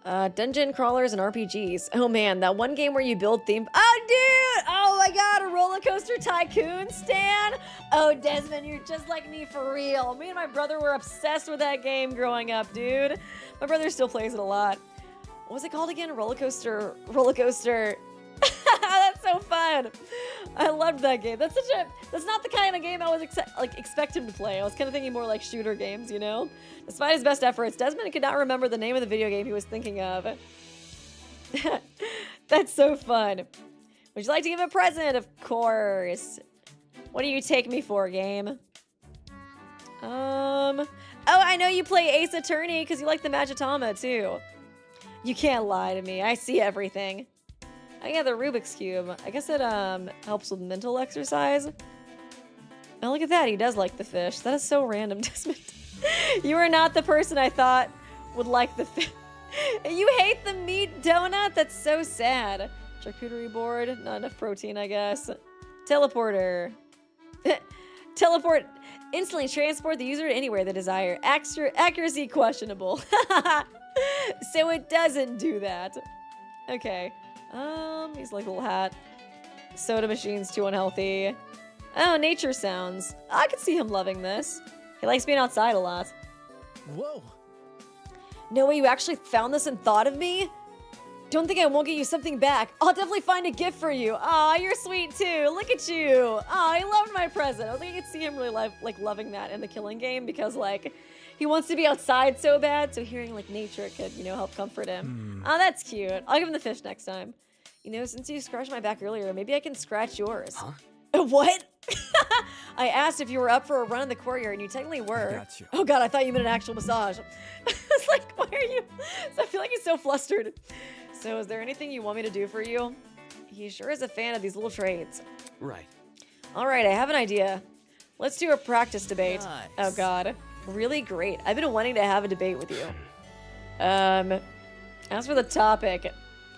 Dungeon crawlers and RPGs. Oh man, that one game where you build theme. Oh dude! Oh my god, a roller coaster tycoon stan? Oh Desmond, you're just like me for real. Me and my brother were obsessed with that game growing up, dude. My brother still plays it a lot. What was it called again? Roller coaster. That's so fun. I loved that game. That's not the kind of game I was expect him to play. I was kind of thinking more like shooter games, you know? Despite his best efforts, Desmond could not remember the name of the video game he was thinking of. That's so fun. Would you like to give a present? Of course. What do you take me for, game? Oh, I know you play Ace Attorney because you like the Magitama too. You can't lie to me. I see everything. Oh yeah, the Rubik's Cube. I guess it helps with mental exercise. Oh, look at that. He does like the fish. That is so random, Desmond. You are not the person I thought would like the fish. You hate the meat donut? That's so sad. Charcuterie board. Not enough protein, I guess. Teleporter. Teleport. Instantly transport the user to anywhere they desire. Accuracy questionable. So it doesn't do that. Okay. He's like a little hat. Soda machine's too unhealthy. Oh, nature sounds. I could see him loving this. He likes being outside a lot. Whoa. No way you actually found this and thought of me? Don't think I won't get you something back. I'll definitely find a gift for you. Aw, you're sweet too. Look at you. Aw, he loved my present. I think you could see him really loving that in the killing game because like he wants to be outside so bad, so hearing like nature could, you know, help comfort him. Oh, that's cute. I'll give him the fish next time. You know, since you scratched my back earlier, maybe I can scratch yours. Huh? What? I asked if you were up for a run in the courtyard, and you technically were. I got you. Oh god, I thought you meant an actual massage. It's like, why are you? So I feel like he's so flustered. So is there anything you want me to do for you? He sure is a fan of these little trades. Right. All right, I have an idea. Let's do a practice debate. Nice. Oh god, really great. I've been wanting to have a debate with you. As for the topic,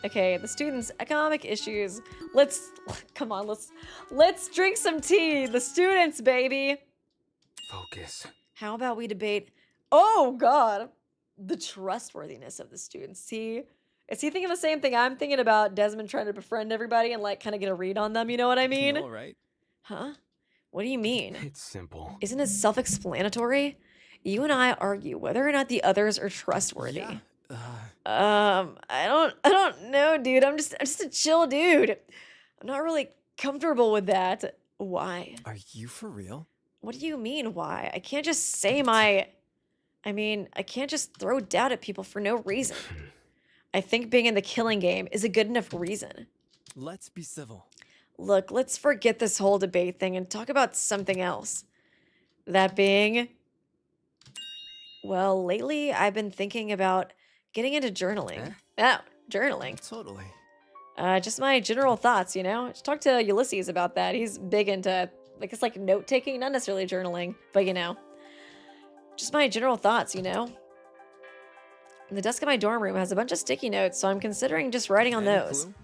okay, the students' economic issues. Come on, let's drink some tea. The students, baby. Focus. How about we debate, oh god, the trustworthiness of the students. Is he thinking the same thing I'm thinking about Desmond trying to befriend everybody and like kind of get a read on them, you know what I mean? All right. Huh? What do you mean? It's simple. Isn't it self-explanatory? You and I argue whether or not the others are trustworthy. Yeah. I don't know, dude. I'm just a chill dude. I'm not really comfortable with that. Why? Are you for real? What do you mean, why? I can't just say I can't just throw doubt at people for no reason. I think being in the killing game is a good enough reason. Let's be civil. Look, let's forget this whole debate thing and talk about something else. That being, well, lately I've been thinking about getting into journaling. Oh, journaling. Totally. Just my general thoughts, Just talk to Ulysses about that. He's big into, it's like note-taking, not necessarily journaling, but just my general thoughts, The desk in my dorm room has a bunch of sticky notes, so I'm considering just writing on Any those. clue?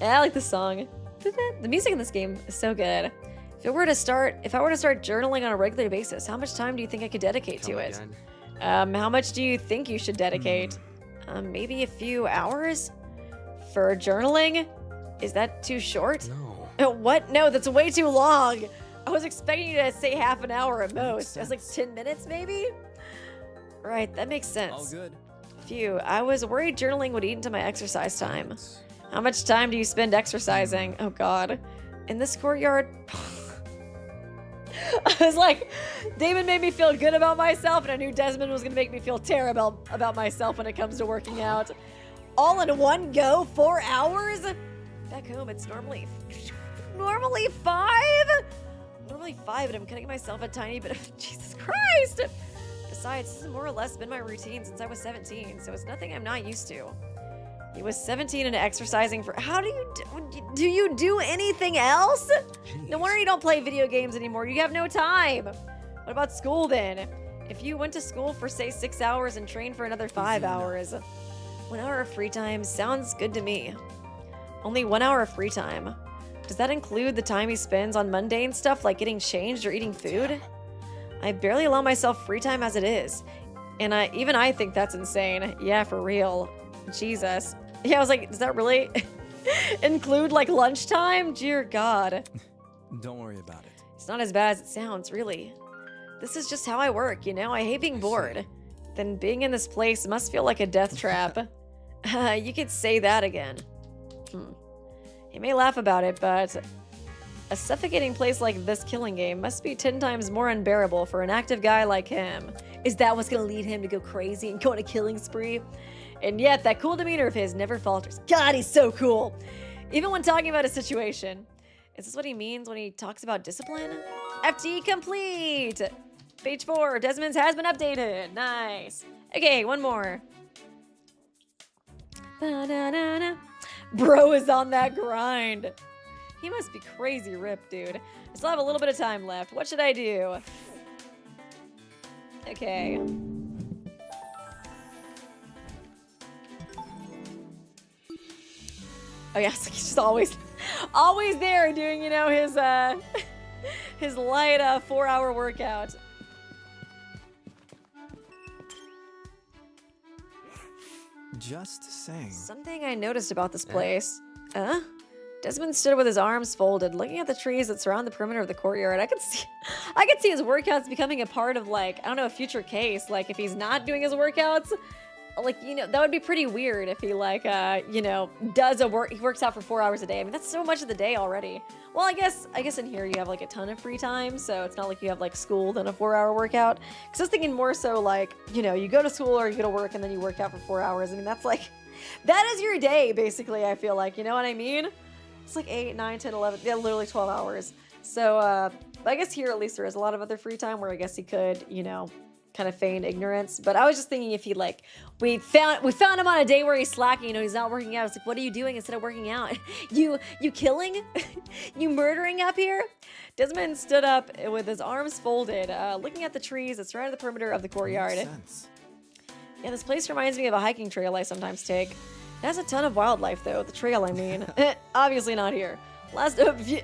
Yeah, I like the song. The music in this game is so good. If I were to start journaling on a regular basis, how much time do you think I could dedicate to it? How much do you think you should dedicate? Maybe a few hours for journaling? Is that too short? No. What? No, that's way too long. I was expecting you to say half an hour at most. It was like sense. 10 minutes, maybe? Right, that makes sense. All good. Phew, I was worried journaling would eat into my exercise time. How much time do you spend exercising? Oh god. In this courtyard? I was like, Damon made me feel good about myself, and I knew Desmond was gonna make me feel terrible about myself when it comes to working out. All in one go, 4 hours? Back home, it's normally 5? Normally 5, but I'm cutting myself a tiny bit of, Jesus Christ! Besides, this has more or less been my routine since I was 17, so it's nothing I'm not used to. He was 17 and exercising for, how do you do anything else? No wonder you don't play video games anymore. You have no time. What about school then? If you went to school for say 6 hours and trained for another 5 hours, 1 hour of free time sounds good to me. Only 1 hour of free time. Does that include the time he spends on mundane stuff like getting changed or eating food? I barely allow myself free time as it is. And even I think that's insane. Yeah, for real. Jesus. Yeah, I was like, does that really include like lunchtime? Dear God. Don't worry about it. It's not as bad as it sounds, really. This is just how I work, I hate being bored. Then being in this place must feel like a death trap. You could say that again. You may laugh about it, but a suffocating place like this killing game must be 10 times more unbearable for an active guy like him. Is that what's gonna lead him to go crazy and go on a killing spree? And yet, that cool demeanor of his never falters. God, he's so cool! Even when talking about a situation. Is this what he means when he talks about discipline? FT complete! Page 4, Desmond's has been updated. Nice. Okay, one more. Ba-da-da-da. Bro is on that grind. He must be crazy ripped, dude. I still have a little bit of time left. What should I do? Okay. Oh yeah, so he's just always there doing, his his light 4-hour workout. Just saying. Something I noticed about this place. Desmond stood with his arms folded, looking at the trees that surround the perimeter of the courtyard. I could see his workouts becoming a part of like, I don't know, a future case. Like if he's not doing his workouts, like, that would be pretty weird if he like, he works out for 4 hours a day. I mean, that's so much of the day already. Well, I guess in here you have like a ton of free time, so it's not like you have like school then a 4-hour workout. Because I was thinking more so like, you go to school or you go to work and then you work out for 4 hours. I mean, that is your day basically, I feel like, you know what I mean? It's like 8, 9, 10, 11, yeah, literally 12 hours. So, I guess here at least there is a lot of other free time where I guess he could, kind of feign ignorance. But I was just thinking if he like, we found him on a day where he's slacking, he's not working out. It's like, what are you doing instead of working out? You killing? You murdering up here? Desmond stood up with his arms folded, looking at the trees that surrounded the perimeter of the courtyard. Makes sense. Yeah, this place reminds me of a hiking trail I sometimes take. It has a ton of wildlife, though. The trail, I mean. Obviously not here.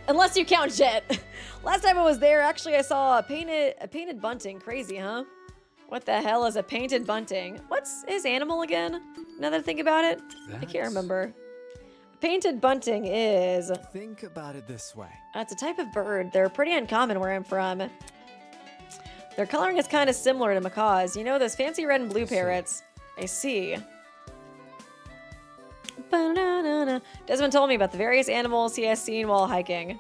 Unless you count Jet. Last time I was there, actually, I saw a painted bunting. Crazy, huh? What the hell is a painted bunting? What's his animal again? Now that I think about it, I can't remember. Painted bunting is... Think about it this way. It's a type of bird. They're pretty uncommon where I'm from. Their coloring is kind of similar to macaws. Those fancy red and blue parrots. I see. Ba-na-na-na. Desmond told me about the various animals he has seen while hiking.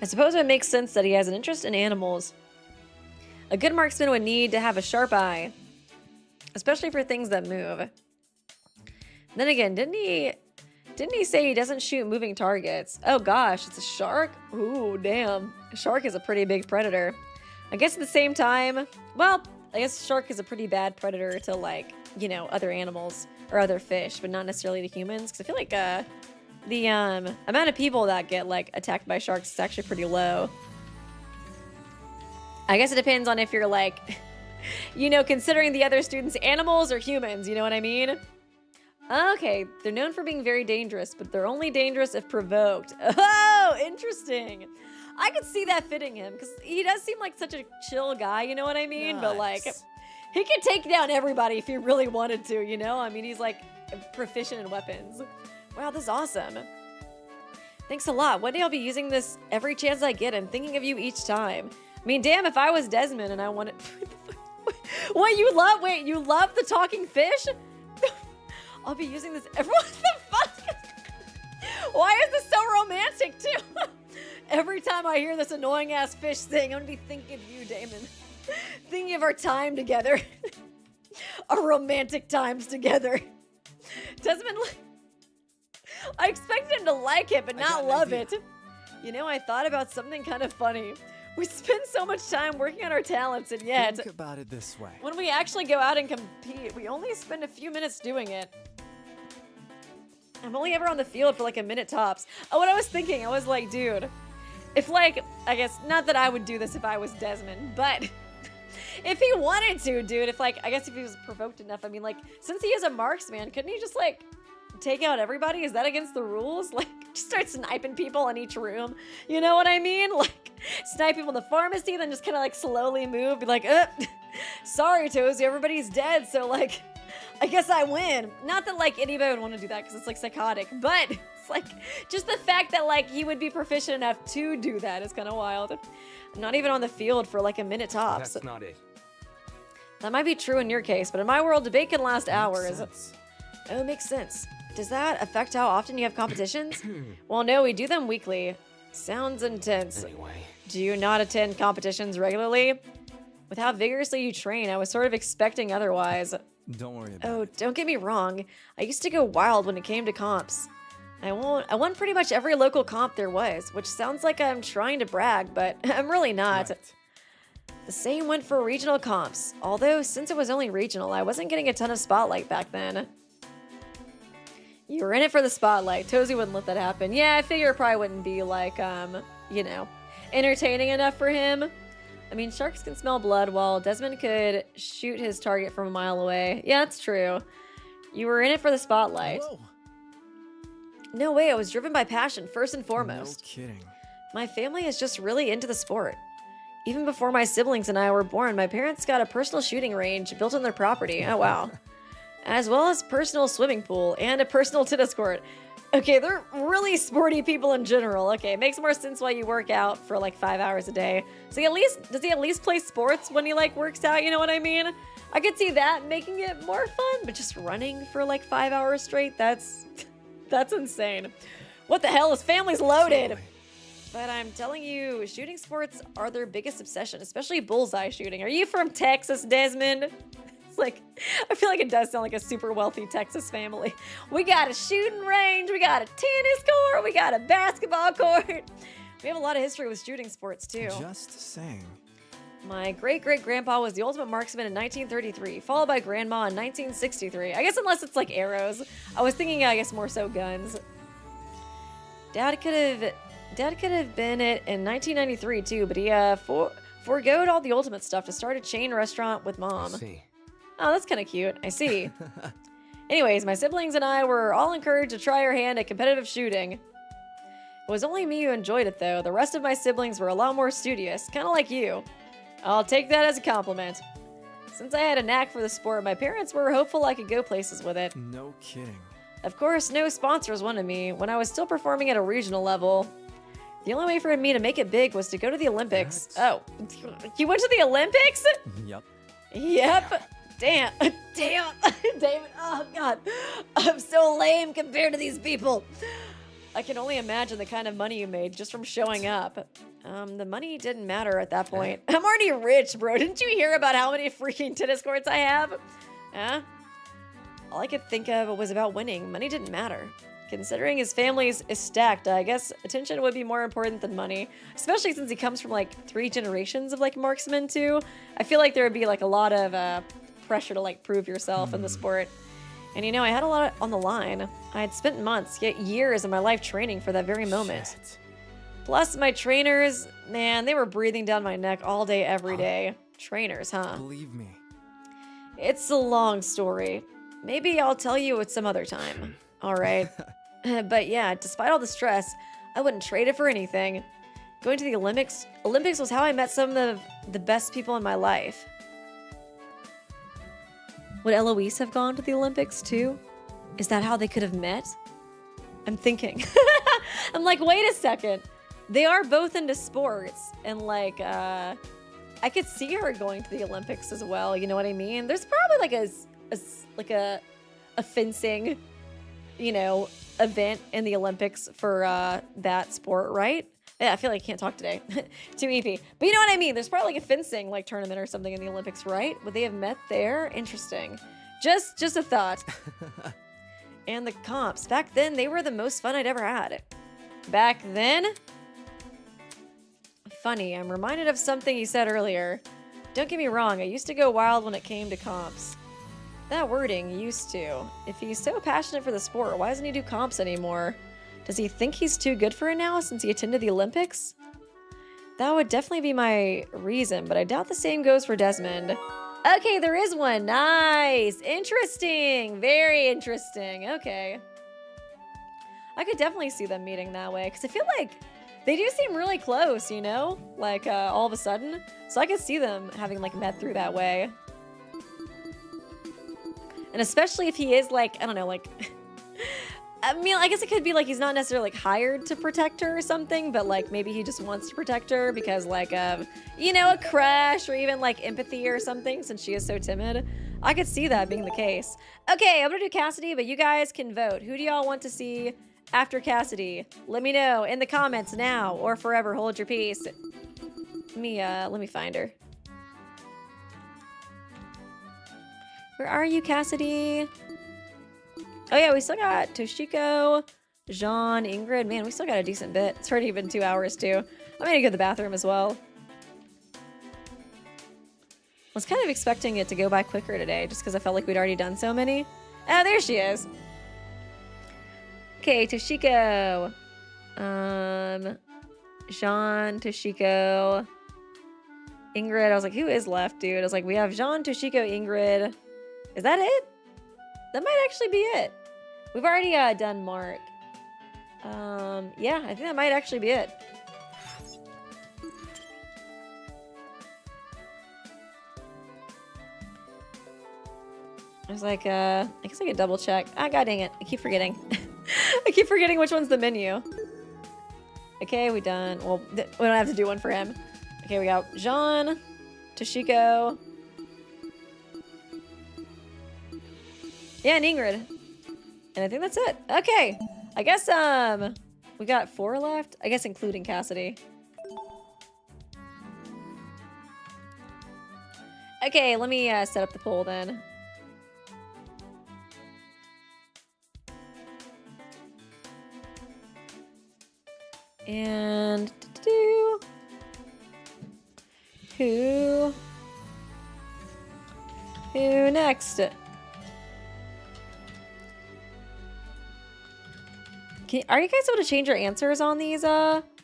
I suppose it makes sense that he has an interest in animals. A good marksman would need to have a sharp eye, especially for things that move. Then again, didn't he say he doesn't shoot moving targets? Oh gosh, it's a shark? Ooh, damn. A shark is a pretty big predator. I guess at the same time, well, I guess a shark is a pretty bad predator to, like, you know, other animals or other fish, but not necessarily to humans. Because I feel like the amount of people that get, like, attacked by sharks is actually pretty low. I guess it depends on if you're, like, you know, considering the other students animals or humans, you know what I mean? Okay, they're known for being very dangerous, but they're only dangerous if provoked. Oh, interesting. I could see that fitting him, because he does seem like such a chill guy, you know what I mean? But, like, Nice. he could take down everybody if he really wanted to, you know? I mean, he's, like, proficient in weapons. Wow, this is awesome. Thanks a lot. One day I'll be using this every chance I get and thinking of you each time. I mean, damn, if I was Desmond and I wanted... What, you love? Wait, you love the talking fish? I'll be using this every... What the fuck? Why is this so romantic, too? Every time I hear this annoying-ass fish thing, I'm gonna be thinking of you, Damon. Thinking of our time together. Our romantic times together. Desmond... I expected him to like it, but I got not an love idea. it. You know, I thought about something kind of funny. We spend so much time working on our talents, and yet, Think about it this way. when we actually go out and compete, we only spend a few minutes doing it. I'm only ever on the field for like a minute tops. Oh, what I was thinking, I was like, dude, if like, I guess, not that I would do this if I was Desmond, but if he wanted to, dude, if like, I guess if he was provoked enough, I mean, like, since he is a marksman, couldn't he just like take out everybody? Is that against the rules? Like, just start sniping people in each room. You know what I mean? Like, snipe people in the pharmacy, then just kind of like slowly move, be like, sorry, Tozy, everybody's dead, so like, I guess I win. Not that like anybody would want to do that because it's like psychotic, but it's like just the fact that like he would be proficient enough to do that is kind of wild. I'm not even on the field for like a minute tops. That's not it. That might be true in your case, but in my world, debate can last Makes hours. sense. Oh, makes sense. Does that affect how often you have competitions? Well, no, we do them weekly. Sounds intense. Anyway, Do you not attend competitions regularly? With how vigorously you train, I was sort of expecting otherwise. Don't worry about Oh, it. don't get me wrong. I used to go wild when it came to comps. I won pretty much every local comp there was, which sounds like I'm trying to brag, but I'm really not. Right. The same went for regional comps, although since it was only regional, I wasn't getting a ton of spotlight back then. You were in it for the spotlight. Tozy wouldn't let that happen. Yeah, I figure it probably wouldn't be like, you know, entertaining enough for him. I mean, sharks can smell blood, while Desmond could shoot his target from a mile away. Yeah, that's true. You were in it for the spotlight. Whoa. No way, I was driven by passion, first and foremost. No kidding. My family is just really into the sport. Even before my siblings and I were born, my parents got a personal shooting range built on their property. Oh, wow. As well as personal swimming pool and a personal tennis court. Okay, they're really sporty people in general. Okay, it makes more sense why you work out for like 5 hours a day. So does he at least play sports when he like works out? You know what I mean? I could see that making it more fun, but just running for like 5 hours straight, that's insane. What the hell? His family's loaded. Totally. But I'm telling you, shooting sports are their biggest obsession, especially bullseye shooting. Are you from Texas, Desmond? It's like, I feel like it does sound like a super wealthy Texas family. We got a shooting range, we got a tennis court, we got a basketball court. We have a lot of history with shooting sports too. Just saying. My great-great-grandpa was the ultimate marksman in 1933, followed by grandma in 1963. I guess unless it's like arrows. I was thinking, I guess, more so guns. Dad could have been it in 1993 too, but he foregoed all the ultimate stuff to start a chain restaurant with Mom. I see. Oh, that's kind of cute. I see. Anyways, my siblings and I were all encouraged to try our hand at competitive shooting. It was only me who enjoyed it though. The rest of my siblings were a lot more studious, kind of like you. I'll take that as a compliment. Since I had a knack for the sport, my parents were hopeful I could go places with it. No kidding. Of course, no sponsors wanted me when I was still performing at a regional level. The only way for me to make it big was to go to the Olympics. That's- Oh, you went to the Olympics? Yep. Yep. Damn. Damn. David. Oh, God. I'm so lame compared to these people. I can only imagine the kind of money you made just from showing up. The money didn't matter at that point. I'm already rich, bro. Didn't you hear about how many freaking tennis courts I have? Huh? All I could think of was about winning. Money didn't matter. Considering his family is stacked, I guess attention would be more important than money. Especially since he comes from like 3 generations of like marksmen too. I feel like there would be like a lot of pressure to like prove yourself in the sport. And you know, I had a lot on the line. I had spent months, yet years of my life training for that very moment. Shit. Plus my trainers, man, they were breathing down my neck all day, every day. Trainers, huh? Believe me. It's a long story. Maybe I'll tell you at some other time. All right. But yeah, despite all the stress, I wouldn't trade it for anything. Going to the Olympics was how I met some of the best people in my life. Would Eloise have gone to the Olympics too? Is that how they could have met? I'm thinking. I'm like, wait a second. They are both into sports, and like, I could see her going to the Olympics as well. You know what I mean? There's probably like a fencing, you know, event in the Olympics for that sport, right? Yeah, I feel like I can't talk today. Too eepy. But you know what I mean? There's probably like a fencing like tournament or something in the Olympics, right? Would they have met there? Interesting. Just a thought. And the comps. Back then, they were the most fun I'd ever had. Back then? Funny, I'm reminded of something you said earlier. Don't get me wrong, I used to go wild when it came to comps. That wording, used to. If he's so passionate for the sport, why doesn't he do comps anymore? Does he think he's too good for it now since he attended the Olympics? That would definitely be my reason, but I doubt the same goes for Desmond. Okay, there is one. Nice. Interesting. Very interesting. Okay. I could definitely see them meeting that way, because I feel like they do seem really close, you know? Like, all of a sudden. So I could see them having, like, met through that way. And especially if he is, like, I don't know, like... I mean, I guess it could be, like, he's not necessarily, like, hired to protect her or something, but, like, maybe he just wants to protect her because, like, you know, a crush or even, like, empathy or something since she is so timid. I could see that being the case. Okay, I'm gonna do Cassidy, but you guys can vote. Who do y'all want to see after Cassidy? Let me know in the comments now or forever hold your peace. Let me find her. Where are you, Cassidy? Oh yeah, we still got Toshiko, Jean, Ingrid. Man, we still got a decent bit. It's already been 2 hours too. I'm gonna go to the bathroom as well. I was kind of expecting it to go by quicker today just because I felt like we'd already done so many. Oh, there she is. Okay, Toshiko. Jean, Toshiko, Ingrid. I was like, who is left, dude? I was like, we have Jean, Toshiko, Ingrid. Is that it? That might actually be it. We've already done Mark. Yeah, I think that might actually be it. I was like, I guess I could double check. Ah, god dang it. I keep forgetting. I keep forgetting which one's the menu. Okay, we done. Well, we don't have to do one for him. Okay, we got Jean, Toshiko. Yeah, and Ingrid. And I think that's it. Okay. I guess, we got 4 left. I guess including Cassidy. Okay, let me set up the poll then. And who next? Are you guys able to change your answers on these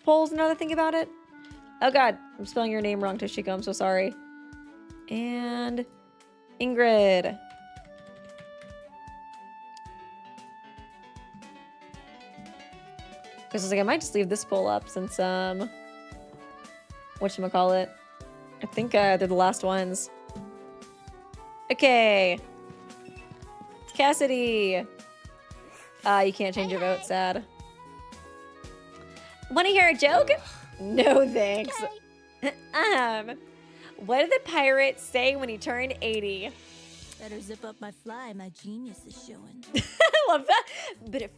polls now that I think about it? Oh god, I'm spelling your name wrong, Toshiko. I'm so sorry. And Ingrid. Because I was like, I might just leave this poll up since, whatchamacallit. I think they're the last ones. Okay. Cassidy. You can't change your vote, sad. Want to hear a joke? No, thanks. What did the pirate say when he turned 80? Better zip up my fly. My genius is showing. I love that. But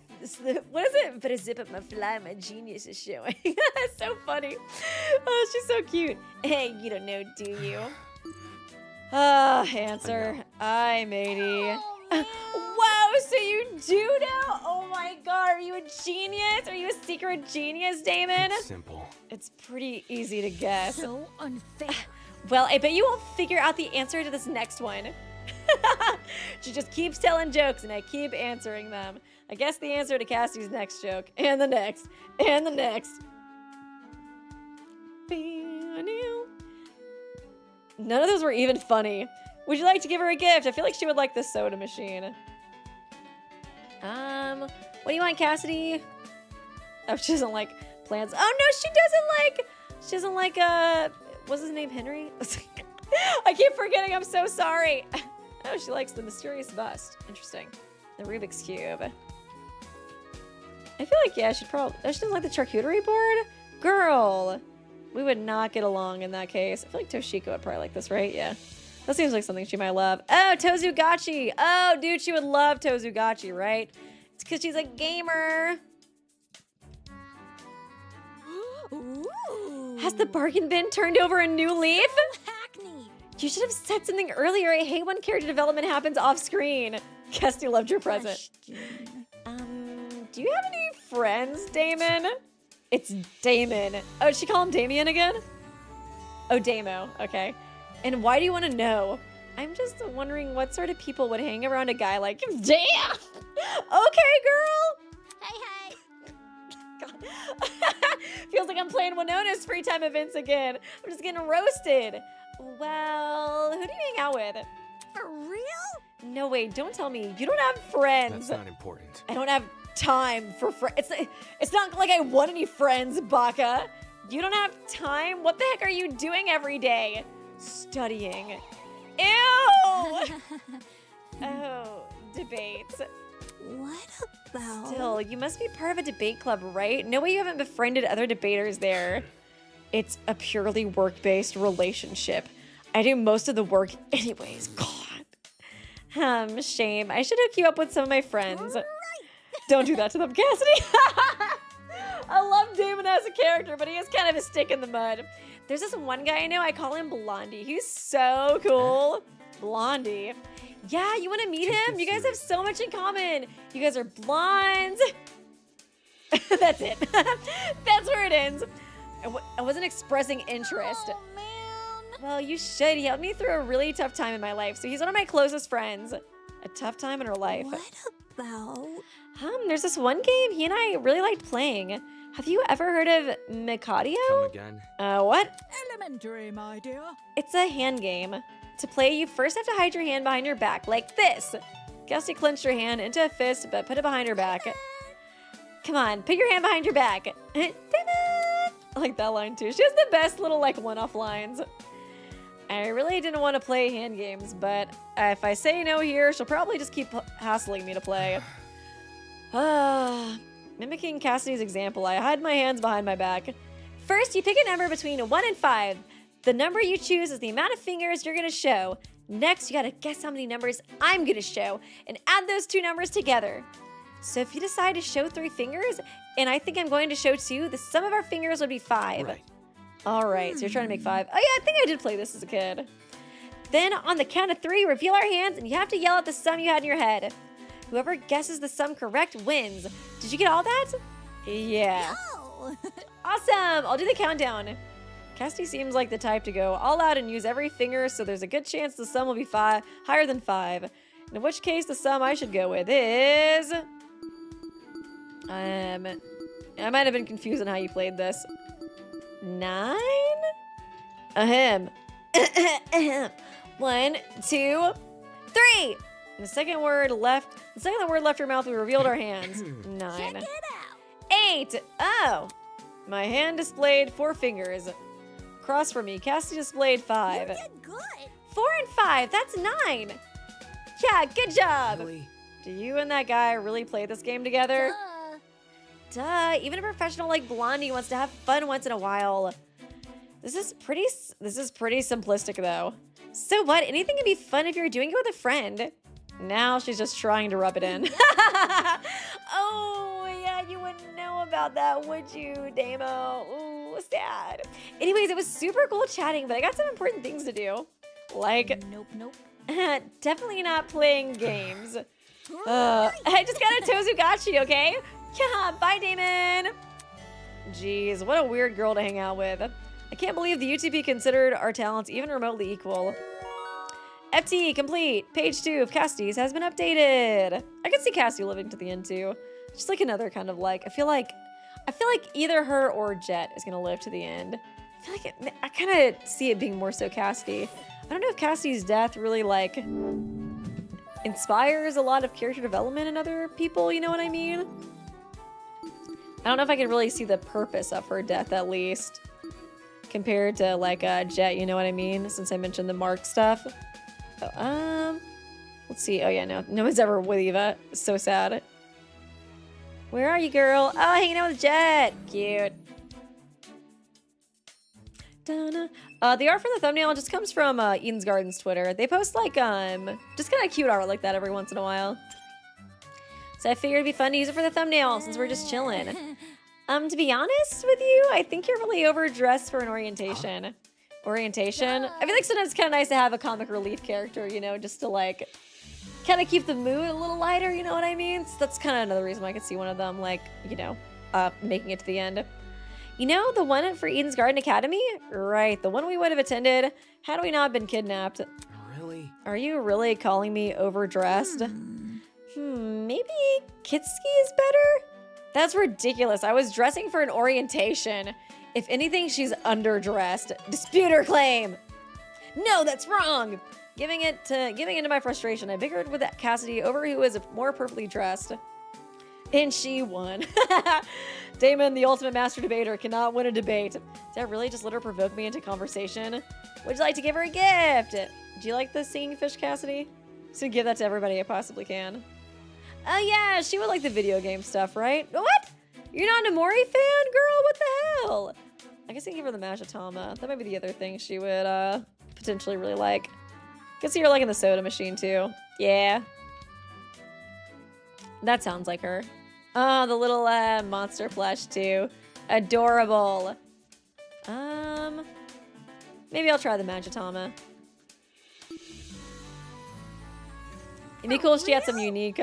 what is it? Better zip up my fly. My genius is showing. That's so funny. Oh, she's so cute. Hey, you don't know, do you? Answer. Aye, matey. Wow, so you do know? Oh my god, are you a genius? Are you a secret genius, Damon? It's simple. It's pretty easy to guess. So unfair. Well, I bet you won't figure out the answer to this next one. She just keeps telling jokes and I keep answering them. I guess the answer to Cassie's next joke, and the next, and the next. None of those were even funny. Would you like to give her a gift? I feel like she would like the soda machine. What do you want, Cassidy? Oh, she doesn't like plants. Oh no, she doesn't like, what's his name, Henry? I keep forgetting, I'm so sorry. Oh, she likes the mysterious bust. Interesting. The Rubik's Cube. I feel like, yeah, she'd probably, oh, she doesn't like the charcuterie board? Girl, we would not get along in that case. I feel like Toshiko would probably like this, right? Yeah. That seems like something she might love. Oh, Tozugachi. Oh, dude, she would love Tozugachi, right? It's because she's a gamer. Ooh. Has the bargain bin turned over a new leaf? Hackney. You should have said something earlier. I hate when character development happens off screen. Kesty loved your present. Do you have any friends, Damon? It's Damon. Oh, did she call him Damien again? Oh, Damo. Okay. And why do you want to know? I'm just wondering what sort of people would hang around a guy like him. Damn! Okay, girl! Hey, hey. God. Feels like I'm playing Winona's free time events again. I'm just getting roasted. Well, who do you hang out with? For real? No, wait, don't tell me. You don't have friends. That's not important. I don't have time for friends. It's not like I want any friends, Baka. You don't have time? What the heck are you doing every day? Studying. Ew! Oh, debates. What about? Still, you must be part of a debate club, right? No way you haven't befriended other debaters there. It's a purely work-based relationship. I do most of the work anyways. God. Shame. I should hook you up with some of my friends. Right. Don't do that to them, Cassidy. I love Damon as a character, but he is kind of a stick in the mud. There's this one guy I know, I call him Blondie. He's so cool. Blondie. Yeah, you want to meet him? You guys have so much in common. You guys are blondes. That's it. That's where it ends. I wasn't expressing interest. Oh, man. Well, you should. He helped me through a really tough time in my life, so he's one of my closest friends. A tough time in her life. What about? There's this one game he and I really liked playing. Have you ever heard of Micadio? Come again. What? Elementary, my dear. It's a hand game. To play, you first have to hide your hand behind your back, like this. Kelsey clenched her hand into a fist, but put it behind her back. Come on, put your hand behind your back. I like that line too. She has the best little like one-off lines. I really didn't want to play hand games, but if I say no here, she'll probably just keep hassling me to play. Mimicking Cassidy's example, I hide my hands behind my back. First, you pick a number between 1 and 5. The number you choose is the amount of fingers you're going to show. Next, you got to guess how many numbers I'm going to show and add those two numbers together. So if you decide to show 3 fingers, and I think I'm going to show 2, the sum of our fingers would be 5. Right. All right, so you're trying to make 5. Oh yeah, I think I did play this as a kid. Then on the count of 3, reveal our hands, and you have to yell out the sum you had in your head. Whoever guesses the sum correct wins. Did you get all that? Yeah. Oh. Awesome! I'll do the countdown. Cassidy seems like the type to go all out and use every finger, so there's a good chance the sum will be higher than 5. In which case, the sum I should go with is... I might have been confused on how you played this. 9? Ahem. 1, 2, 3. And the second word left your mouth, we revealed our hands. 9. Check it out. 8. Oh. My hand displayed 4 fingers. Cross for me. Cassidy displayed 5. You did good. 4 and 5. That's 9. Yeah, good job. Really? Do you and that guy really play this game together? Duh. Even a professional like Blondie wants to have fun once in a while. This is pretty simplistic though. So what? Anything can be fun if you're doing it with a friend. Now she's just trying to rub it in. Oh, yeah, you wouldn't know about that, would you, Damo? Ooh, sad. Anyways, it was super cool chatting, but I got some important things to do. Like, Nope. definitely not playing games. I just got a Tozugachi, okay? Yeah, bye, Damon. Jeez, what a weird girl to hang out with. I can't believe the UTP considered our talents even remotely equal. FT complete. Page 2 of Cassie's has been updated. I can see Cassie living to the end too. Just like another kind of like, I feel like either her or Jet is gonna live to the end. I kind of see it being more so Cassie. I don't know if Cassie's death really like inspires a lot of character development in other people, you know what I mean? I don't know if I can really see the purpose of her death at least compared to like Jet, you know what I mean? Since I mentioned the Mark stuff. Oh, let's see. Oh yeah, no one's ever with Eva. It's so sad. Where are you, girl? Oh, hanging out with Jet. Cute. The art for the thumbnail just comes from Eden's Garden's Twitter. They post like just kind of cute art like that every once in a while. So I figured it'd be fun to use it for the thumbnail since we're just chilling. To be honest with you, I think you're really overdressed for an orientation. Orientation? I feel like sometimes it's kind of nice to have a comic relief character, you know, just to like kind of keep the mood a little lighter, you know what I mean? So that's kind of another reason why I could see one of them like, you know, making it to the end. You know, the one for Eden's Garden Academy? Right, the one we would have attended had we not been kidnapped. Really? Are you really calling me overdressed? Maybe Kitsuki is better? That's ridiculous. I was dressing for an orientation. If anything, she's underdressed. Dispute her claim. No, that's wrong. Giving into my frustration, I bickered with Cassidy over who is more perfectly dressed. And she won. Damon, the ultimate master debater, cannot win a debate. Did I really just let her provoke me into conversation? Would you like to give her a gift? Do you like the singing fish, Cassidy? Just gonna give that to everybody I possibly can. Oh yeah, she would like the video game stuff, right? What? You're not an Amori fan, girl? What the hell? I guess I can give her the Majitama. That might be the other thing she would potentially really like. I can see her liking the soda machine too. Yeah. That sounds like her. Oh, the little monster plush too. Adorable. Maybe I'll try the Majitama. It'd be cool if she had some unique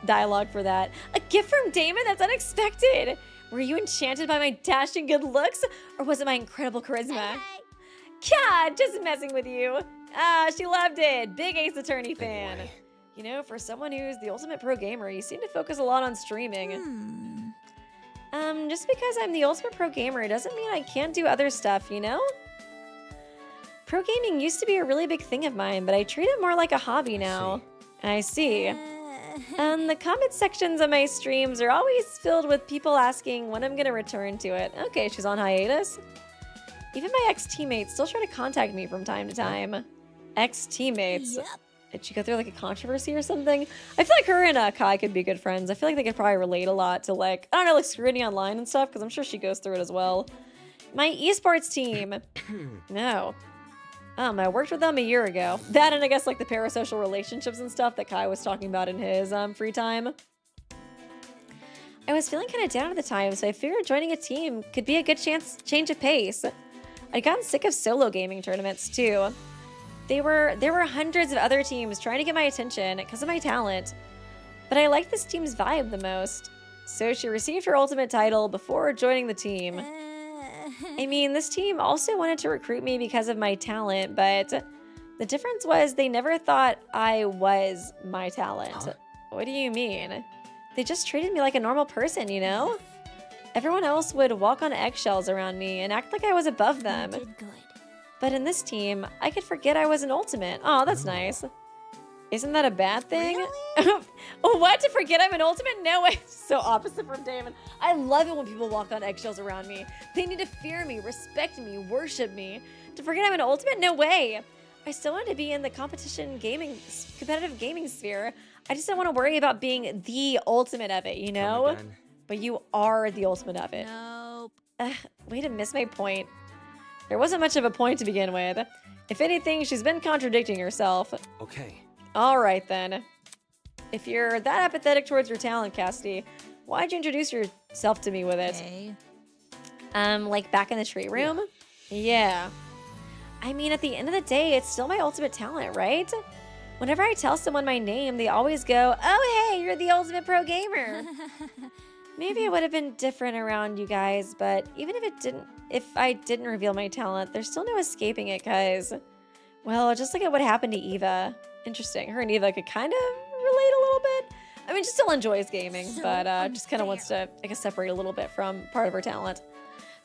dialogue for that. A gift from Damon? That's unexpected. Were you enchanted by my dashing good looks? Or was it my incredible charisma? Yeah, just messing with you. She loved it. Big Ace Attorney fan. boy. You know, for someone who's the ultimate pro gamer, you seem to focus a lot on streaming. Just because I'm the ultimate pro gamer doesn't mean I can't do other stuff, you know? Pro gaming used to be a really big thing of mine, but I treat it more like a hobby now. I see. The comment sections of my streams are always filled with people asking when I'm gonna return to it. Okay, she's on hiatus. Even my ex-teammates still try to contact me from time to time. Ex-teammates? Yep. Did she go through like a controversy or something? I feel like her and Kai could be good friends. I feel like they could probably relate a lot to like, I don't know, like scrutiny online and stuff, because I'm sure she goes through it as well. My esports team. No. I worked with them a year ago. That and I guess like the parasocial relationships and stuff that Kai was talking about in his free time. I was feeling kind of down at the time, so I figured joining a team could be a good change of pace. I'd gotten sick of solo gaming tournaments too. There were hundreds of other teams trying to get my attention because of my talent, but I liked this team's vibe the most. So she received her ultimate title before joining the team. I mean, this team also wanted to recruit me because of my talent, but the difference was they never thought I was my talent. What do you mean? They just treated me like a normal person, you know? Everyone else would walk on eggshells around me and act like I was above them. You did good. But in this team, I could forget I was an ultimate. Oh, that's nice. Isn't that a bad thing? What? To forget I'm an ultimate? No way. So opposite from Damon. I love it when people walk on eggshells around me. They need to fear me, respect me, worship me. To forget I'm an ultimate? No way. I still want to be in the competitive gaming sphere. I just don't want to worry about being the ultimate of it, you know? Come again. But you are the ultimate of it. Nope. Way to miss my point. There wasn't much of a point to begin with. If anything, she's been contradicting herself. Okay. All right, then. If you're that apathetic towards your talent, Cassidy, why'd you introduce yourself to me with it? Okay. Like back in the tree room? Yeah. I mean, at the end of the day, it's still my ultimate talent, right? Whenever I tell someone my name, they always go, oh, hey, you're the ultimate pro gamer. Maybe it would have been different around you guys, but even if I didn't reveal my talent, there's still no escaping it, guys. Well, just like what happened to Eva. Interesting. Her and Eva could kind of relate a little bit. I mean, she still enjoys gaming, So but just kind of wants to, I guess, separate a little bit from part of her talent.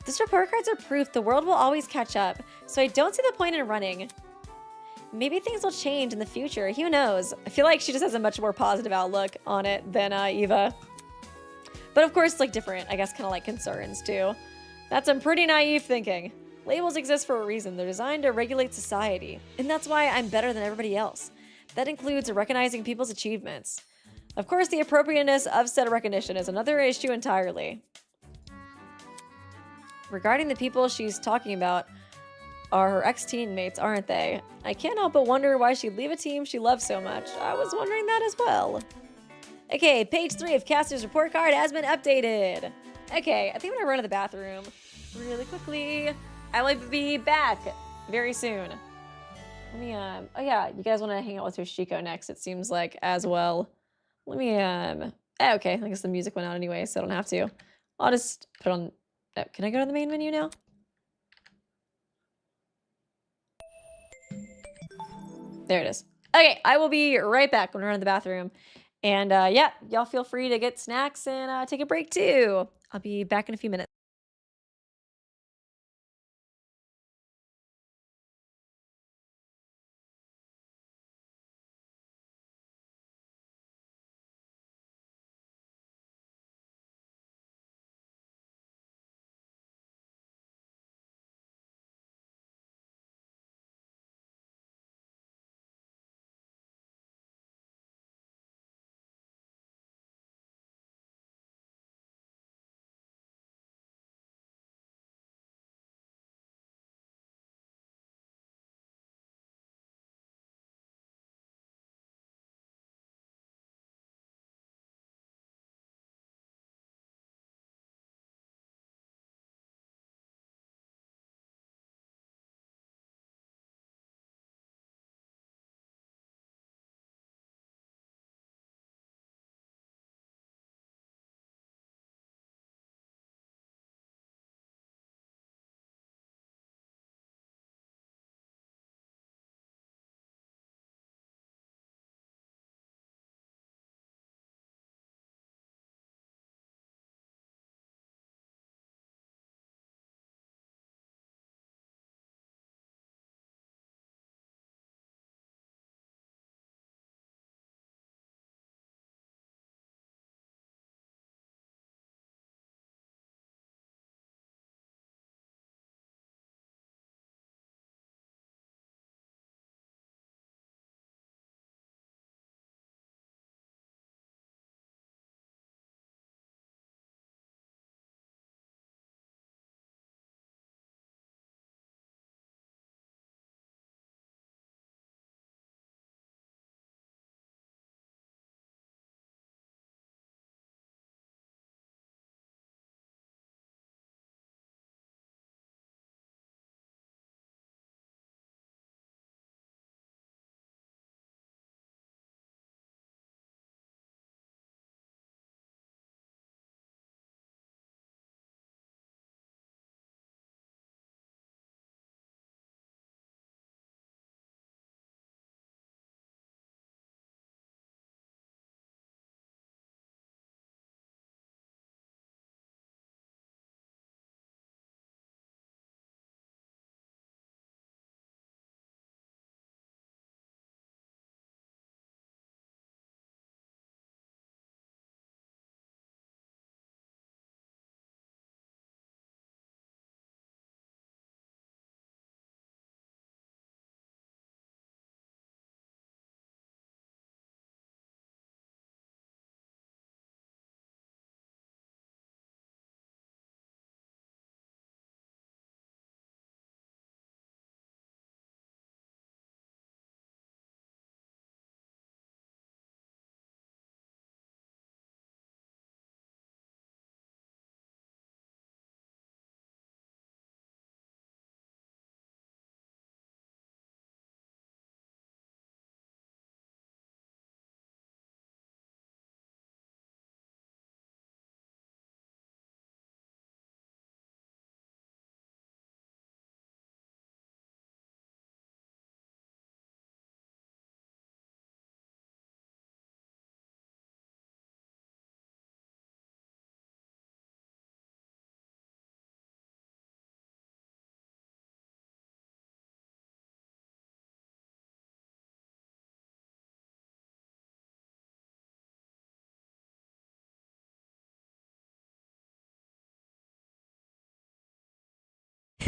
These report cards are proof the world will always catch up, so I don't see the point in running. Maybe things will change in the future. Who knows? I feel like she just has a much more positive outlook on it than Eva. But of course, like different, I guess, kind of like concerns too. That's some pretty naive thinking. Labels exist for a reason. They're designed to regulate society. And that's why I'm better than everybody else. That includes recognizing people's achievements. Of course, the appropriateness of said recognition is another issue entirely. Regarding the people she's talking about are her ex-teammates, aren't they? I can't help but wonder why she'd leave a team she loves so much. I was wondering that as well. Okay, page 3 of Caster's report card has been updated. Okay, I think I'm gonna run to the bathroom really quickly. I will be back very soon. Let me, oh yeah, you guys wanna hang out with Toshiko next, it seems like, as well. Let me, okay, I guess the music went out anyway, so I don't have to. I'll just put on, can I go to the main menu now? There it is. Okay, I will be right back when I run to the bathroom. And yeah, y'all feel free to get snacks and take a break too. I'll be back in a few minutes.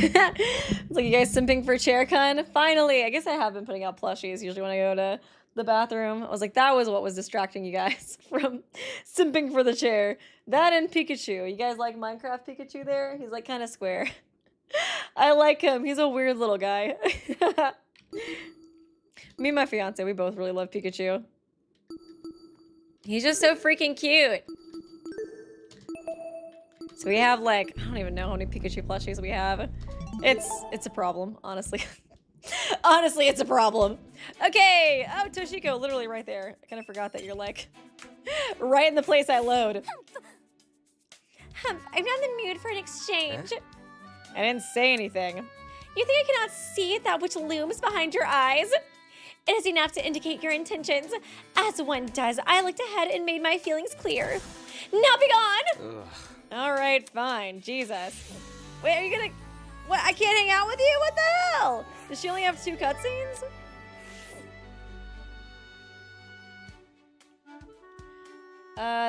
It's like, you guys simping for ChairCon? Finally! I guess I have been putting out plushies usually when I go to the bathroom. I was like, that was what was distracting you guys from simping for the chair. That and Pikachu. You guys like Minecraft Pikachu there? He's like kind of square. I like him. He's a weird little guy. Me and my fiance, we both really love Pikachu. He's just so freaking cute. So we have like, I don't even know how many Pikachu plushies we have. It's a problem, honestly. Honestly, it's a problem. Okay. Oh, Toshiko, literally right there. I kind of forgot that you're like right in the place I load. I'm not in the mood for an exchange. I didn't say anything. You think I cannot see that which looms behind your eyes? It is enough to indicate your intentions. As one does, I looked ahead and made my feelings clear. Now be gone! Ugh. All right, fine. Jesus. Wait, are you gonna... What? I can't hang out with you? What the hell? Does she only have 2 cutscenes?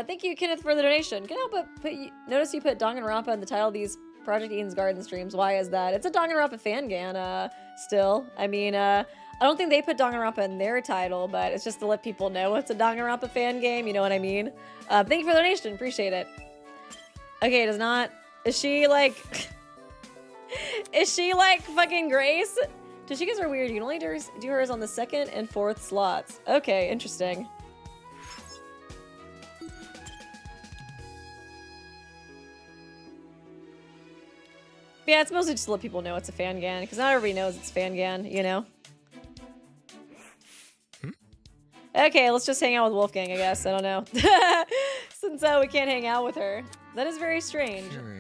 Thank you, Kenneth, for the donation. Can I notice you put Danganronpa in the title of these Project Eden's Garden streams. Why is that? It's a Danganronpa fangan, still. I mean, I don't think they put Danganronpa in their title, but it's just to let people know it's a Danganronpa fan game, you know what I mean? Thank you for the donation, appreciate it. Okay, does not... Is she, like... Is she, like, fucking Grace? Toshikas are weird. You can only do hers on the 2nd and 4th slots. Okay, interesting. Yeah, it's mostly just to let people know it's a fangan, because not everybody knows it's fangan, you know? Okay, let's just hang out with Wolfgang, I guess. I don't know. Since we can't hang out with her. That is very strange. Sure.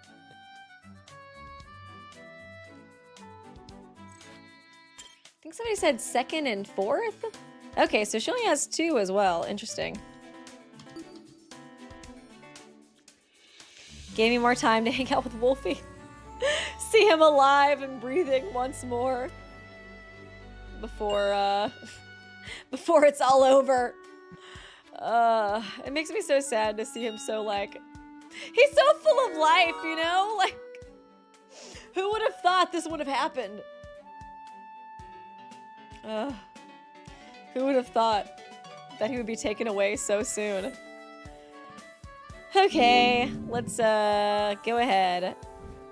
I think somebody said 2nd and 4th? Okay, so she only has 2 as well. Interesting. Gave me more time to hang out with Wolfie. See him alive and breathing once more. Before, before it's all over. It makes me so sad to see him so, like... He's so full of life, you know? Like, who would have thought this would have happened? Who would have thought that he would be taken away so soon? Okay, let's go ahead.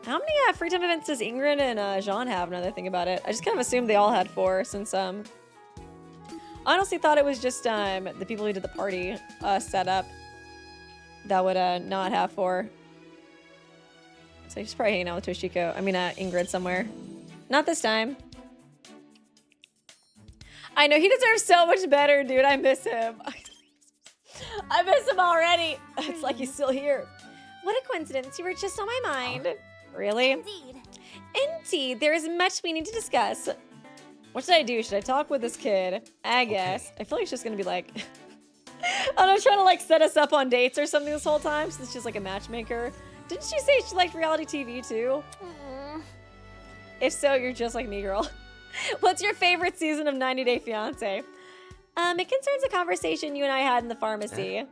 How many free time events does Ingrid and Jean have, now that I think about it? I just kind of assumed they all had 4, since I honestly thought it was just the people who did the party set up that would not have 4. So he's probably hanging out with Toshiko. I mean, Ingrid somewhere. Not this time. I know, he deserves so much better, dude. I miss him. I miss him already. It's like he's still here. What a coincidence. You were just on my mind. Really? Indeed. Indeed, there is much we need to discuss. What should I do? Should I talk with this kid? I guess. I feel like she's gonna be like... I don't know, trying to like set us up on dates or something this whole time, since she's like a matchmaker. Didn't she say she liked reality TV too? If so, you're just like me, girl. What's your favorite season of 90 Day Fiancé? It concerns a conversation you and I had in the pharmacy.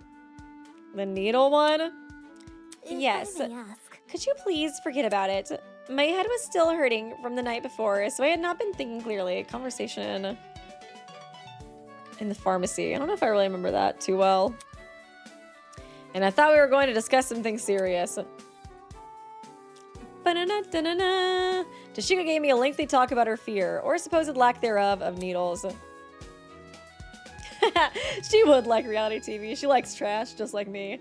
The needle one? Yes. If I may ask. Could you please forget about it? My head was still hurting from the night before, so I had not been thinking clearly. Conversation in the pharmacy. I don't know if I really remember that too well. And I thought we were going to discuss something serious. Ba-na-na-na-na-na. Toshiko gave me a lengthy talk about her fear, or supposed lack thereof, of needles. She would like reality TV. She likes trash, just like me.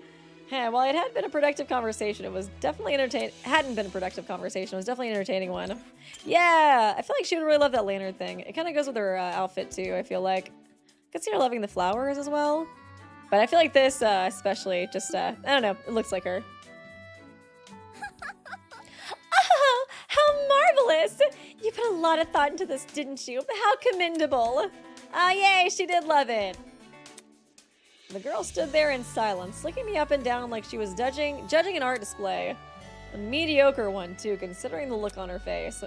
While it had been a productive conversation, it was definitely entertaining. Hadn't been a productive conversation. It was definitely an entertaining one. Yeah, I feel like she would really love that lantern thing. It kind of goes with her outfit too, I feel like. I could see her loving the flowers as well. But I feel like this, especially, just, I don't know, it looks like her. Oh, how marvelous! You put a lot of thought into this, didn't you? How commendable. Ah, yay, she did love it. The girl stood there in silence, looking me up and down like she was judging an art display. A mediocre one, too, considering the look on her face.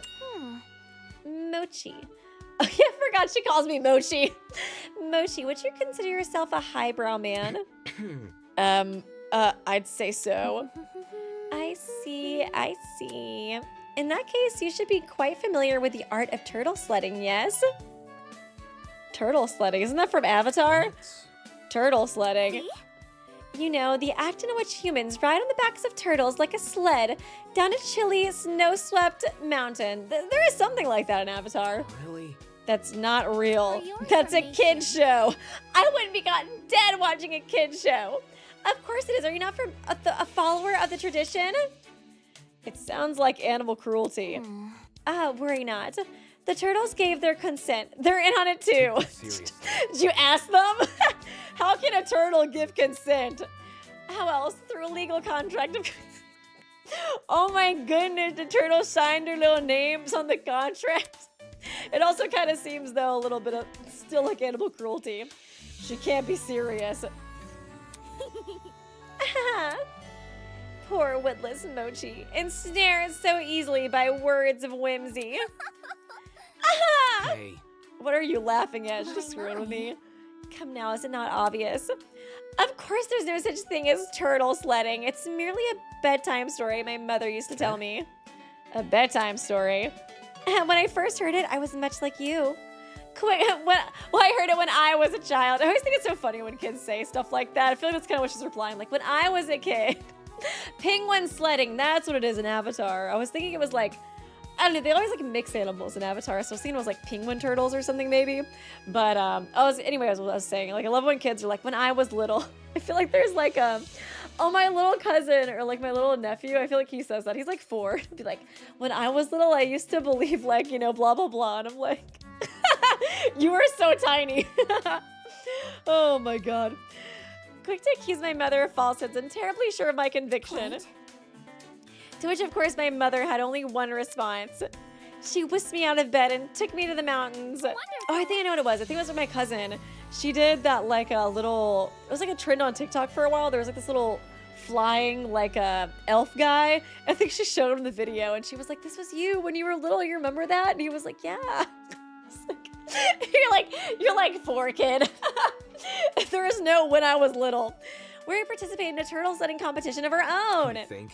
Mochi. Oh, yeah, I forgot she calls me Mochi. Mochi, would you consider yourself a highbrow man? I'd say so. I see, I see. In that case, you should be quite familiar with the art of turtle sledding, yes? Turtle sledding. Isn't that from Avatar? It's Turtle sledding. You know, the act in which humans ride on the backs of turtles like a sled down a chilly, snow-swept mountain. There is something like that in Avatar. really. That's not real. For your That's a information. kid show. I wouldn't be gotten dead watching a kid's show. Of course it is. Are you not from a follower of the tradition? It sounds like animal cruelty. Worry not. The turtles gave their consent. They're in on it too. Seriously. Did you ask them? How can a turtle give consent? How else? Through a legal contract of Oh my goodness, the turtle signed their little names on the contract. It also kind of seems, though, a little bit of still like animal cruelty. She can't be serious. Poor witless Mochi, ensnared so easily by words of whimsy. Hey. What are you laughing at? She's screwing with me. Come now, is it not obvious? Of course there's no such thing as turtle sledding. It's merely a bedtime story my mother used to tell me. A bedtime story. And when I first heard it, I was much like you. I heard it when I was a child. I always think it's so funny when kids say stuff like that. I feel like that's kind of what she's replying. Like, when I was a kid, penguin sledding, that's what it is in Avatar. I was thinking it was like, I don't know, they always like mix animals in Avatar. So I was thinking it was like penguin turtles or something maybe. But anyway, as I was saying, like I love when kids are like, when I was little. I feel like there's like oh, my little cousin or like my little nephew, I feel like he says that. He's like 4. He'll be like, when I was little, I used to believe like, you know, blah, blah, blah. And I'm like, you were so tiny. Oh my God. Quick to accuse my mother of falsehoods and terribly sure of my conviction. To which, of course, my mother had only one response. She whisked me out of bed and took me to the mountains. Oh, I think I know what it was. I think it was with my cousin. She did that like a little, it was like a trend on TikTok for a while. There was like this little flying like a elf guy. I think she showed him the video and she was like, this was you when you were little. You remember that? And he was like, yeah. You're like 4, kid. There is no when I was little. We participated in a turtle sledding competition of our own. You think?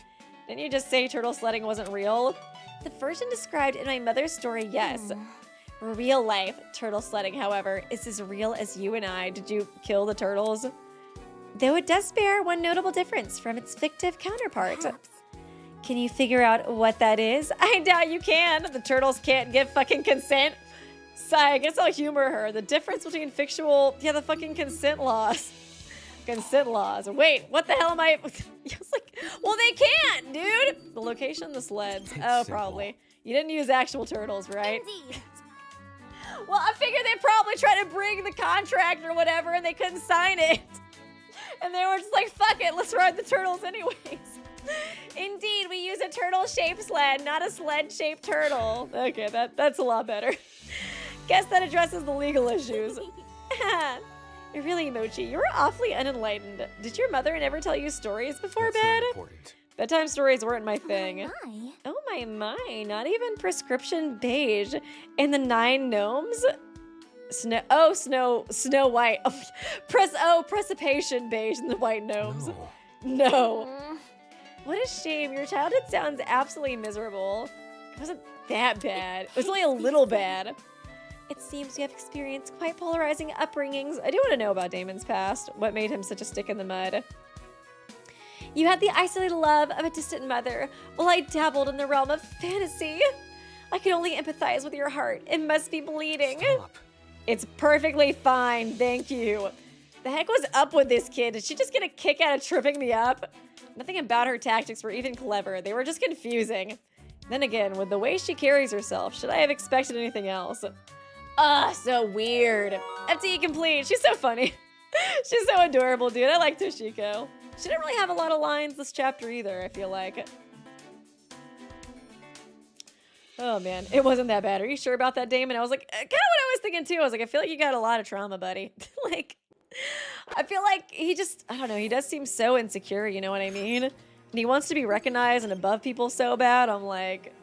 Didn't you just say turtle sledding wasn't real? The version described in my mother's story, yes. Real life turtle sledding, however, is as real as you and I. Did you kill the turtles? Though it does bear one notable difference from its fictive counterpart. Can you figure out what that is? I doubt you can. The turtles can't give fucking consent. So I guess I'll humor her. The difference between fictional, the fucking consent laws. Consent laws. Wait, what the hell am I? I was like, well, they can't, dude. The location, the sleds. It's Oh, simple. probably. You didn't use actual turtles, right? Indeed. Well, I figured they'd probably try to bring the contract or whatever, and they couldn't sign it. And they were just like, fuck it, let's ride the turtles anyways. Indeed, we use a turtle-shaped sled, not a sled-shaped turtle. Okay, that's a lot better. Guess that addresses the legal issues. Really, Mochi, You're awfully unenlightened. Did your mother never tell you stories before That's bed? not important. Bedtime stories weren't my thing. my. Oh my, not even prescription beige. And the 9 gnomes? Snow White. Precipitation beige and the white gnomes. No. No. What a shame. Your childhood sounds absolutely miserable. It wasn't that bad. It was only a little bad. It seems you have experienced quite polarizing upbringings. I do want to know about Damon's past. What made him such a stick in the mud? You had the isolated love of a distant mother, while I dabbled in the realm of fantasy. I can only empathize with your heart. It must be bleeding. Stop. It's perfectly fine, thank you. The heck was up with this kid? Did she just get a kick out of tripping me up? Nothing about her tactics were even clever. They were just confusing. Then again, with the way she carries herself, should I have expected anything else? So weird. FTE complete. She's so funny. She's so adorable, dude. I like Toshiko. She didn't really have a lot of lines this chapter either, I feel like. Oh, man. It wasn't that bad. Are you sure about that, Damon? I was like, kind of what I was thinking, too. I was like, I feel like you got a lot of trauma, buddy. Like, I feel like he just, I don't know, he does seem so insecure, you know what I mean? And he wants to be recognized and above people so bad. I'm like,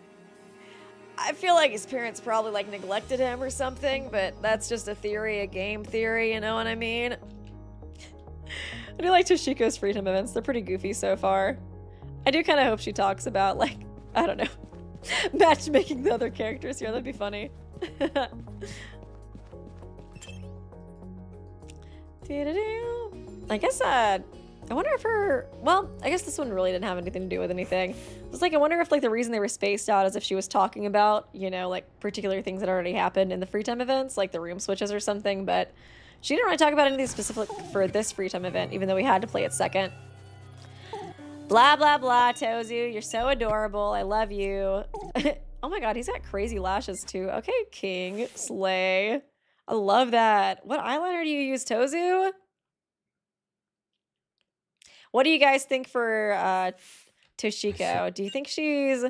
I feel like his parents probably, like, neglected him or something, but that's just a theory, a game theory, you know what I mean? I do like Toshiko's freedom events. They're pretty goofy so far. I do kind of hope she talks about, like, I don't know, Matchmaking the other characters here, that'd be funny. I guess, I wonder if well, I guess this one really didn't have anything to do with anything. It was like, I wonder if like the reason they were spaced out is if she was talking about, you know, like particular things that already happened in the free time events, like the room switches or something, but she didn't really talk about anything specific for this free time event, even though we had to play it second. Blah, blah, blah, Tozu, you're so adorable. I love you. Oh my god, he's got crazy lashes too. Okay, King, slay. I love that. What eyeliner do you use, Tozu? What do you guys think for Toshiko? Do you think she's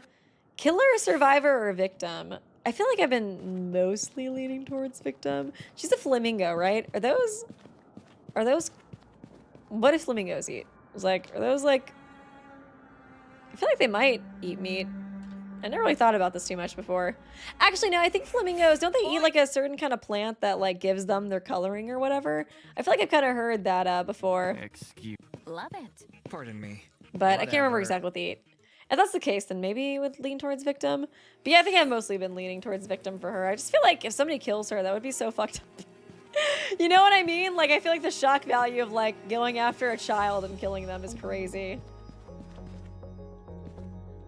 killer, survivor, or victim? I feel like I've been mostly leaning towards victim. She's a flamingo, right? Are those what do flamingos eat? Are those like, I feel like they might eat meat. I never really thought about this too much before. Actually, no, I think flamingos, don't they eat like a certain kind of plant that like gives them their coloring or whatever? I feel like I've kind of heard that before. Excuse. Love it. Pardon me. But I can't remember Whatever. exactly what they eat. If that's the case, then maybe it would lean towards victim. But yeah, I think I've mostly been leaning towards victim for her. I just feel like if somebody kills her, that would be so fucked up. You know what I mean? Like, I feel like the shock value of like going after a child and killing them is crazy.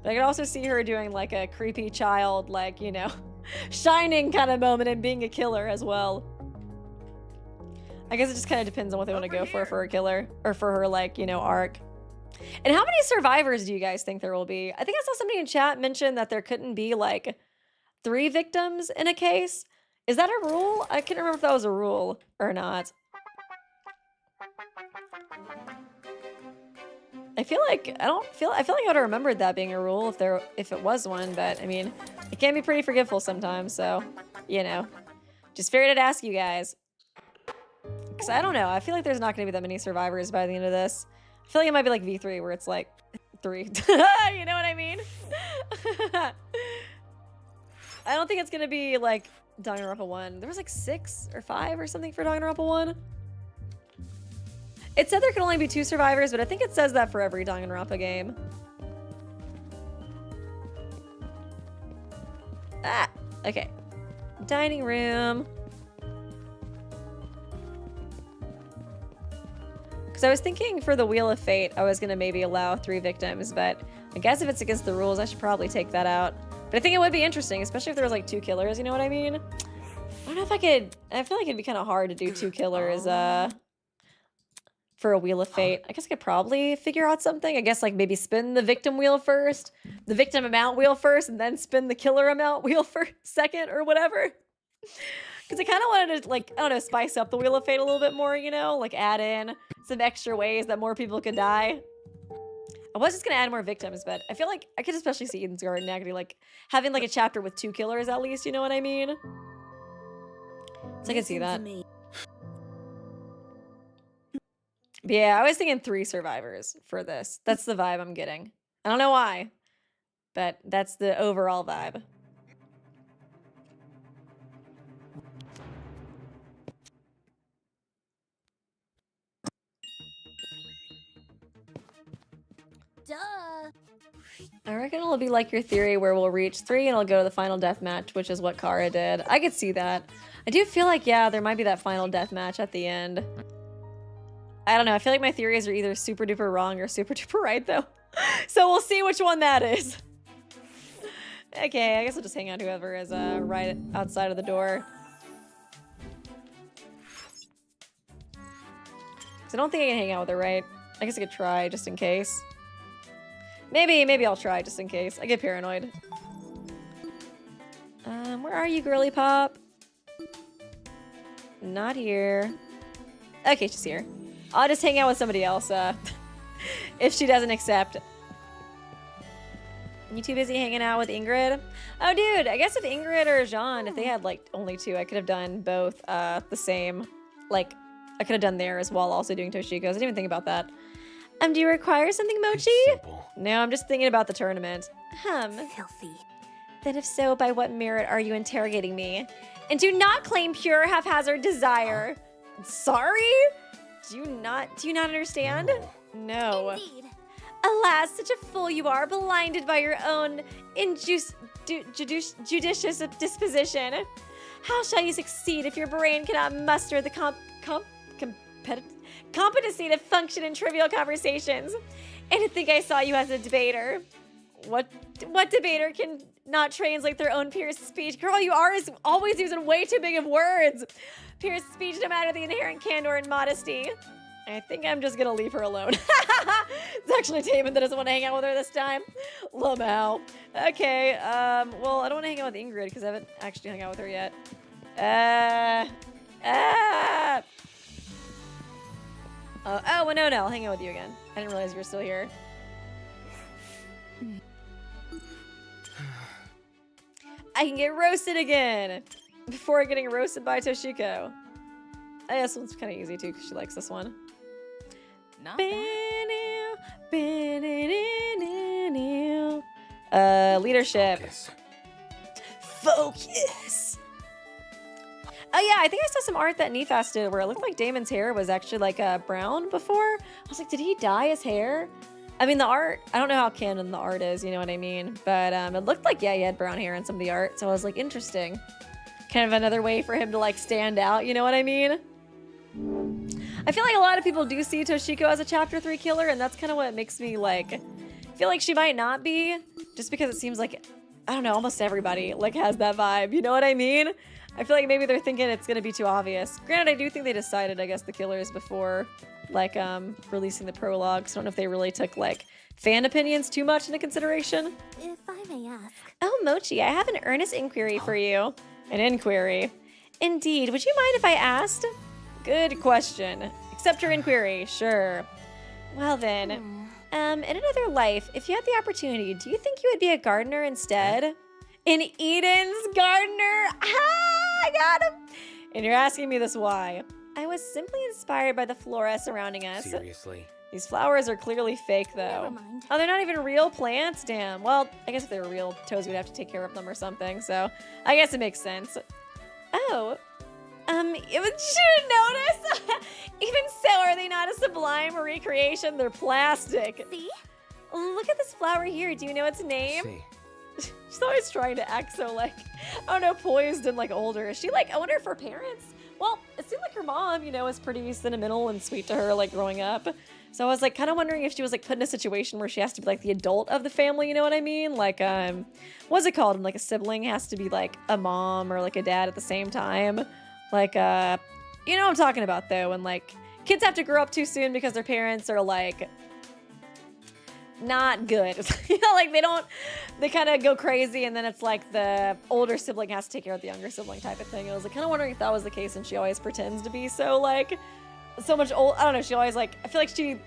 But I could also see her doing like a creepy child, like, you know, shining kind of moment and being a killer as well. I guess it just kind of depends on what they want to go for a killer, or for her, like, you know, arc. And how many survivors do you guys think there will be? I think I saw somebody in chat mention that there couldn't be like 3 victims in a case. Is that a rule? I can't remember if that was a rule or not. I feel like I feel like I would have remembered that being a rule if it was one, but I mean, it can be pretty forgetful sometimes, so, you know. Just figured I'd ask you guys. Because I don't know, I feel like there's not going to be that many survivors by the end of this. I feel like it might be like V3 where it's like 3. You know what I mean? I don't think it's going to be like Danganronpa 1. There was like 6 or 5 or something for Danganronpa 1. It said there could only be 2 survivors, but I think it says that for every Danganronpa game. Ah, okay. Dining room. Because I was thinking for the Wheel of Fate, I was going to maybe allow 3 victims, but I guess if it's against the rules, I should probably take that out. But I think it would be interesting, especially if there was like 2 killers, you know what I mean? I don't know if I could, I feel like it'd be kind of hard to do 2 killers, for a Wheel of Fate. I guess I could probably figure out something. I guess like maybe spin the victim wheel first, the victim amount wheel first, and then spin the killer amount wheel for second or whatever. Because I kind of wanted to, like, I don't know, spice up the Wheel of Fate a little bit more, you know? Like add in some extra ways that more people could die. I was just going to add more victims, but I feel like I could especially see Eden's Garden actually like having like a chapter with 2 killers at least, you know what I mean? So I can see that. But yeah, I was thinking 3 survivors for this. That's the vibe I'm getting. I don't know why, but that's the overall vibe. Duh. I reckon it'll be like your theory where we'll reach 3 and it'll go to the final death match, which is what Kara did. I could see that. I do feel like, yeah, there might be that final death match at the end. I don't know. I feel like my theories are either super duper wrong or super duper right, though. So we'll see which one that is. Okay, I guess I'll just hang out whoever is right outside of the door. Because I don't think I can hang out with her, right? I guess I could try just in case. Maybe I'll try just in case. I get paranoid. Where are you, girly pop? Not here. Okay, she's here. I'll just hang out with somebody else, if she doesn't accept. You too busy hanging out with Ingrid? Oh, dude, I guess if Ingrid or Jean, if they had, like, only 2, I could have done both, the same. Like, I could have done theirs while also doing Toshiko's. I didn't even think about that. Do you require something, Mochi? Simple. No, I'm just thinking about the tournament. Filthy. Then if so, by what merit are you interrogating me? And do not claim pure haphazard desire. Sorry? Do you not understand? No. Indeed. Alas, such a fool you are, blinded by your own judicious disposition. How shall you succeed if your brain cannot muster the competency to function in trivial conversations? And to think I saw you as a debater. What debater can not translate their own peers' speech? Girl, you are always using way too big of words. Peers' speech, no matter the inherent candor and modesty. I think I'm just gonna leave her alone. It's actually Taman that doesn't want to hang out with her this time. Lamau. Okay, well, I don't want to hang out with Ingrid because I haven't actually hung out with her yet. Oh, well, no, I'll hang out with you again. I didn't realize you were still here. I can get roasted again before getting roasted by Toshiko. This one's kind of easy too because she likes this one. Not Leadership. Focus. Oh yeah, I think I saw some art that Nefast did where it looked like Damon's hair was actually like brown before. I was like, did he dye his hair? I mean, the art, I don't know how canon the art is, you know what I mean? But it looked like, yeah, he had brown hair in some of the art. So I was like, interesting. Kind of another way for him to like stand out, you know what I mean? I feel like a lot of people do see Toshiko as a chapter 3 killer, and that's kind of what makes me like feel like she might not be, just because it seems like, I don't know, almost everybody like has that vibe, you know what I mean? I feel like maybe they're thinking it's gonna be too obvious. Granted, I do think they decided, I guess, the killers before like releasing the prologue, so I don't know if they really took like fan opinions too much into consideration. If I may ask. Oh, Mochi, I have an earnest inquiry for you. An inquiry. Indeed, would you mind if I asked? Good question. Accept your inquiry, sure. Well then, in another life, if you had the opportunity, do you think you would be a gardener instead? An Eden's gardener? Ah, I got him! And you're asking me this why? I was simply inspired by the flora surrounding us. Seriously? These flowers are clearly fake, though. Never mind. Oh, they're not even real plants? Damn. Well, I guess if they were real, Tozy would have to take care of them or something, so I guess it makes sense. Oh. You should notice. Even so, are they not a sublime recreation? They're plastic. See? Look at this flower here. Do you know its name? See. She's always trying to act so like, I don't know, poised and like older. Is she like, I wonder if her parents, well, it seemed like her mom, you know, was pretty sentimental and sweet to her like growing up. So I was like kind of wondering if she was like put in a situation where she has to be like the adult of the family, you know what I mean? Like, what's it called? Like a sibling has to be like a mom or like a dad at the same time. Like, you know what I'm talking about though, when like kids have to grow up too soon because their parents are like not good. You know, like they kind of go crazy and then it's like the older sibling has to take care of the younger sibling type of thing. I was like kind of wondering if that was the case, and she always pretends to be so like so much old. I don't know, she always like, I feel like she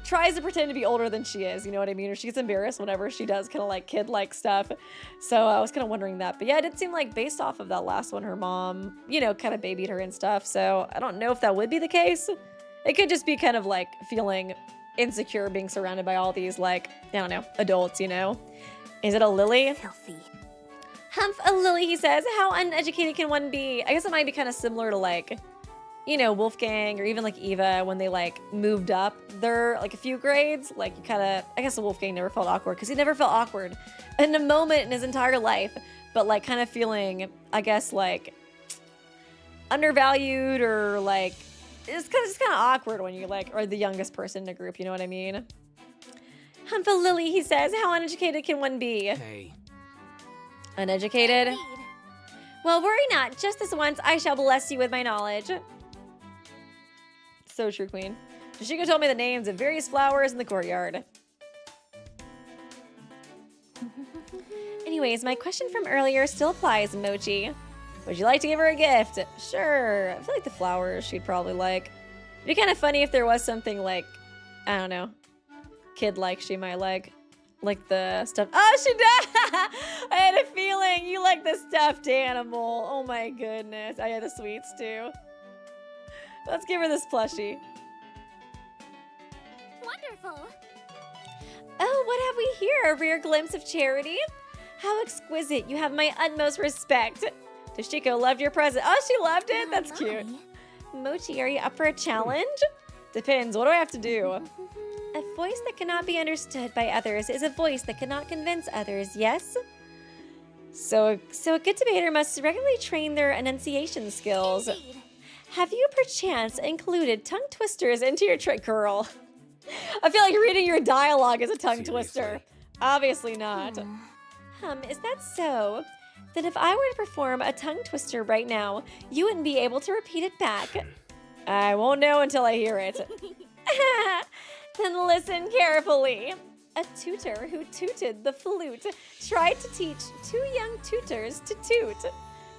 tries to pretend to be older than she is, you know what I mean? Or she gets embarrassed whenever she does kind of like kid-like stuff. So I was kind of wondering that. But yeah, it did seem like based off of that last one, her mom, you know, kind of babied her and stuff. So I don't know if that would be the case. It could just be kind of like feeling insecure being surrounded by all these like, I don't know, adults, you know? Is it a lily? Filthy. Humph a lily, he says. How uneducated can one be? I guess it might be kind of similar to like, you know, Wolfgang or even like Eva when they like moved up their like a few grades. Like you kind of, I guess Wolfgang never felt awkward because he never felt awkward in a moment in his entire life, but like kind of feeling, I guess, like undervalued or like it's kind of awkward when you like are the youngest person in a group, you know what I mean? Humph a lily, he says. How uneducated can one be? Hey. Uneducated? Indeed. Well, worry not. Just this once, I shall bless you with my knowledge. So true, Queen. Toshiko told me the names of various flowers in the courtyard. Anyways, my question from earlier still applies, Mochi. Would you like to give her a gift? Sure. I feel like the flowers she'd probably like. It'd be kind of funny if there was something like, I don't know, kid-like she might like. Like the stuff. Oh, she does! I had a feeling you like the stuffed animal. Oh my goodness. I had the sweets too. Let's give her this plushie. Wonderful. Oh, what have we here? A rare glimpse of charity? How exquisite. You have my utmost respect. Toshiko loved your present. Oh, she loved it? That's cute. Mochi, are you up for a challenge? Depends. What do I have to do? A voice that cannot be understood by others is a voice that cannot convince others, yes? So a good debater must regularly train their enunciation skills. Indeed. Have you perchance included tongue twisters into your trick, girl? I feel like reading your dialogue is a tongue twister. Seriously? Obviously not. Is that so? Then if I were to perform a tongue twister right now, you wouldn't be able to repeat it back. I won't know until I hear it. Then listen carefully. A tutor who tooted the flute tried to teach 2 young tutors to toot.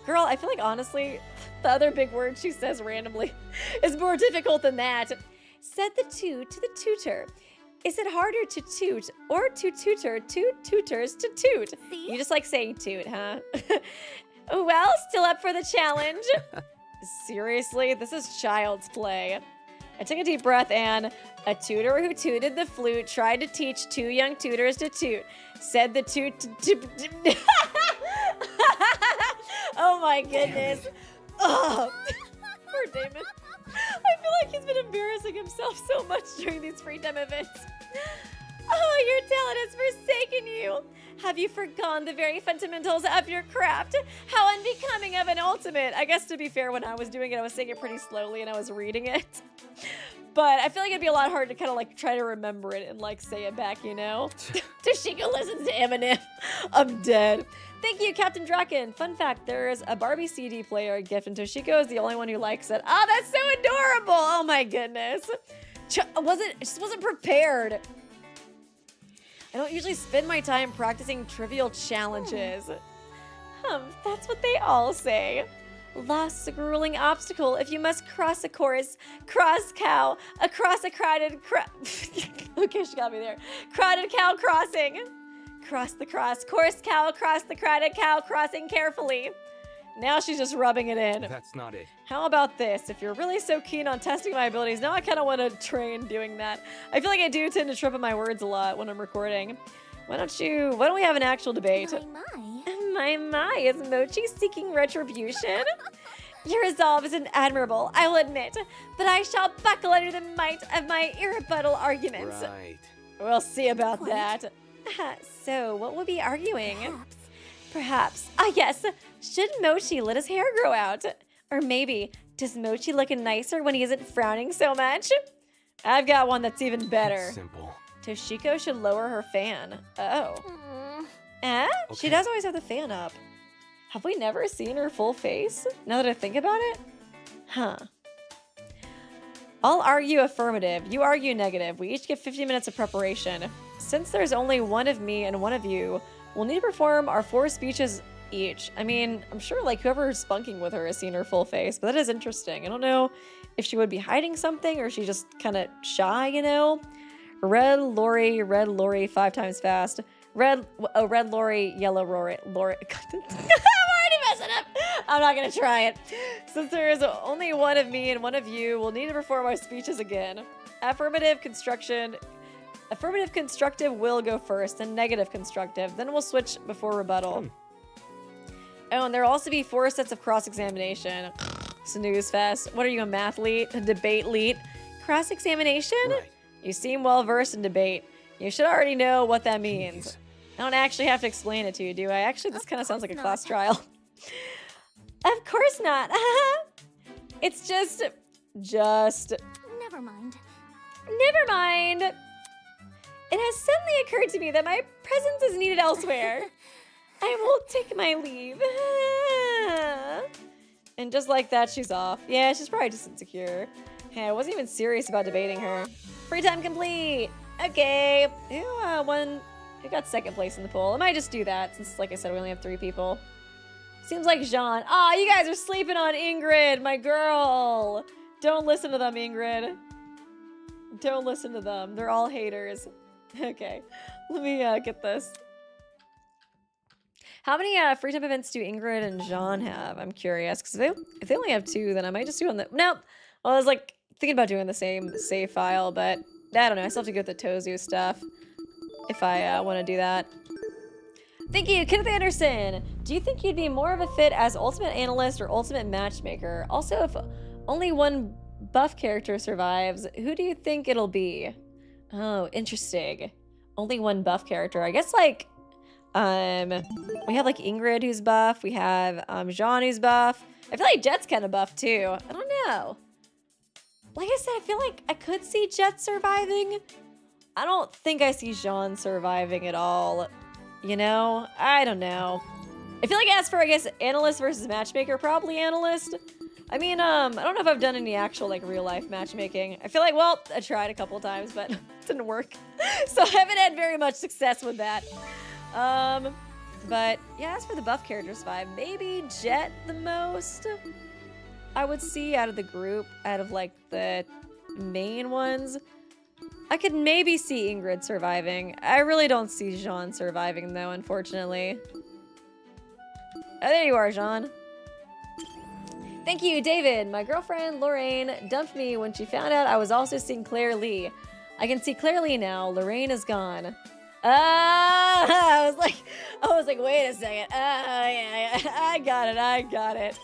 Girl, I feel like honestly, the other big word she says randomly is more difficult than that. Said the two to the tutor. Is it harder to toot or to tutor 2 tutors to toot? See? You just like saying toot, huh? Well, still up for the challenge. Seriously, this is child's play. I took a deep breath and a tutor who tooted the flute tried to teach 2 young tutors to toot. Said the toot. Oh my goodness. Oh, poor Damon. I feel like he's been embarrassing himself so much during these free time events. Oh, your talent has forsaken you. Have you forgone the very fundamentals of your craft? How unbecoming of an ultimate. I guess to be fair, when I was doing it, I was saying it pretty slowly and I was reading it. But I feel like it'd be a lot harder to kind of like try to remember it and like say it back, you know? Toshiko listens to Eminem. I'm dead. Thank you, Captain Draken. Fun fact, there's a Barbie CD player gift and Toshiko is the only one who likes it. Oh, that's so adorable. Oh my goodness. Just wasn't prepared. I don't usually spend my time practicing trivial challenges. That's what they all say. Lost is a grueling obstacle if you must cross a course, cross cow, across a crowded okay, she got me there. Crowded cow crossing. Cross the cross, course cow across the crowded cow crossing carefully. Now she's just rubbing it in. That's not it. How about this? If you're really so keen on testing my abilities, now I kind of want to train doing that. I feel like I do tend to trip up my words a lot when I'm recording. Why don't we have an actual debate? My, is Mochi seeking retribution? Your resolve is admirable, I will admit, but I shall buckle under the might of my irrebuttal arguments. Right. We'll see about that. So, what will be arguing? Perhaps. Ah, yes. Should Mochi let his hair grow out? Or maybe, does Mochi look nicer when he isn't frowning so much? I've got one that's even better. Simple. Toshiko should lower her fan. Oh. Eh? She Okay. does always have the fan up. Have we never seen her full face? Now that I think about it? Huh. I'll argue affirmative. You argue negative. We each get 50 minutes of preparation. Since there's only one of me and one of you, we'll need to perform our 4 speeches each. I mean, I'm sure like whoever's spunking with her has seen her full face, but that is interesting. I don't know if she would be hiding something or she's just kind of shy, you know? Red Lori 5 times fast. Red Lori, yellow Lori. I'm already messing up. I'm not gonna try it. Since there is only one of me and one of you, we'll need to perform our speeches again. Affirmative constructive will go first, then negative constructive. Then we'll switch before rebuttal. Oh, and there will also be 4 sets of cross-examination. Snooze fest. What are you, a mathlete? A debate lead? Cross-examination? Right. You seem well-versed in debate. You should already know what that means. Jeez. I don't actually have to explain it to you, do I? Actually, this kind of sounds like a class trial. Of course not. It's just... Never mind. Never mind. It has suddenly occurred to me that my presence is needed elsewhere. I will take my leave. And just like that, she's off. Yeah, she's probably just insecure. Hey, I wasn't even serious about debating her. Free time complete. Okay. Who got second place in the poll? I might just do that since, like I said, we only have 3 people. Seems like Jean. Aw, you guys are sleeping on Ingrid, my girl. Don't listen to them, Ingrid. Don't listen to them. They're all haters. Okay, let me get this. How many free time events do Ingrid and Jean have? I'm curious, because if they only have 2, then I might just do on the... Nope. Well, I was like thinking about doing the same save file, but I don't know. I still have to go with the Tozu stuff if I want to do that. Thank you, Kenneth Anderson. Do you think you'd be more of a fit as Ultimate Analyst or Ultimate Matchmaker? Also, if only one buff character survives, who do you think it'll be? Oh, interesting. Only one buff character. I guess, like, We have like Ingrid who's buff. We have Jean who's buff. I feel like Jet's kind of buff too. I don't know. Like I said, I feel like I could see Jet surviving. I don't think I see Jean surviving at all. You know? I don't know. I feel like as for, I guess, analyst versus matchmaker, probably analyst. I mean, I don't know if I've done any actual, like, real-life matchmaking. I feel like, well, I tried a couple times, but it didn't work. So I haven't had very much success with that. But, yeah, as for the buff characters vibe, maybe Jet the most, I would see out of the group, out of, like, the main ones. I could maybe see Ingrid surviving. I really don't see Jean surviving, though, unfortunately. Oh, there you are, Jean. Thank you, David. My girlfriend, Lorraine, dumped me when she found out I was also seeing Claire Lee. I can see Claire Lee now. Lorraine is gone. I was like, wait a second. Yeah, I got it.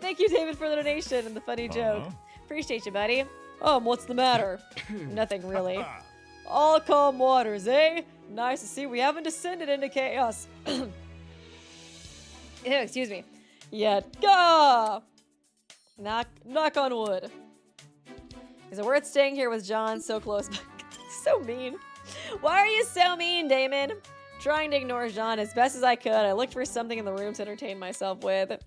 Thank you, David, for the donation and the funny joke. Appreciate you, buddy. What's the matter? Nothing really. All calm waters, eh? Nice to see we haven't descended into chaos. Ew, excuse me. Yet. Gah! Knock on wood. Is it worth staying here with John so close? So mean. Why are you so mean, Damon? Trying to ignore Jean as best as I could. I looked for something in the room to entertain myself with.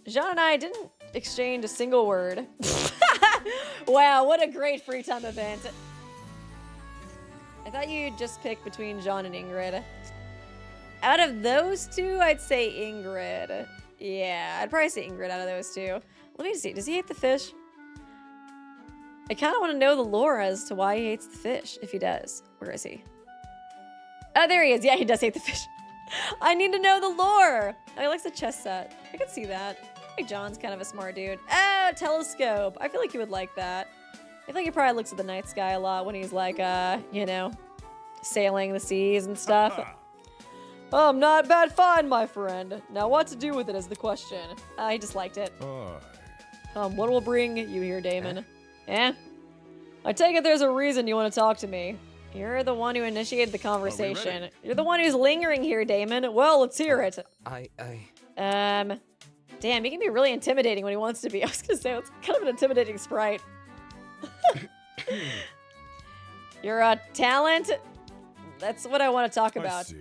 Jean and I didn't exchange a single word. Wow, what a great free time event. I thought you'd just pick between Jean and Ingrid. Out of those two, I'd say Ingrid. Yeah, I'd probably say Ingrid out of those two. Let me see. Does he hate the fish? I kind of want to know the lore as to why he hates the fish, if he does. Where is he? Oh, there he is. Yeah, he does hate the fish. I need to know the lore. Oh, he likes the chess set. I could see that. I think John's kind of a smart dude. Oh, telescope. I feel like he would like that. I feel like he probably looks at the night sky a lot when he's like, you know, sailing the seas and stuff. Not a bad find, my friend. Now, what to do with it is the question. He just liked it. What will bring you here, Damon? Eh? I take it there's a reason you want to talk to me. You're the one who initiated the conversation. You're the one who's lingering here, Damon. Well, let's hear it. Damn, he can be really intimidating when he wants to be. I was gonna say, it's kind of an intimidating sprite. You're a talent? That's what I want to talk about.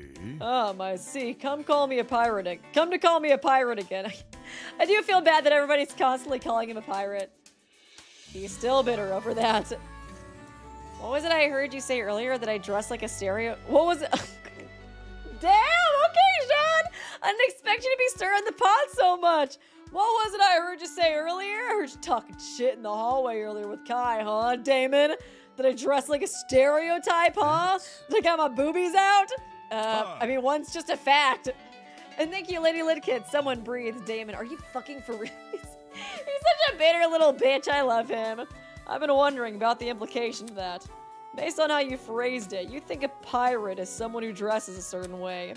I see. Come to call me a pirate again. I do feel bad that everybody's constantly calling him a pirate. He's still bitter over that. What was it I heard you say earlier that I dress like a stereo? What was it? Damn, okay, Sean. I didn't expect you to be stirring the pot so much. What was it I heard you say earlier? I heard you talking shit in the hallway earlier with Kai, huh, Damon? Did I dress like a stereotype, huh? Did I got my boobies out? I mean, one's just a fact. And thank you, Lady Lidkid. Someone breathe, Damon. Are you fucking for real? He's such a bitter little bitch. I love him. I've been wondering about the implication of that. Based on how you phrased it, you think a pirate is someone who dresses a certain way,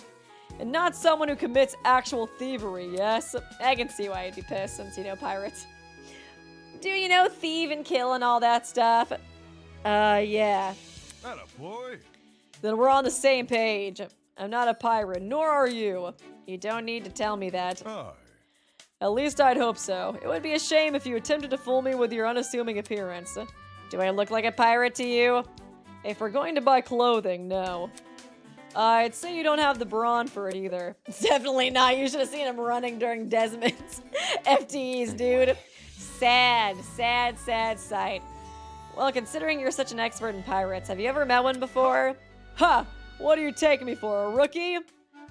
and not someone who commits actual thievery, yes? I can see why I'd be pissed since you know pirates. Do you know thieve and kill and all that stuff? Yeah. Attaboy. Then we're on the same page. I'm not a pirate, nor are you. You don't need to tell me that. At least I'd hope so. It would be a shame if you attempted to fool me with your unassuming appearance. Do I look like a pirate to you? If we're going to buy clothing, no. I'd say you don't have the brawn for it either. Definitely not. You should have seen him running during Desmond's FTEs, dude. Sad sight. Well, considering you're such an expert in pirates, have you ever met one before? Ha! What do you take me for, a rookie?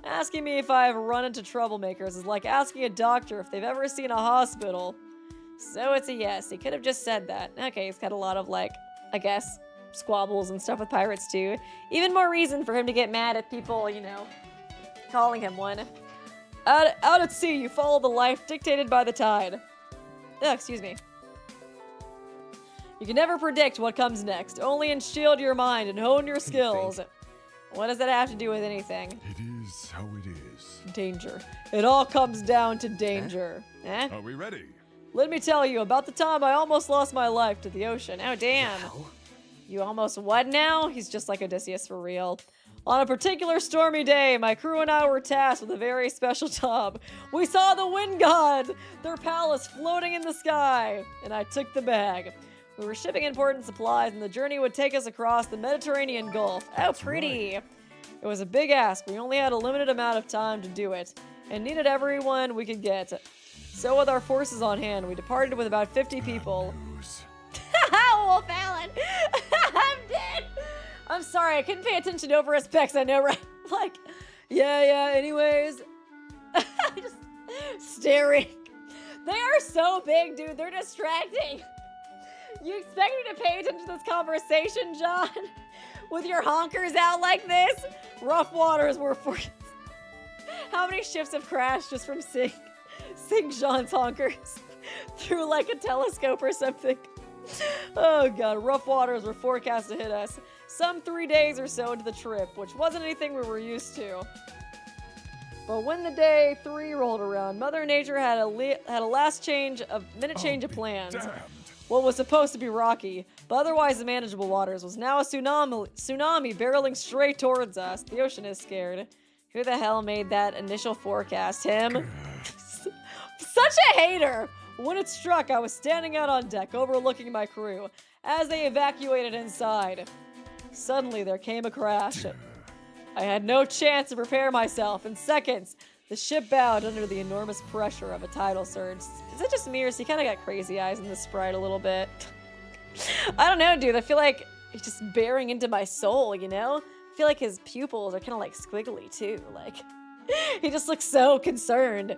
Asking me if I've run into troublemakers is like asking a doctor if they've ever seen a hospital. So it's a yes. He could have just said that. Okay, he's got a lot of, like, I guess, squabbles and stuff with pirates, too. Even more reason for him to get mad at people, you know, calling him one. Out at sea, you follow the life dictated by the tide. Oh, excuse me. You can never predict what comes next. Only shield your mind and hone your skills. What does that have to do with anything? It is how it is. Danger. It all comes down to danger. Eh? Are we ready? Let me tell you about the time I almost lost my life to the ocean. Oh, damn. You almost what now? He's just like Odysseus for real. On a particular stormy day, my crew and I were tasked with a very special job. We saw the wind gods, their palace floating in the sky, and I took the bag. We were shipping important supplies, and the journey would take us across the Mediterranean Gulf. Oh, pretty. It was a big ask. We only had a limited amount of time to do it, and needed everyone we could get. So with our forces on hand, we departed with about 50 people. News. Wolf Allen! I'm dead! I'm sorry, I couldn't pay attention over his specs, I know, right? Like, yeah, anyways. Just staring. They are so big, dude, they're distracting. You expect me to pay attention to this conversation, John? With your honkers out like this? Rough waters were for... How many ships have crashed just from seeing Jean's honkers through like a telescope or something? Oh god, rough waters were forecast to hit us some 3 days or so into the trip, which wasn't anything we were used to. But when the day 3 rolled around, Mother Nature had a last change of change of plans. Damned. What was supposed to be rocky, but otherwise manageable waters, was now a tsunami barreling straight towards us. The ocean is scared. Who the hell made that initial forecast? Him? Such a hater! When it struck, I was standing out on deck, overlooking my crew, as they evacuated inside. Suddenly, there came a crash. I had no chance to prepare myself. In seconds, the ship bowed under the enormous pressure of a tidal surge. Is it just me, or is he kind of got crazy eyes in the sprite a little bit? I don't know, dude. I feel like he's just bearing into my soul, you know? I feel like his pupils are kind of like squiggly, too. Like, he just looks so concerned.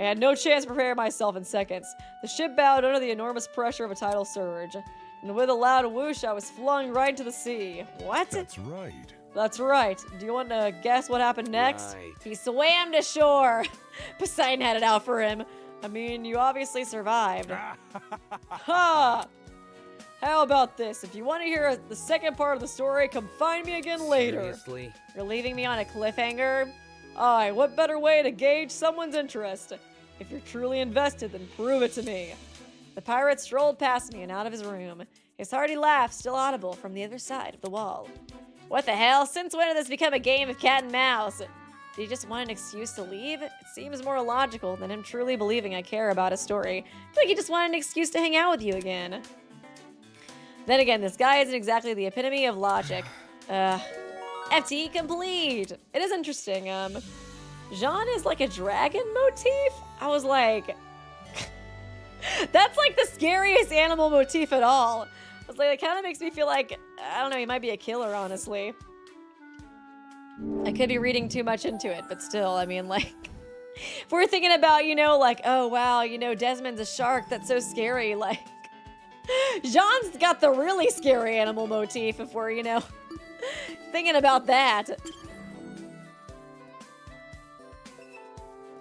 I had no chance to prepare myself in seconds. The ship bowed under the enormous pressure of a tidal surge, and with a loud whoosh, I was flung right into the sea. What? That's right. That's right. Do you want to guess what happened next? Right. He swam to shore. Poseidon had it out for him. I mean, you obviously survived. Ha! How about this? If you want to hear the second part of the story, come find me again later. Seriously? You're leaving me on a cliffhanger? Aye, what better way to gauge someone's interest? If you're truly invested, then prove it to me. The pirate strolled past me and out of his room. His hearty laugh still audible from the other side of the wall. What the hell? Since when did this become a game of cat and mouse? Did he just want an excuse to leave? It seems more logical than him truly believing I care about his story. I feel like he just wanted an excuse to hang out with you again. Then again, this guy isn't exactly the epitome of logic. FT complete! It is interesting, Jean is like a dragon motif? I was like... That's like the scariest animal motif at all. I was like, it kind of makes me feel like, I don't know, he might be a killer, honestly. I could be reading too much into it, but still, I mean, like... If we're thinking about, you know, like, oh, wow, you know, Desmond's a shark, that's so scary, like... Jean's got the really scary animal motif if we're, you know... thinking about that.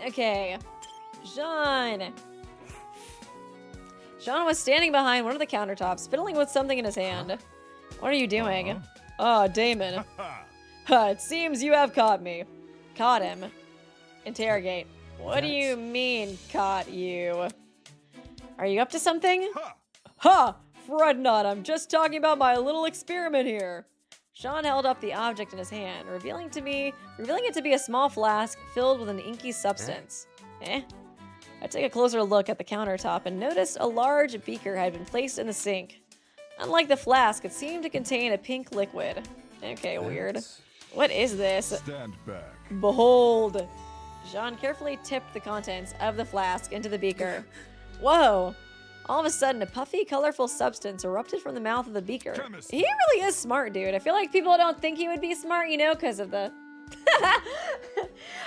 Okay. Jean was standing behind one of the countertops, fiddling with something in his hand. What are you doing? Ah, Damon. It seems you have caught me. Caught him. Interrogate. What do you mean, caught you? Are you up to something? Ha! Fret not, I'm just talking about my little experiment here. Jean held up the object in his hand, revealing it to be a small flask filled with an inky substance. I took a closer look at the countertop and noticed a large beaker had been placed in the sink. Unlike the flask, it seemed to contain a pink liquid. Okay, weird. What is this? Stand back. Behold! Jean carefully tipped the contents of the flask into the beaker. Whoa! All of a sudden, a puffy, colorful substance erupted from the mouth of the beaker. Chemistry. He really is smart, dude. I feel like people don't think he would be smart, you know, because of the...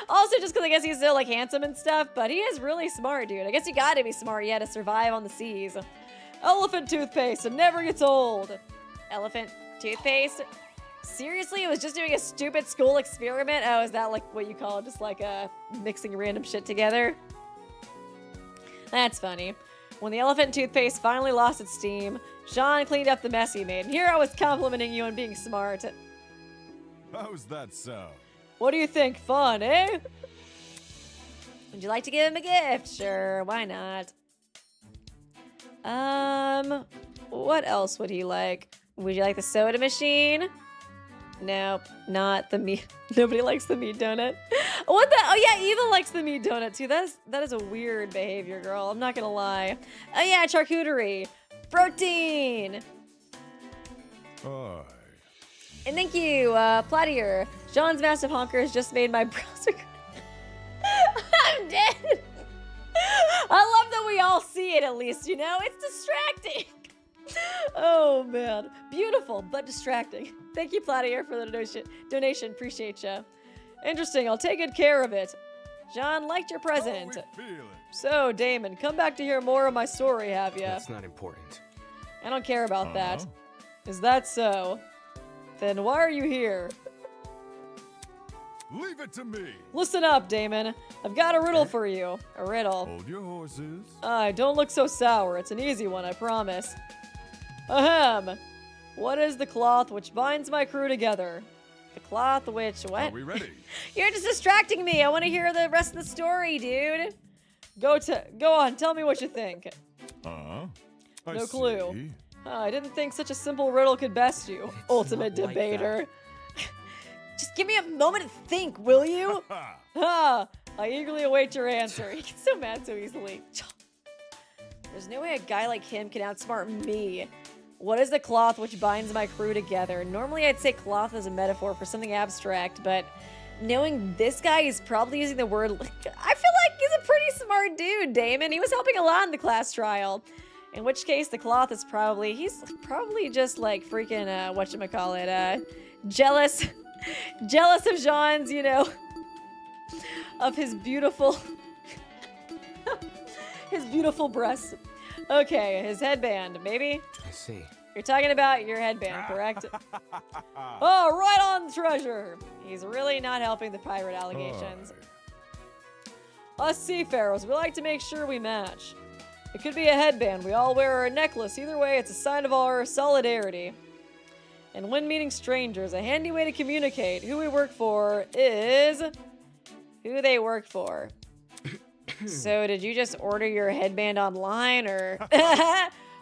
Also, just because I guess he's so, like, handsome and stuff, but he is really smart, dude. I guess you gotta be smart, yeah, to survive on the seas. Elephant toothpaste, it never gets old. Elephant toothpaste? Seriously? It was just doing a stupid school experiment? Oh, is that, like, what you call it? Just, like, mixing random shit together? That's funny. When the elephant toothpaste finally lost its steam, Jean cleaned up the mess he made. And here I was complimenting you on being smart. How's that sound? What do you think? Fun, eh? Would you like to give him a gift? Sure, why not? What else would he like? Would you like the soda machine? Nope, not the meat. Nobody likes the meat donut. What the? Oh yeah, Eva likes the meat donut too. That is a weird behavior, girl. I'm not gonna lie. Oh yeah, charcuterie, protein. Aye. And thank you, Platier. John's massive honker has just made my browser. I'm dead. I love that we all see it at least, you know? It's distracting. Oh, man. Beautiful, but distracting. Thank you, Platier, for the donation. Appreciate ya. Interesting. I'll take good care of it. John liked your present. How we feeling? So, Damon, come back to hear more of my story, have ya? That's not important. I don't care about that. Is that so? Then why are you here? Leave it to me. Listen up, Damon. I've got a riddle for you. A riddle. Hold your horses. Don't look so sour. It's an easy one, I promise. Ahem. What is the cloth which binds my crew together? The cloth which... Are what? we ready? You're just distracting me. I want to hear the rest of the story, dude. Go on. Tell me what you think. I No clue. see. I didn't think such a simple riddle could best you. Ultimate not like debater. Just give me a moment to think, will you? Ha! I eagerly await your answer. He gets so mad so easily. There's no way a guy like him can outsmart me. What is the cloth which binds my crew together? Normally I'd say cloth as a metaphor for something abstract, but knowing this guy is probably using the word... I feel like he's a pretty smart dude, Damon. He was helping a lot in the class trial. In which case, the cloth is probably... He's probably just like freaking, whatchamacallit, jealous... Jealous of Jean's, you know, of his beautiful... his beautiful breasts. Okay, his headband, maybe? I see. You're talking about your headband, correct? Oh, right on treasure. He's really not helping the pirate allegations. Us seafarers, we like to make sure we match. It could be a headband we all wear or a necklace. Either way, it's a sign of our solidarity. And when meeting strangers, a handy way to communicate who we work for is who they work for. So did you just order your headband online or...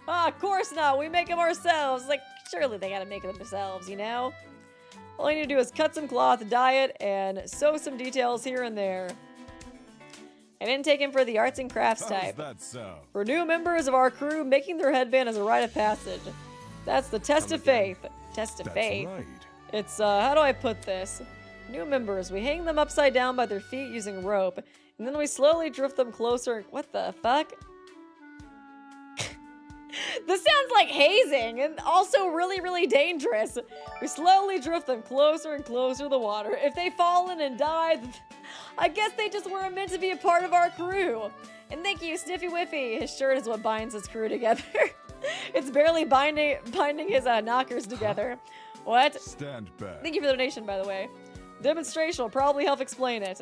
Of course not. We make them ourselves. Like, surely they gotta make them themselves, you know? All you need to do is cut some cloth, dye it, and sew some details here and there. I didn't take him for the arts and crafts How's type. that sound? For new members of our crew, making their headband is a rite of passage. That's the test of faith. Test of That's faith. right. It's, how do I put this? New members, we hang them upside down by their feet using rope, and then we slowly drift them closer. What the fuck? This sounds like hazing, and also really, really dangerous. We slowly drift them closer and closer to the water. If they fall in and die, I guess they just weren't meant to be a part of our crew. And thank you, Sniffy Whiffy. His shirt is what binds his crew together. It's barely binding his knockers together. What? Stand back. Thank you for the donation, by the way. Demonstration will probably help explain it.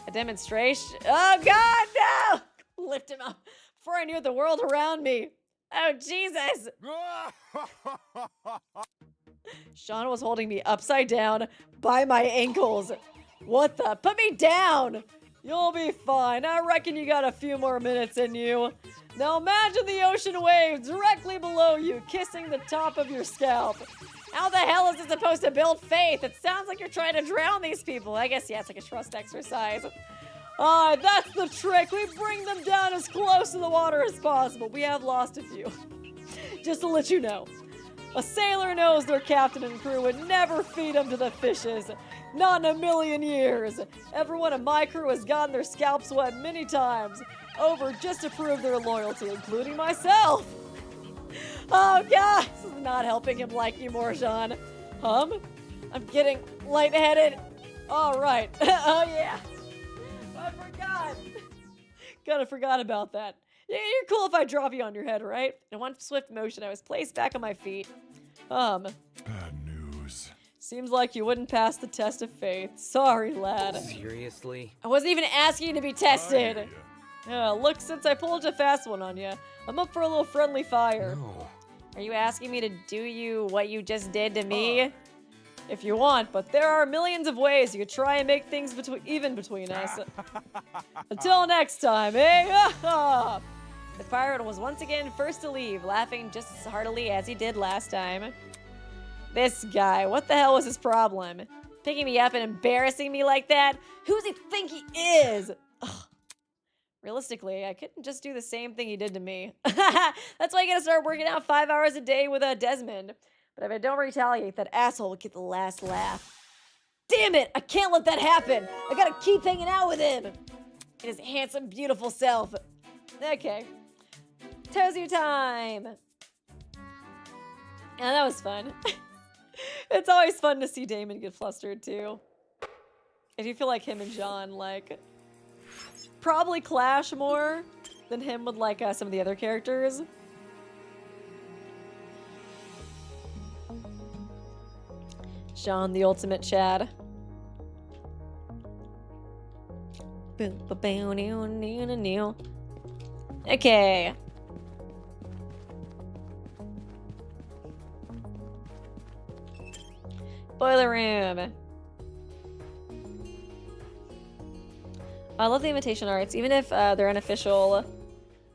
A demonstration? Oh, God, no! Lift him up before I knew the world around me. Oh, Jesus! Sean was holding me upside down by my ankles. What the? Put me down! You'll be fine. I reckon you got a few more minutes in you. Now imagine the ocean waves directly below you, kissing the top of your scalp. How the hell is it supposed to build faith? It sounds like you're trying to drown these people. I guess, yeah, it's like a trust exercise. That's the trick. We bring them down as close to the water as possible. We have lost a few. Just to let you know. A sailor knows their captain and crew would never feed them to the fishes. Not in a million years. Everyone in my crew has gotten their scalps wet many times over just to prove their loyalty, including myself. Oh, God. This is not helping him like you more, Sean. I'm getting lightheaded. All right. Oh, yeah. I forgot. Kinda forgot about that. Yeah, you're cool if I drop you on your head, right? In one swift motion, I was placed back on my feet. Bad news. Seems like you wouldn't pass the test of faith. Sorry, lad. Seriously? I wasn't even asking to be tested. Look, since I pulled a fast one on you, I'm up for a little friendly fire. No. Are you asking me to do what you just did to me? If you want, but there are millions of ways you could try and make things even between us. Until next time, eh? The pirate was once again first to leave, laughing just as heartily as he did last time. This guy, what the hell was his problem? Picking me up and embarrassing me like that? Who does he think he is? Ugh. Realistically, I couldn't just do the same thing he did to me. That's why I gotta start working out 5 hours a day with Desmond. But if I don't retaliate, that asshole will get the last laugh. Damn it! I can't let that happen! I gotta keep hanging out with him! And his handsome, beautiful self. Okay. Tozu time! Yeah, that was fun. It's always fun to see Damon get flustered, too. I do feel like him and John, like, probably clash more than him with, like, some of the other characters. John, the ultimate Chad. Okay. Boiler room. I love the imitation arts, even if they're unofficial.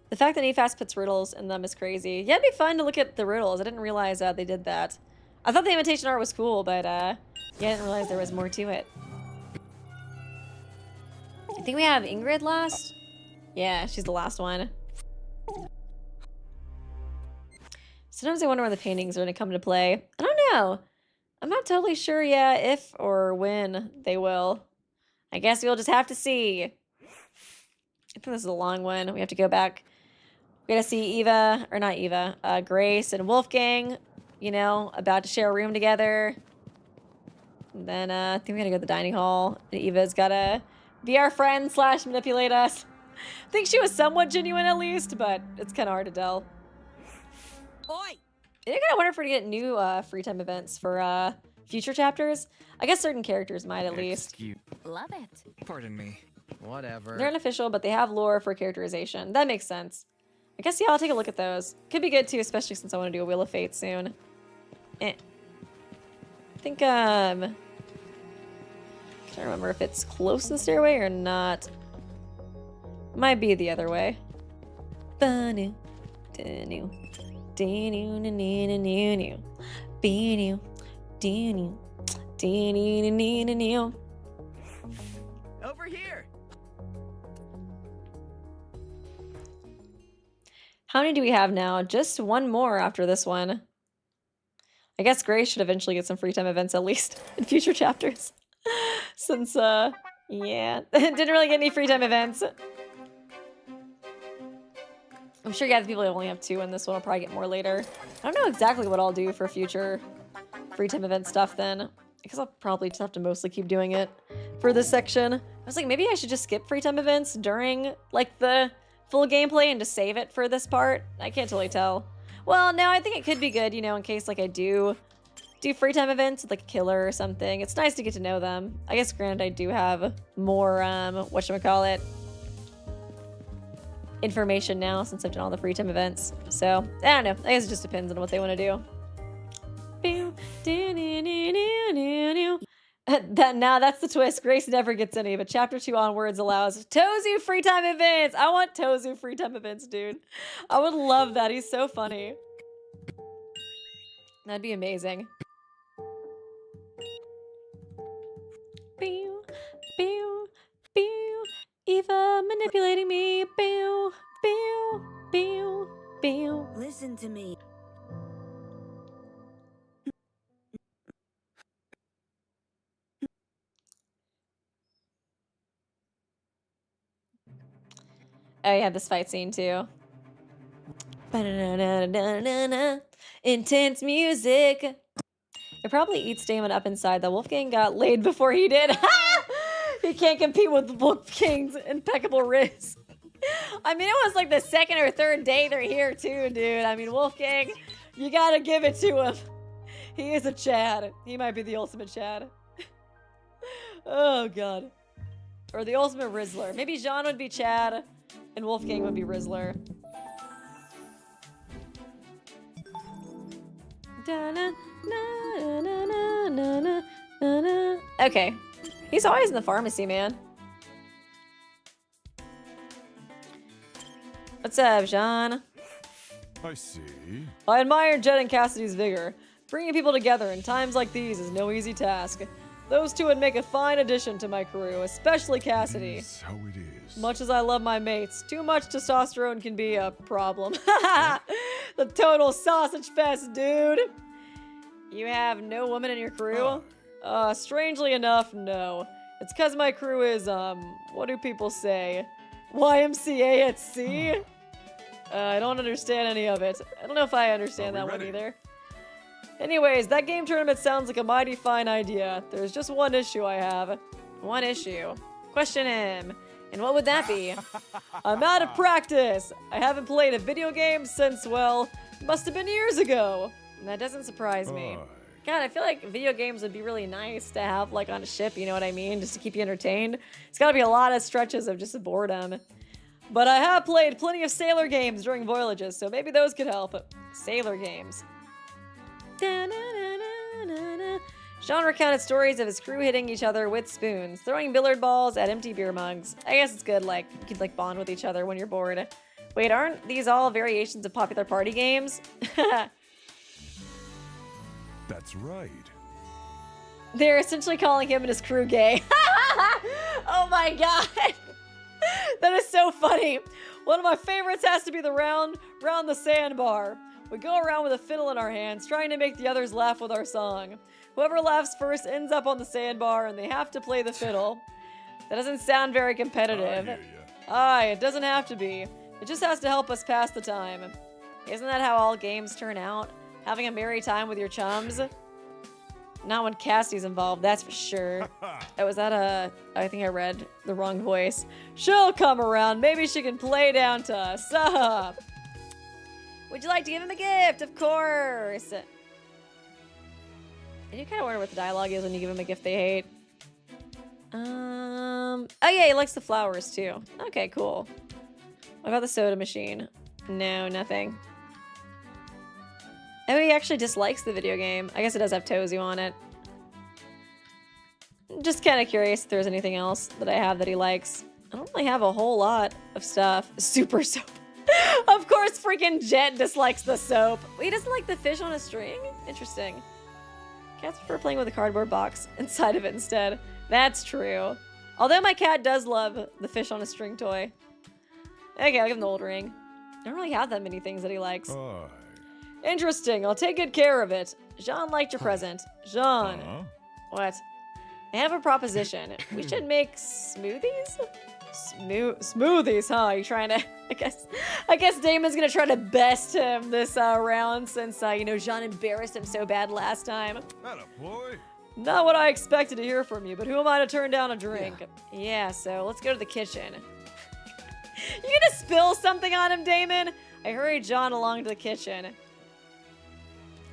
The fact that Nefast puts riddles in them is crazy. Yeah, it'd be fun to look at the riddles. I didn't realize they did that. I thought the imitation art was cool, but yeah, I didn't realize there was more to it. I think we have Ingrid last. Yeah, she's the last one. Sometimes I wonder when the paintings are going to come into play. I don't know. I'm not totally sure yet if or when they will. I guess we'll just have to see. I think this is a long one. We have to go back. We gotta see Eva, or not Eva, Grace and Wolfgang, you know, about to share a room together. And then I think we gotta go to the dining hall. Eva's gotta be our friend / manipulate us. I think she was somewhat genuine at least, but it's kind of hard to tell. Oi! I kind of wonder if we're gonna get new free time events for future chapters. I guess certain characters might at least. Love it. Pardon me. Whatever. They're unofficial, but they have lore for characterization. That makes sense. I guess, yeah, I'll take a look at those. Could be good, too, especially since I want to do a Wheel of Fate soon. I think, can't remember if it's close to the stairway or not. Might be the other way. Ba-nu, da-nu, da-nu, na-nu, be-nu, da-nu, da-nu, na-nu. Over here. How many do we have now? Just one more after this one. I guess Grace should eventually get some free time events at least in future chapters. Since, yeah, didn't really get any free time events. I'm sure, yeah, the people that only have 2 in this one will probably get more later. I don't know exactly what I'll do for future free time event stuff then. I guess I'll probably just have to mostly keep doing it for this section. I was like, maybe I should just skip free time events during, like, the full gameplay and just save it for this part. I can't totally tell. Well, no, I think it could be good, you know, in case, like, I do free time events with, like, a killer or something. It's nice to get to know them. I guess, granted, I do have more, whatchamacallit, information now since I've done all the free time events. So, I don't know. I guess it just depends on what they want to do. That's the twist. Grace never gets any, but chapter 2 onwards allows Tozu free time events. I want Tozu free time events, dude. I would love that. He's so funny. That'd be amazing. Pew, pew, pew. Eva manipulating me. Pew, pew, pew, pew. Listen to me. Oh, yeah, this fight scene too. Intense music. It probably eats Damon up inside. The Wolfgang got laid before he did. He can't compete with Wolfgang's impeccable riz. I mean, it was like the 2nd or 3rd day they're here too, dude. I mean, Wolfgang, you gotta give it to him. He is a Chad. He might be the ultimate Chad. Oh, God. Or the ultimate Rizzler. Maybe Jean would be Chad, and Wolfgang would be Rizzler. Okay. He's always in the pharmacy, man. What's up, Jean? I see. I admire Jet and Cassidy's vigor. Bringing people together in times like these is no easy task. Those two would make a fine addition to my crew, especially Cassidy. Is how it is. Much as I love my mates, too much testosterone can be a problem. The total sausage fest, dude. You have no woman in your crew? Strangely enough, no. It's cause my crew is, what do people say? YMCA at sea? I don't understand any of it. I don't know if I understand that one either. Anyways, that game tournament sounds like a mighty fine idea. There's just one issue I have. One issue. Question him. And what would that be? I'm out of practice. I haven't played a video game since, well, must have been years ago. That doesn't surprise me. Aye. God, I feel like video games would be really nice to have, like, on a ship, you know what I mean? Just to keep you entertained. It's gotta be a lot of stretches of just boredom. But I have played plenty of sailor games during voyages, so maybe those could help. Sailor games. Sean recounted stories of his crew hitting each other with spoons, throwing billiard balls at empty beer mugs. I guess it's good, like, you could, like, bond with each other when you're bored. Wait, aren't these all variations of popular party games? That's right. They're essentially calling him and his crew gay. Oh my god! That is so funny. One of my favorites has to be the round the sandbar. We go around with a fiddle in our hands, trying to make the others laugh with our song. Whoever laughs first ends up on the sandbar, and they have to play the fiddle. That doesn't sound very competitive. I hear ya. Aye, it doesn't have to be. It just has to help us pass the time. Isn't that how all games turn out? Having a merry time with your chums? Not when Cassie's involved, that's for sure. Was that I think I read the wrong voice. She'll come around. Maybe she can play down to us. Sup? Would you like to give him a gift? Of course. And you kind of wonder what the dialogue is when you give him a gift they hate. Oh yeah, he likes the flowers too. Okay, cool. What about the soda machine? No, nothing. Oh, he actually dislikes the video game. I guess it does have Tozu on it. Just kind of curious if there's anything else that I have that he likes. I don't really have a whole lot of stuff. Super soap. Of course, freaking Jet dislikes the soap. He doesn't like the fish on a string? Interesting. Cats prefer playing with a cardboard box inside of it instead. That's true. Although my cat does love the fish on a string toy. Okay, I'll give him the old ring. I don't really have that many things that he likes. Aye. Interesting. I'll take good care of it. Jean liked your present. Jean. Huh? What? I have a proposition. We should make smoothies? Smoothies, huh? You trying to... I guess Damon's gonna try to best him this round since, you know, Jean embarrassed him so bad last time. Atta boy. Not what I expected to hear from you, but who am I to turn down a drink? Yeah, so let's go to the kitchen. You gonna spill something on him, Damon? I hurried John along to the kitchen.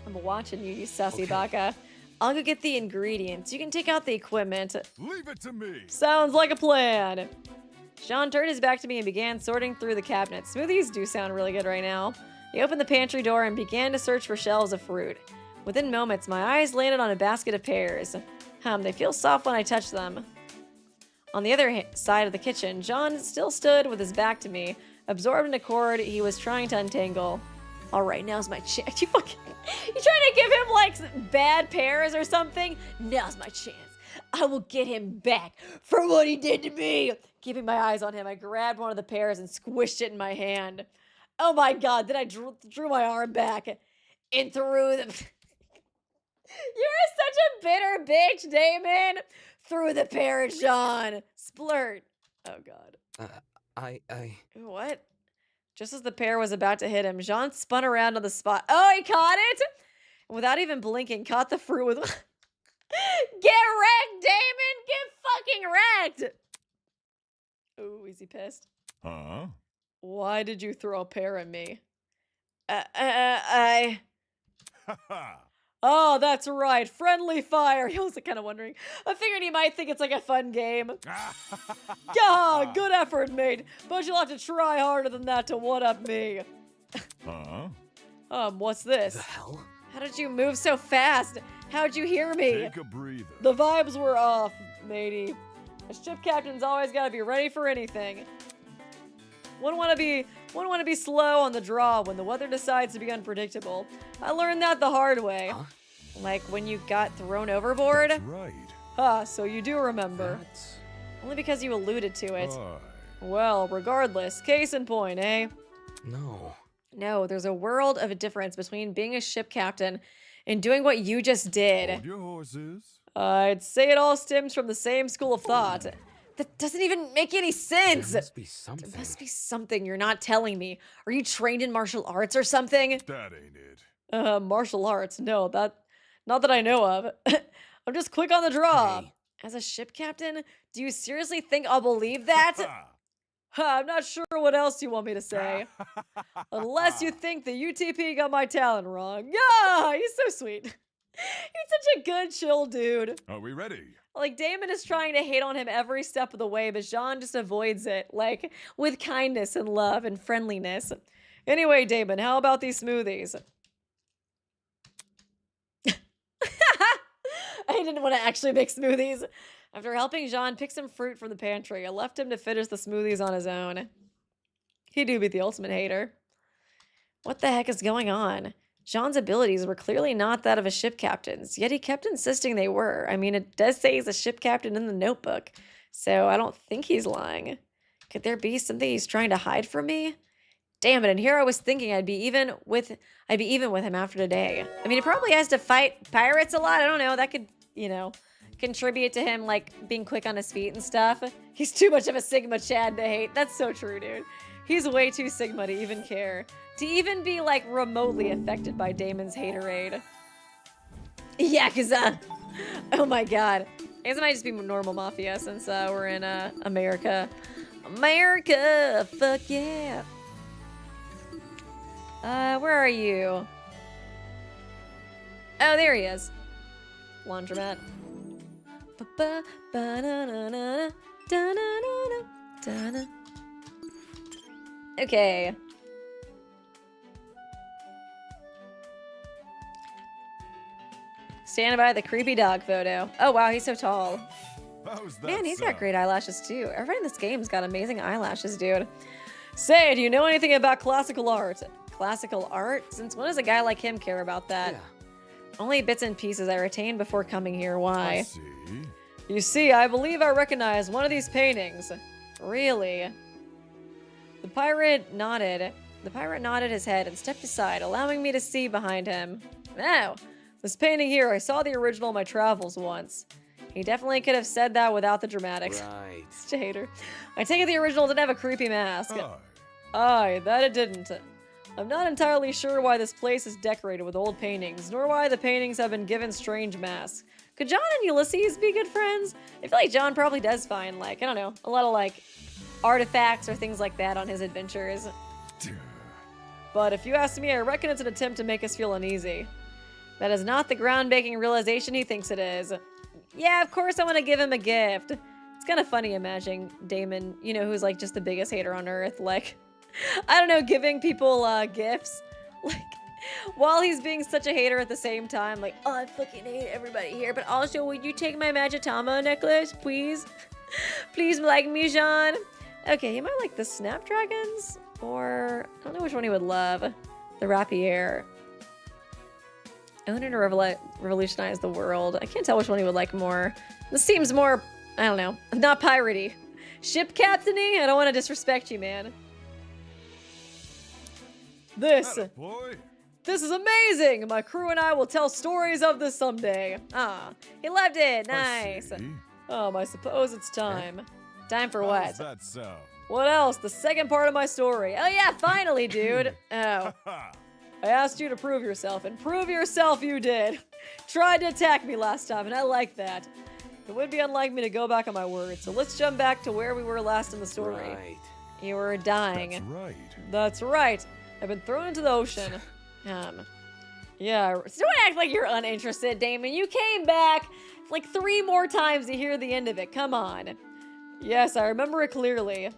I'm watching you, you sassy baka. I'll go get the ingredients. You can take out the equipment. Leave it to me. Sounds like a plan. Sean turned his back to me and began sorting through the cabinet. Smoothies do sound really good right now. He opened the pantry door and began to search for shelves of fruit. Within moments, my eyes landed on a basket of pears. They feel soft when I touch them. On the other side of the kitchen, John still stood with his back to me, absorbed in a cord he was trying to untangle. All right, now's my chance. You trying to give him, like, bad pears or something? Now's my chance. I will get him back for what he did to me. Keeping my eyes on him, I grabbed one of the pears and squished it in my hand. Oh my god, then I drew my arm back and threw them. You're such a bitter bitch, Damon. Threw the pear at Sean. Splurt. Oh god. What? Just as the pear was about to hit him, Jean spun around on the spot. Oh, he caught it? Without even blinking, caught the fruit with... Get wrecked, Damon! Get fucking wrecked! Ooh, is he pissed? Huh? Why did you throw a pear at me? Ha ha. Oh, that's right. Friendly fire. He was kind of wondering. I figured he might think it's like a fun game. Yeah, good effort, mate. But you'll have to try harder than that to one-up me. Huh? What's this? The hell? How did you move so fast? How'd you hear me? Take a breather. The vibes were off, matey. A ship captain's always got to be ready for anything. Wouldn't want to be slow on the draw when the weather decides to be unpredictable. I learned that the hard way. Huh? Like when you got thrown overboard? That's right. Ah, so you do remember. That's... Only because you alluded to it. Aye. Well, regardless, case in point, eh? No. No, there's a world of a difference between being a ship captain and doing what you just did. Hold your horses. I'd say it all stems from the same school of thought. That doesn't even make any sense. There must be something. There must be something you're not telling me. Are you trained in martial arts or something? That ain't it. Martial arts. No, not that I know of. I'm just quick on the draw. Hey. As a ship captain, do you seriously think I'll believe that? I'm not sure what else you want me to say. Unless you think the UTP got my talent wrong. Yeah, he's so sweet. He's such a good, chill dude. Are we ready? Like, Damon is trying to hate on him every step of the way, but Jean just avoids it, like, with kindness and love and friendliness. Anyway, Damon, how about these smoothies? I didn't want to actually make smoothies. After helping Jean pick some fruit from the pantry, I left him to finish the smoothies on his own. He do be the ultimate hater. What the heck is going on? Jean's abilities were clearly not that of a ship captain's, yet he kept insisting they were. I mean, it does say he's a ship captain in the notebook, so I don't think he's lying. Could there be something he's trying to hide from me? Damn it, and here I was thinking I'd be even with him after today. I mean, he probably has to fight pirates a lot. I don't know. That could, contribute to him, like, being quick on his feet and stuff. He's too much of a Sigma Chad to hate. That's so true, dude. He's way too Sigma to even care. To even be, like, remotely affected by Damon's haterade. Yakuza! Oh my god. I guess it might just be normal mafia since we're in America. America! Fuck yeah! Where are you? Oh, there he is. Laundromat. Okay. Stand by the creepy dog photo. Oh wow, he's so tall. How's that Man, he's got sound? great eyelashes too. Everybody in this game's got amazing eyelashes, dude. Say, do you know anything about classical art? Classical art? Since when does a guy like him care about that? Yeah. Only bits and pieces I retained before coming here. I Why? see. You see, I believe I recognize one of these paintings. Really? The pirate nodded. The pirate nodded his head and stepped aside, allowing me to see behind him. Oh, This painting here, I saw the original in my travels once. he definitely could have said that without the dramatics. Right. Such a hater. I take it the original didn't have a creepy mask. Aye. Aye, that it didn't. I'm not entirely sure why this place is decorated with old paintings, nor why the paintings have been given strange masks. Could John and Ulysses be good friends? I feel like John probably does find, like, I don't know, a lot of, like, artifacts or things like that on his adventures. But if you ask me, I reckon it's an attempt to make us feel uneasy. That is not the groundbreaking realization he thinks it is. Yeah, of course I want to give him a gift. It's kind of funny imagining Damon, who's, like, just the biggest hater on Earth, like, I don't know, giving people gifts. Like, while he's being such a hater at the same time, like, oh, I fucking hate everybody here, but also, would you take my Magitama necklace, please? Please like me, Jean. Okay, he might like the Snapdragons, or I don't know which one he would love. The Rapier. Own and revolutionize the world. I can't tell which one he would like more. This seems more, I don't know, not piratey. ship captaining? I don't want to disrespect you, man. This Boy. is amazing! My crew and I will tell stories of this someday. Ah, he loved it. Nice. I suppose it's time. Time for How's what? that sound? What else? The second part of my story. Oh yeah, finally, dude. Oh. Ha! I asked you to prove yourself, and prove yourself you did. Tried to attack me last time, and I like that. It would be unlike me to go back on my word, so let's jump back to where we were last in the story. Right. You were dying. That's right. That's right. I've been thrown into the ocean. Yeah, Don't act like you're uninterested, Damon. You came back like 3 more times to hear the end of it. Come on. yes, I remember it clearly.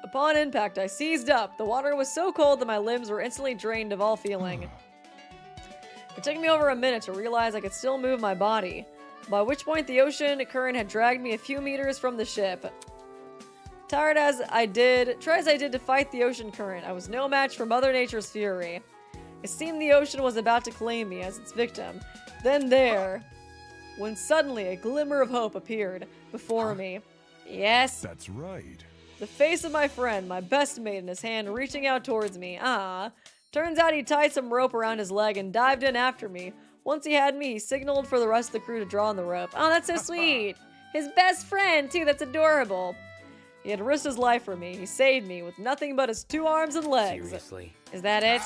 Upon impact, I seized up. The water was so cold that my limbs were instantly drained of all feeling. It took me over a minute to realize I could still move my body, by which point the ocean current had dragged me a few meters from the ship. Tired as I did to fight the ocean current, I was no match for Mother Nature's fury. It seemed the ocean was about to claim me as its victim. Then when suddenly a glimmer of hope appeared before me. Yes, That's right. the face of my friend, my best mate in his hand, reaching out towards me. Turns out he tied some rope around his leg and dived in after me. Once he had me, he signaled for the rest of the crew to draw on the rope. Oh, that's so sweet. His best friend, too. That's adorable. He had risked his life for me. He saved me with nothing but his 2 arms and legs. Seriously. Is that it?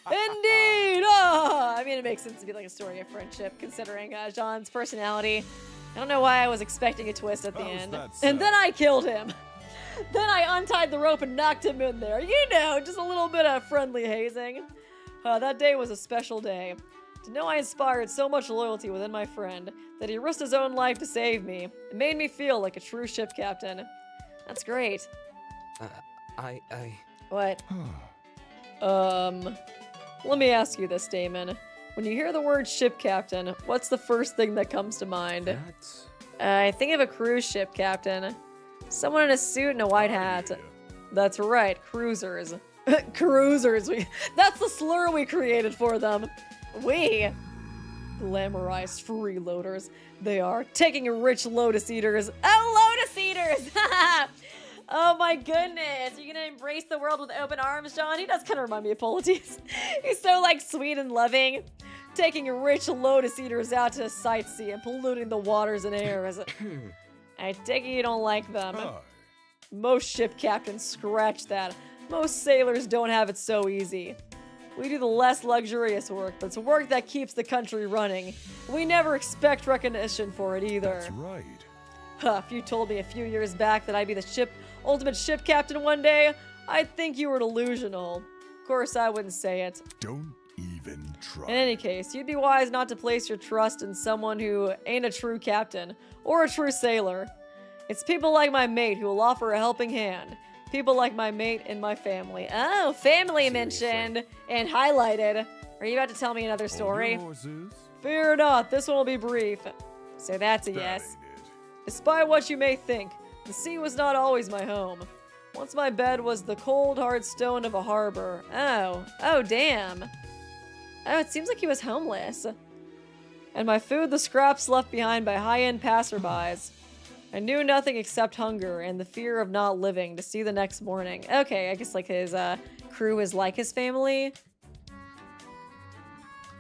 Indeed! Ah! I mean, it makes sense to be like a story of friendship, considering Jean's personality. I don't know why I was expecting a twist at the How's end. that And then sound? I killed him. Then I untied the rope and knocked him in there. You know, just a little bit of friendly hazing. That day was a special day. To know I inspired so much loyalty within my friend that he risked his own life to save me, it made me feel like a true ship captain. That's great. What? Let me ask you this, Damon. When you hear the word ship captain, what's the first thing that comes to mind? That's... I think of a cruise ship captain. Someone in a suit and a white hat. That's right, cruisers. Cruisers. That's the slur we created for them. We. Glamorized freeloaders. They are taking a rich lotus eaters. Oh, lotus eaters! Oh my goodness. Are you gonna embrace the world with open arms, John? He does kind of remind me of Polites. He's so like sweet and loving. Taking rich lotus eaters out to sightsee and polluting the waters and airs. I take it you don't like them. Hi. Most ship captains scratch that. Most sailors don't have it so easy. We do the less luxurious work, but it's work that keeps the country running. We never expect recognition for it either. That's right. If you told me a few years back that I'd be the ultimate ship captain one day, I'd think you were delusional. Of course, I wouldn't say it. Don't even try. In any case, you'd be wise not to place your trust in someone who ain't a true captain or a true sailor. It's people like my mate who will offer a helping hand. People like my mate and my family. Oh, family mentioned and highlighted. Are you about to tell me another story? Hold your horses. Fear not, this one will be brief. So that's a That yes. ain't it. Despite what you may think, the sea was not always my home. Once my bed was the cold, hard stone of a harbor. Oh, damn. Oh, it seems like he was homeless. And my food, the scraps left behind by high-end passerbys. I knew nothing except hunger and the fear of not living to see the next morning. Okay, I guess like his crew is like his family.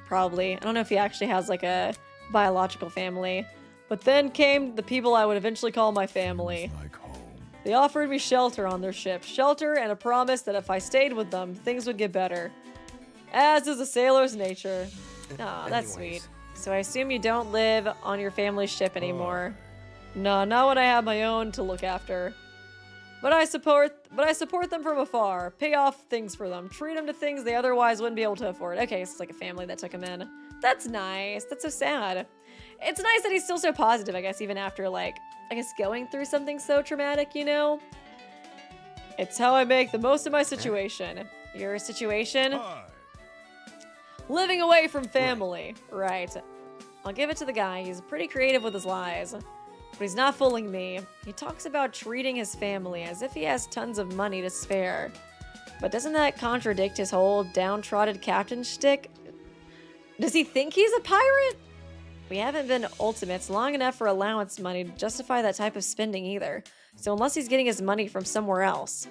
Probably. I don't know if he actually has like a biological family. But then came the people I would eventually call my family. Like home. They offered me shelter on their ship. Shelter and a promise that if I stayed with them, things would get better. As is a sailor's nature. Aw, that's Anyways. sweet. So I assume you don't live on your family's ship anymore. No, not when I have my own to look after. But I support them from afar. Pay off things for them. Treat them to things they otherwise wouldn't be able to afford. Okay, so it's like a family that took him in. That's nice. That's so sad. It's nice that he's still so positive, I guess, even after, like, I guess going through something so traumatic, you know? It's how I make the most of my situation. Your situation? Hi. Living away from family. Right. I'll give it to the guy. He's pretty creative with his lies. But he's not fooling me. He talks about treating his family as if he has tons of money to spare. But doesn't that contradict his whole downtrodden captain shtick? Does he think he's a pirate? We haven't been ultimates long enough for allowance money to justify that type of spending either. So unless he's getting his money from somewhere else,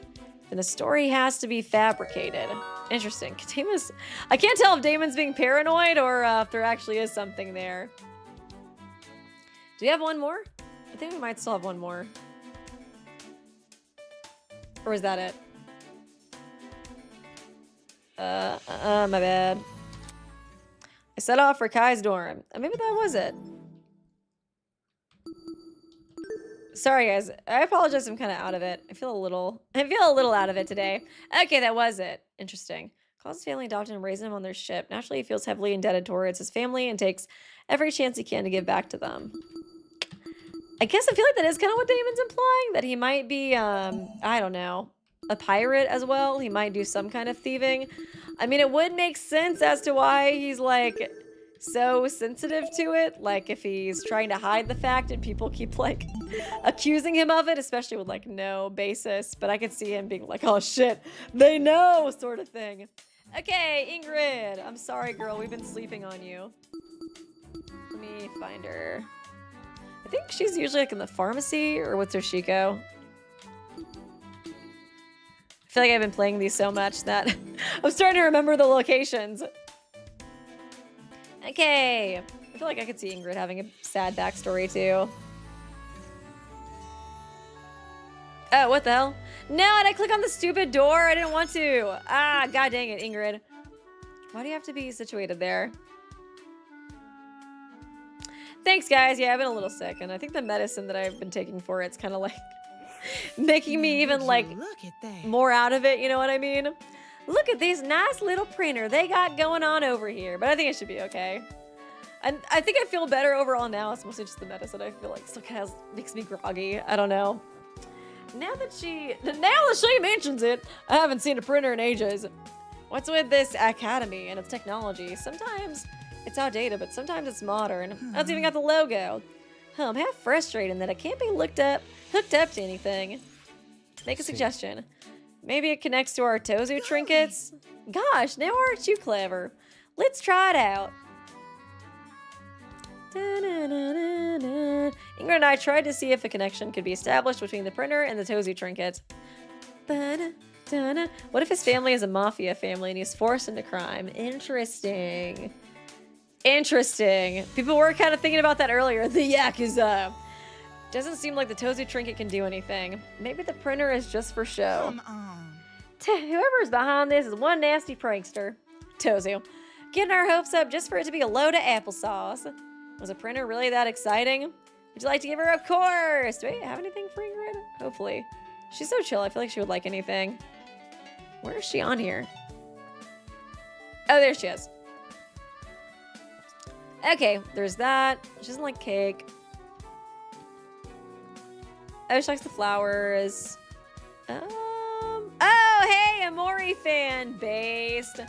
then the story has to be fabricated. Interesting. I can't tell if Damon's being paranoid or if there actually is something there. Do we have one more? I think we might still have one more. Or is that it? My bad. I set off for Kai's dorm. Maybe that was it. Sorry, guys. I apologize. I'm kind of out of it. I feel a little out of it today. Okay, that was it. Interesting. Calls his family, adopted, and raised him on their ship. Naturally, he feels heavily indebted towards his family and takes every chance he can to give back to them. I guess I feel like that is kind of what Damon's implying. That he might be, I don't know, a pirate as well. He might do some kind of thieving. I mean, it would make sense as to why he's, like, so sensitive to it. Like, if he's trying to hide the fact and people keep, like, accusing him of it, especially with, like, no basis. But I could see him being like, oh, shit, they know, sort of thing. Okay, Ingrid. I'm sorry, girl. We've been sleeping on you. Let me find her. I think she's usually like in the pharmacy, or what's her Shiko? I feel like I've been playing these so much that I'm starting to remember the locations. Okay. I feel like I could see Ingrid having a sad backstory too. Oh, what the hell? No, did I click on the stupid door? I didn't want to. Ah, god dang it, Ingrid. Why do you have to be situated there? Thanks, guys. Yeah, I've been a little sick, and I think the medicine that I've been taking for it's kind of like making me even like Look at that. more out of it, you know what I mean? Look at this nice little printer they got going on over here, but I think it should be okay. And I think I feel better overall now. It's mostly just the medicine I feel like still kind of makes me groggy. I don't know. Now that she mentions it, I haven't seen a printer in ages. What's with this academy and its technology? Sometimes it's outdated, but sometimes it's modern. It's even got the logo. I'm half frustrated that it can't be hooked up to anything. Make a suggestion. Maybe it connects to our Tozu trinkets? Gosh, now aren't you clever? Let's try it out. Ingrid and I tried to see if a connection could be established between the printer and the Tozu trinket. What if his family is a mafia family and he's forced into crime? Interesting. Interesting. People were kind of thinking about that earlier. The Yakuza. Doesn't seem like the Tozu trinket can do anything. Maybe the printer is just for show. Come on. Whoever's behind this is one nasty prankster. Tozu. Getting our hopes up just for it to be a load of applesauce. Was a printer really that exciting? Would you like to give her? Of course! Do I have anything for Ingrid? Hopefully. She's so chill. I feel like she would like anything. Where is she on here? Oh, there she is. Okay, there's that. She doesn't like cake. Oh, she likes the flowers. Oh, hey, a Mori fan based.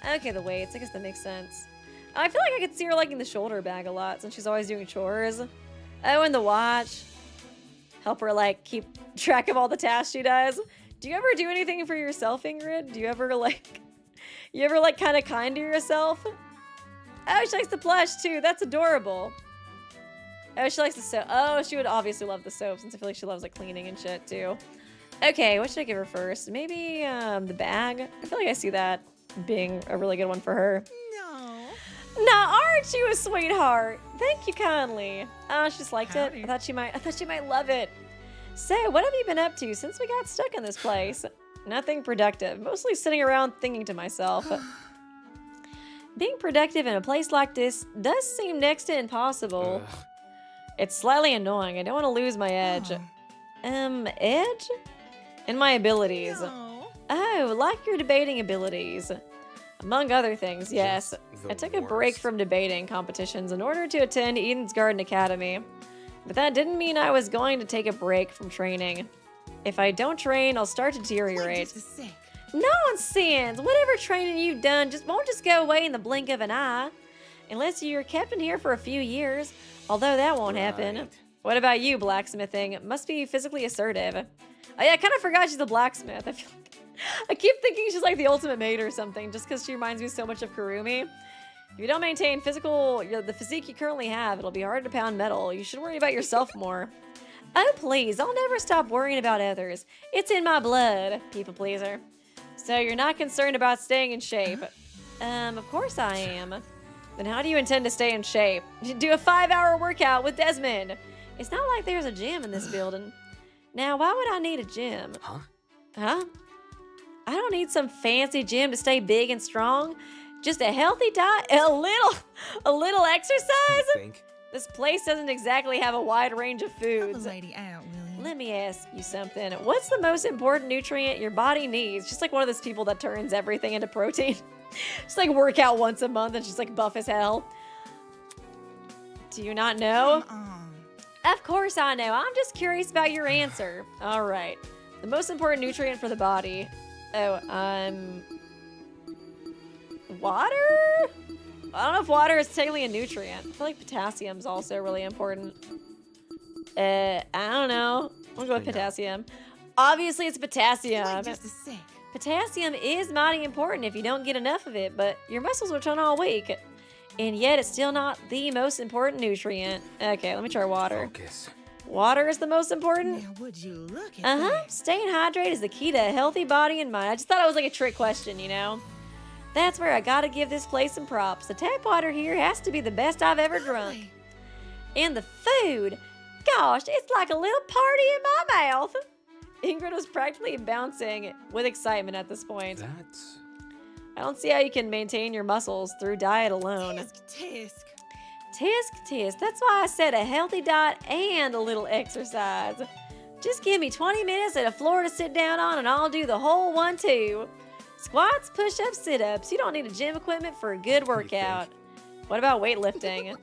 Okay, the weights. I guess that makes sense. I feel like I could see her liking the shoulder bag a lot since she's always doing chores. Oh, and the watch. Help her, like, keep track of all the tasks she does. Do you ever do anything for yourself, Ingrid? Do you ever, like, kind of kind to yourself? Oh, she likes the plush, too. That's adorable. Oh, she likes the soap. Oh, she would obviously love the soap since I feel like she loves, like, cleaning and shit, too. Okay, what should I give her first? Maybe, the bag? I feel like I see that being a really good one for her. No. Nah, aren't you a sweetheart? Thank you kindly. Oh, she just liked it. Howdy. I thought she might love it. So, what have you been up to since we got stuck in this place? Nothing productive. Mostly sitting around thinking to myself. Being productive in a place like this does seem next to impossible. Ugh. It's slightly annoying. I don't want to lose my edge. Edge? And my abilities. No. Oh, like your debating abilities. Among other things, yes. Just the I took a break worst. from debating competitions in order to attend Eden's Garden Academy. But that didn't mean I was going to take a break from training. If I don't train, I'll start to Wait deteriorate. just a sec. Nonsense! Whatever training you've done won't just go away in the blink of an eye. Unless you're kept in here for a few years. Although that won't happen. Right. What about you, blacksmithing? Must be physically assertive. Oh yeah, I kind of forgot she's a blacksmith. I keep thinking she's like the ultimate maid or something, just because she reminds me so much of Kurumi. If you don't maintain the physique you currently have, it'll be hard to pound metal. You should worry about yourself more. Oh please, I'll never stop worrying about others. It's in my blood, people pleaser. So you're not concerned about staying in shape? Of course I am. Then how do you intend to stay in shape? Do a 5-hour workout with Desmond. It's not like there's a gym in this building. Now, why would I need a gym? Huh? Huh? I don't need some fancy gym to stay big and strong. Just a healthy diet, a little exercise. You think? This place doesn't exactly have a wide range of Help a foods. lady out, will you? Let me ask you something. What's the most important nutrient your body needs? Just like one of those people that turns everything into protein. Just like work out once a month and she's like buff as hell. Do you not know? Come on. Of course I know. I'm just curious about your answer. All right. The most important nutrient for the body. Oh, water? I don't know if water is technically a nutrient. I feel like potassium's also really important. I don't know. I'm gonna go with I know. potassium. Obviously, it's Wait potassium. just a sec. Potassium is mighty important if you don't get enough of it, but your muscles will turn all weak. And yet it's still not the most important nutrient. Okay, let me try water. Focus. Water is the most important? Now, would you look at Uh-huh. that? Staying hydrated is the key to a healthy body and mind. I just thought it was like a trick question, you know? That's where I gotta give this place some props. The tap water here has to be the best I've ever drunk. Hi. And the food, gosh, it's like a little party in my mouth. Ingrid was practically bouncing with excitement at this point. That's I don't see how you can maintain your muscles through diet alone. Tisk, tisk. Tisk, tisk. That's why I said a healthy diet and a little exercise. Just give me 20 minutes and a floor to sit down on and I'll do the whole one too. Squats, push-ups, sit-ups. You don't need a gym equipment for a good workout. What about weightlifting?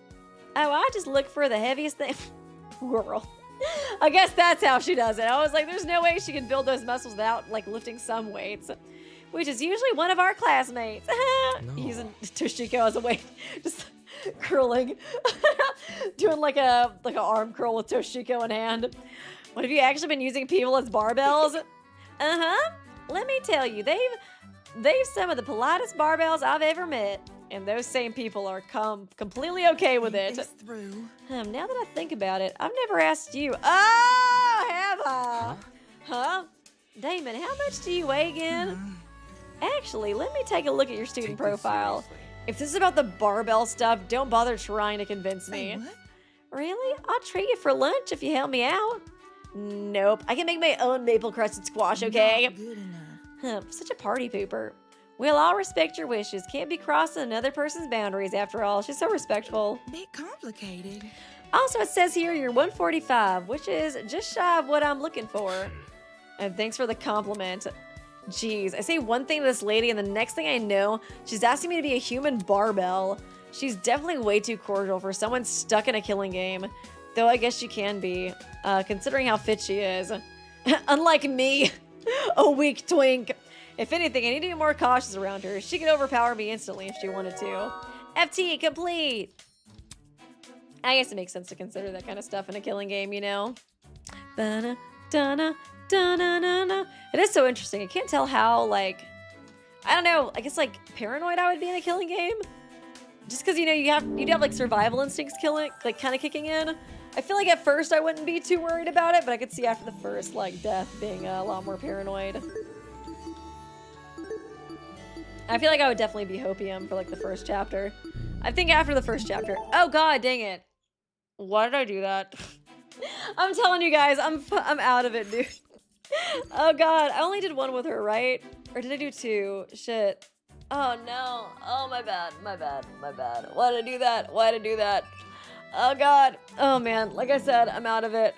Oh, I just look for the heaviest thing. Girl. I guess that's how she does it. I was like, there's no way she can build those muscles without like lifting some weights. Which is usually one of our classmates. Using Toshiko as a weight. Just curling. Doing like a arm curl with Toshiko in hand. What have you actually been using people as barbells? Uh-huh. Let me tell you, they've some of the politest barbells I've ever met. And those same people are completely okay with Think it. this through. Now that I think about it, I've never asked you. Oh, have I? Huh? Damon, how much do you weigh again? Actually, let me take a look at your student Take this profile. seriously. If this is about the barbell stuff, don't bother trying to convince Say me. what? Really? I'll treat you for lunch if you help me out. Nope. I can make my own maple crusted squash, okay? Not good enough. Such a party pooper. Well, I'll respect your wishes. Can't be crossing another person's boundaries after all. She's so respectful. Bit complicated. Also, it says here you're 145, which is just shy of what I'm looking for. And thanks for the compliment. Jeez, I say one thing to this lady, and the next thing I know, she's asking me to be a human barbell. She's definitely way too cordial for someone stuck in a killing game. Though I guess she can be, considering how fit she is. Unlike me, a weak twink. If anything, I need to be more cautious around her. She could overpower me instantly if she wanted to. FT complete! I guess it makes sense to consider that kind of stuff in a killing game, you know? Ba-na, da-na, da-na-na-na. It is so interesting. I can't tell how, like, I don't know, I guess, like, paranoid I would be in a killing game. Just because, you know, you'd have, like, survival instincts kind of kicking in. I feel like at first I wouldn't be too worried about it, but I could see after the first, like, death being a lot more paranoid. I feel like I would definitely be hopium for, like, the first chapter. I think after the first chapter. Oh, God, dang it. Why did I do that? I'm telling you guys, I'm out of it, dude. Oh, God. I only did one with her, right? Or did I do two? Shit. Oh, no. Oh, my bad. My bad. My bad. Why did I do that? Why did I do that? Oh, God. Oh, man. Like I said, I'm out of it.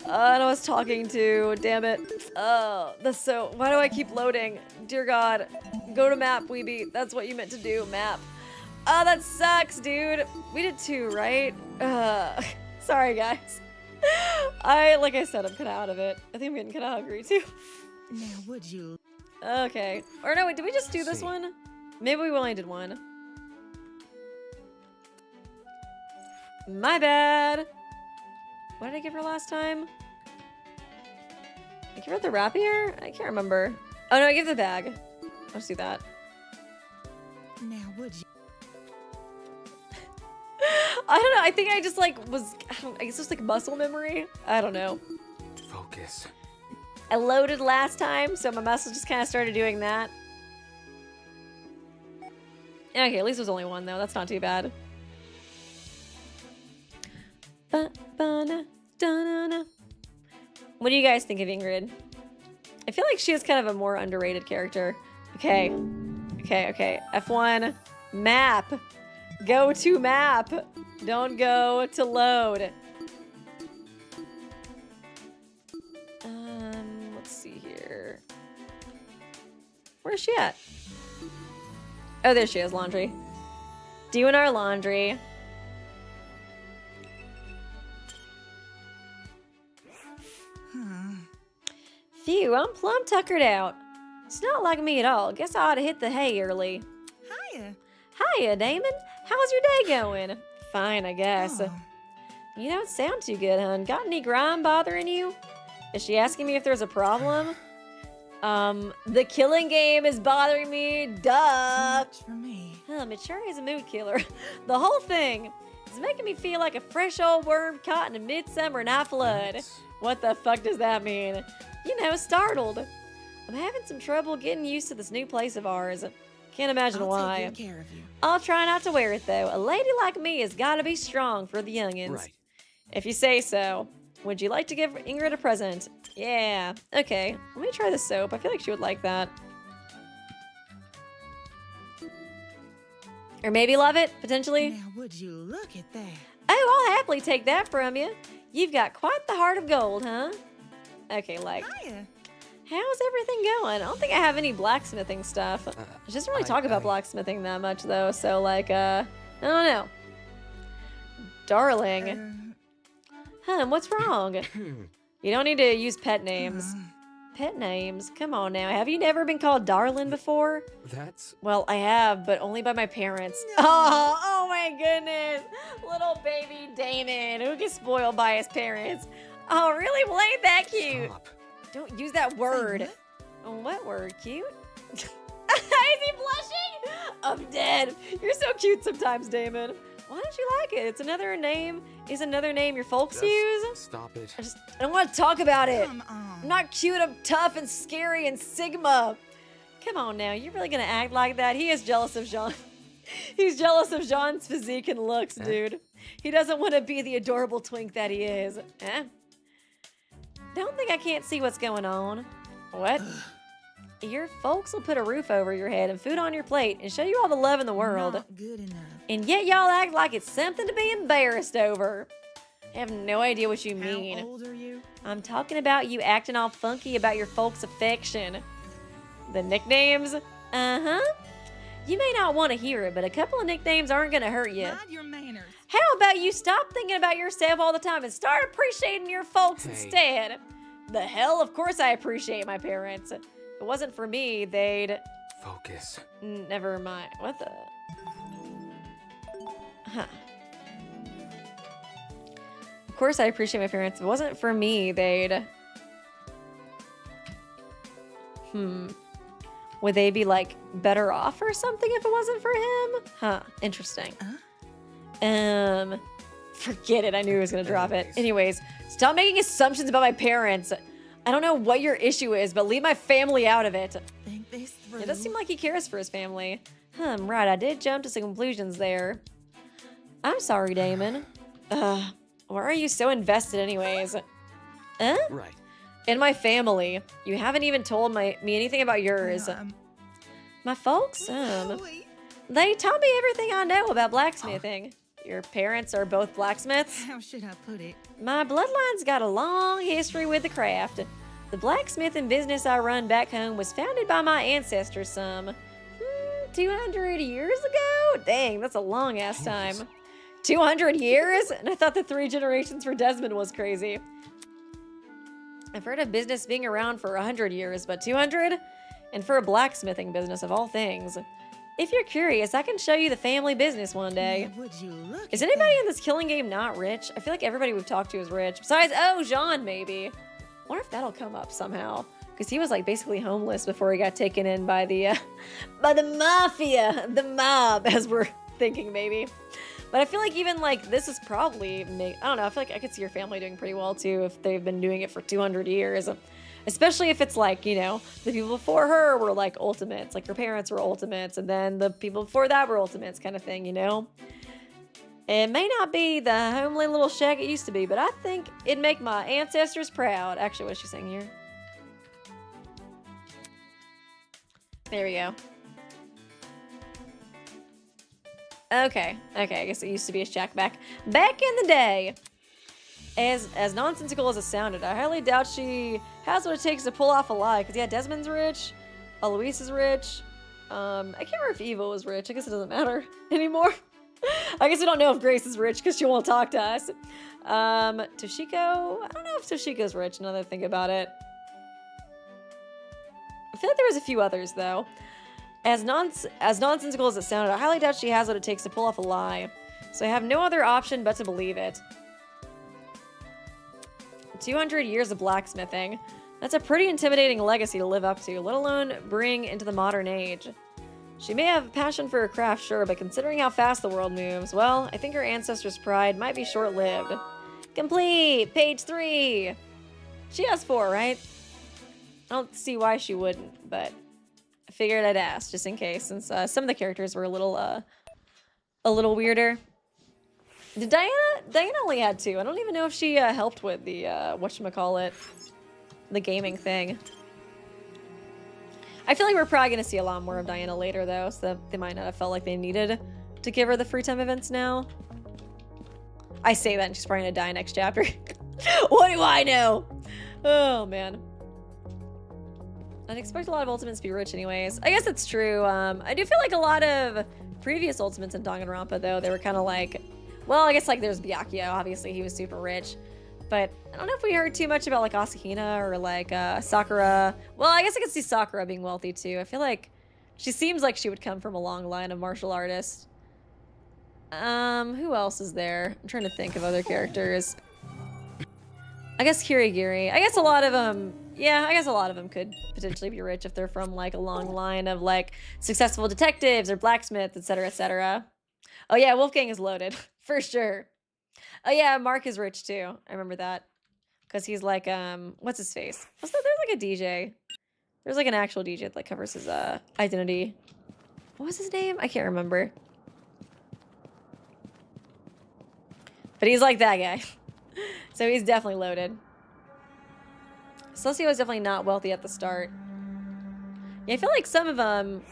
And I was talking to, damn it. Oh, that's so, why do I keep loading? Dear God, go to map, Weeby. That's what you meant to do, map. Oh, that sucks, dude. We did two, right? Sorry, guys. Like I said, I'm kind of out of it. I think I'm getting kind of hungry, too. Now, would you? Okay. Or no, wait, did we just do this See. one? Maybe we only did one. My bad. What did I give her last time? I give her the rapier? I can't remember. Oh no, I gave the bag. Let's do that. Now, would you? I don't know. I think I just like I guess it's like muscle memory. I don't know. Focus. I loaded last time, so my muscles just kind of started doing that. Okay, at least it was only one though. That's not too bad. Ba-ba-na-da-na-na. What do you guys think of Ingrid? I feel like she is kind of a more underrated character. Okay. Okay. F1. Map. Go to map. Don't go to load. Let's see here. Where's she at? Oh, there she is, laundry. Doing our laundry. Phew, I'm plumb tuckered out. It's not like me at all. Guess I ought to hit the hay early. Hiya. Hiya, Damon. How's your day going? Fine, I guess. Oh. You don't sound too good, hun. Got any grime bothering you? Is she asking me if there's a problem? The killing game is bothering me. Duh. Much for me. It sure is a mood killer. The whole thing is making me feel like a fresh old worm caught in a midsummer night flood. What the fuck does that mean? You know, startled. I'm having some trouble getting used to this new place of ours. Can't imagine I'll why. take good care of you. I'll try not to wear it though. A lady like me has got to be strong for the youngins. Right. If you say so. Would you like to give Ingrid a present? Yeah. Okay. Let me try the soap. I feel like she would like that. Or maybe love it, potentially. Now, would you look at that? Oh, I'll happily take that from you. You've got quite the heart of gold, huh? Okay, like, Hiya. how's everything going? I don't think I have any blacksmithing stuff. She doesn't really talk about blacksmithing that much, though, so, like, I don't know. Darling. What's wrong? You don't need to use pet names. Pet names? Come on now. Have you never been called darling before? That's Well, I have, but only by my parents. Oh my goodness. Little baby Damon who gets spoiled by his parents. Oh, really? Well, ain't that cute? stop. Don't use that word. what? Oh, what word? Cute? Is he blushing? I'm dead. You're so cute sometimes, Damon. Why don't you like it? It's another name. Is another name your folks Just use? stop it. I don't want to talk about it. Come on. I'm not cute, I'm tough and scary and Sigma. Come on now, you're really gonna act like that? He is jealous of Jean. He's jealous of Jean's physique and looks, dude. He doesn't want to be the adorable twink that he is. Don't think I can't see what's going on. What? Your folks will put a roof over your head and food on your plate and show you all the love in the world. Not good enough. And yet y'all act like it's something to be embarrassed over. I have no idea what you mean. How old are you? I'm talking about you acting all funky about your folks' affection. The nicknames? Uh-huh. You may not want to hear it, but a couple of nicknames aren't going to hurt you. Mind your manners. How about you stop thinking about yourself all the time and start appreciating your folks Hey. instead? The hell? Of course I appreciate my parents. If it wasn't for me, they'd... Focus. Never mind. What the... Huh. Of course I appreciate my parents. If it wasn't for me, they'd... Would they be, like, better off or something if it wasn't for him? Huh. Interesting. Forget it. I knew he was going to drop it. Anyways, stop making assumptions about my parents. I don't know what your issue is, but leave my family out of it. Think this through. It does seem like he cares for his family. Right. I did jump to some conclusions there. I'm sorry, Damon. Why are you so invested anyways? Right. In my family. You haven't even told me anything about yours. My folks? Chloe, They taught me everything I know about blacksmithing. Your parents are both blacksmiths? how should I put it? My bloodline's got a long history with the craft. The blacksmithing business I run back home was founded by my ancestors some 200 years ago? Dang, that's a long ass time. 200 years? And I thought the 3 generations for Desmond was crazy. I've heard of business being around for 100 years, but 200? And for a blacksmithing business of all things. If you're curious, I can show you the family business one day. Now, would you look Is at anybody that? in this killing game not rich? I feel like everybody we've talked to is rich. Besides, Jean maybe. I wonder if that'll come up somehow. Because he was like basically homeless before he got taken in by the mafia, the mob, as we're thinking maybe. But I feel like even like this is probably, I don't know, I feel like I could see your family doing pretty well too if they've been doing it for 200 years. Especially if it's like, you know, the people before her were like ultimates, like her parents were ultimates, and then the people before that were ultimates kind of thing, you know? It may not be the homely little shack it used to be, but I think it'd make my ancestors proud. Actually, what's she saying here? There we go. Okay, I guess it used to be a shack back in the day. As nonsensical as it sounded, I highly doubt she has what it takes to pull off a lie. Because, yeah, Desmond's rich. Eloise is rich. I can't remember if Eva was rich. I guess it doesn't matter anymore. I guess we don't know if Grace is rich because she won't talk to us. Toshiko? I don't know if Toshiko's rich now that I think about it. I feel like there was a few others, though. As nonsensical as it sounded, I highly doubt she has what it takes to pull off a lie. So I have no other option but to believe it. 200 years of blacksmithing. That's a pretty intimidating legacy to live up to, let alone bring into the modern age. She may have a passion for her craft, sure, but considering how fast the world moves, well, I think her ancestors' pride might be short-lived. Complete! Page 3! She has 4, right? I don't see why she wouldn't, but I figured I'd ask, just in case, since some of the characters were a little weirder. Did Diana only had 2. I don't even know if she helped with the, whatchamacallit, the gaming thing. I feel like we're probably going to see a lot more of Diana later, though, so they might not have felt like they needed to give her the free time events now. I say that and she's probably going to die next chapter. What do I know? Oh, man. I'd expect a lot of Ultimates to be rich anyways. I guess it's true. I do feel like a lot of previous Ultimates in Danganronpa, though, they were kind of like... Well, I guess, like, there's Byakuya. Obviously, he was super rich. But I don't know if we heard too much about, like, Asahina or, like, Sakura. Well, I guess I could see Sakura being wealthy, too. I feel like she seems like she would come from a long line of martial artists. Who else is there? I'm trying to think of other characters. I guess Kirigiri. I guess a lot of them... Yeah, I guess a lot of them could potentially be rich if they're from, like, a long line of, like, successful detectives or blacksmiths, etc., etc. Oh, yeah, Wolfgang is loaded. For sure. Oh yeah, Mark is rich too. I remember that. Because he's like, what's his face? There's like a DJ. There's like an actual DJ that like covers his identity. What was his name? I can't remember. But he's like that guy. So he's definitely loaded. Celestia was definitely not wealthy at the start. Yeah, I feel like some of them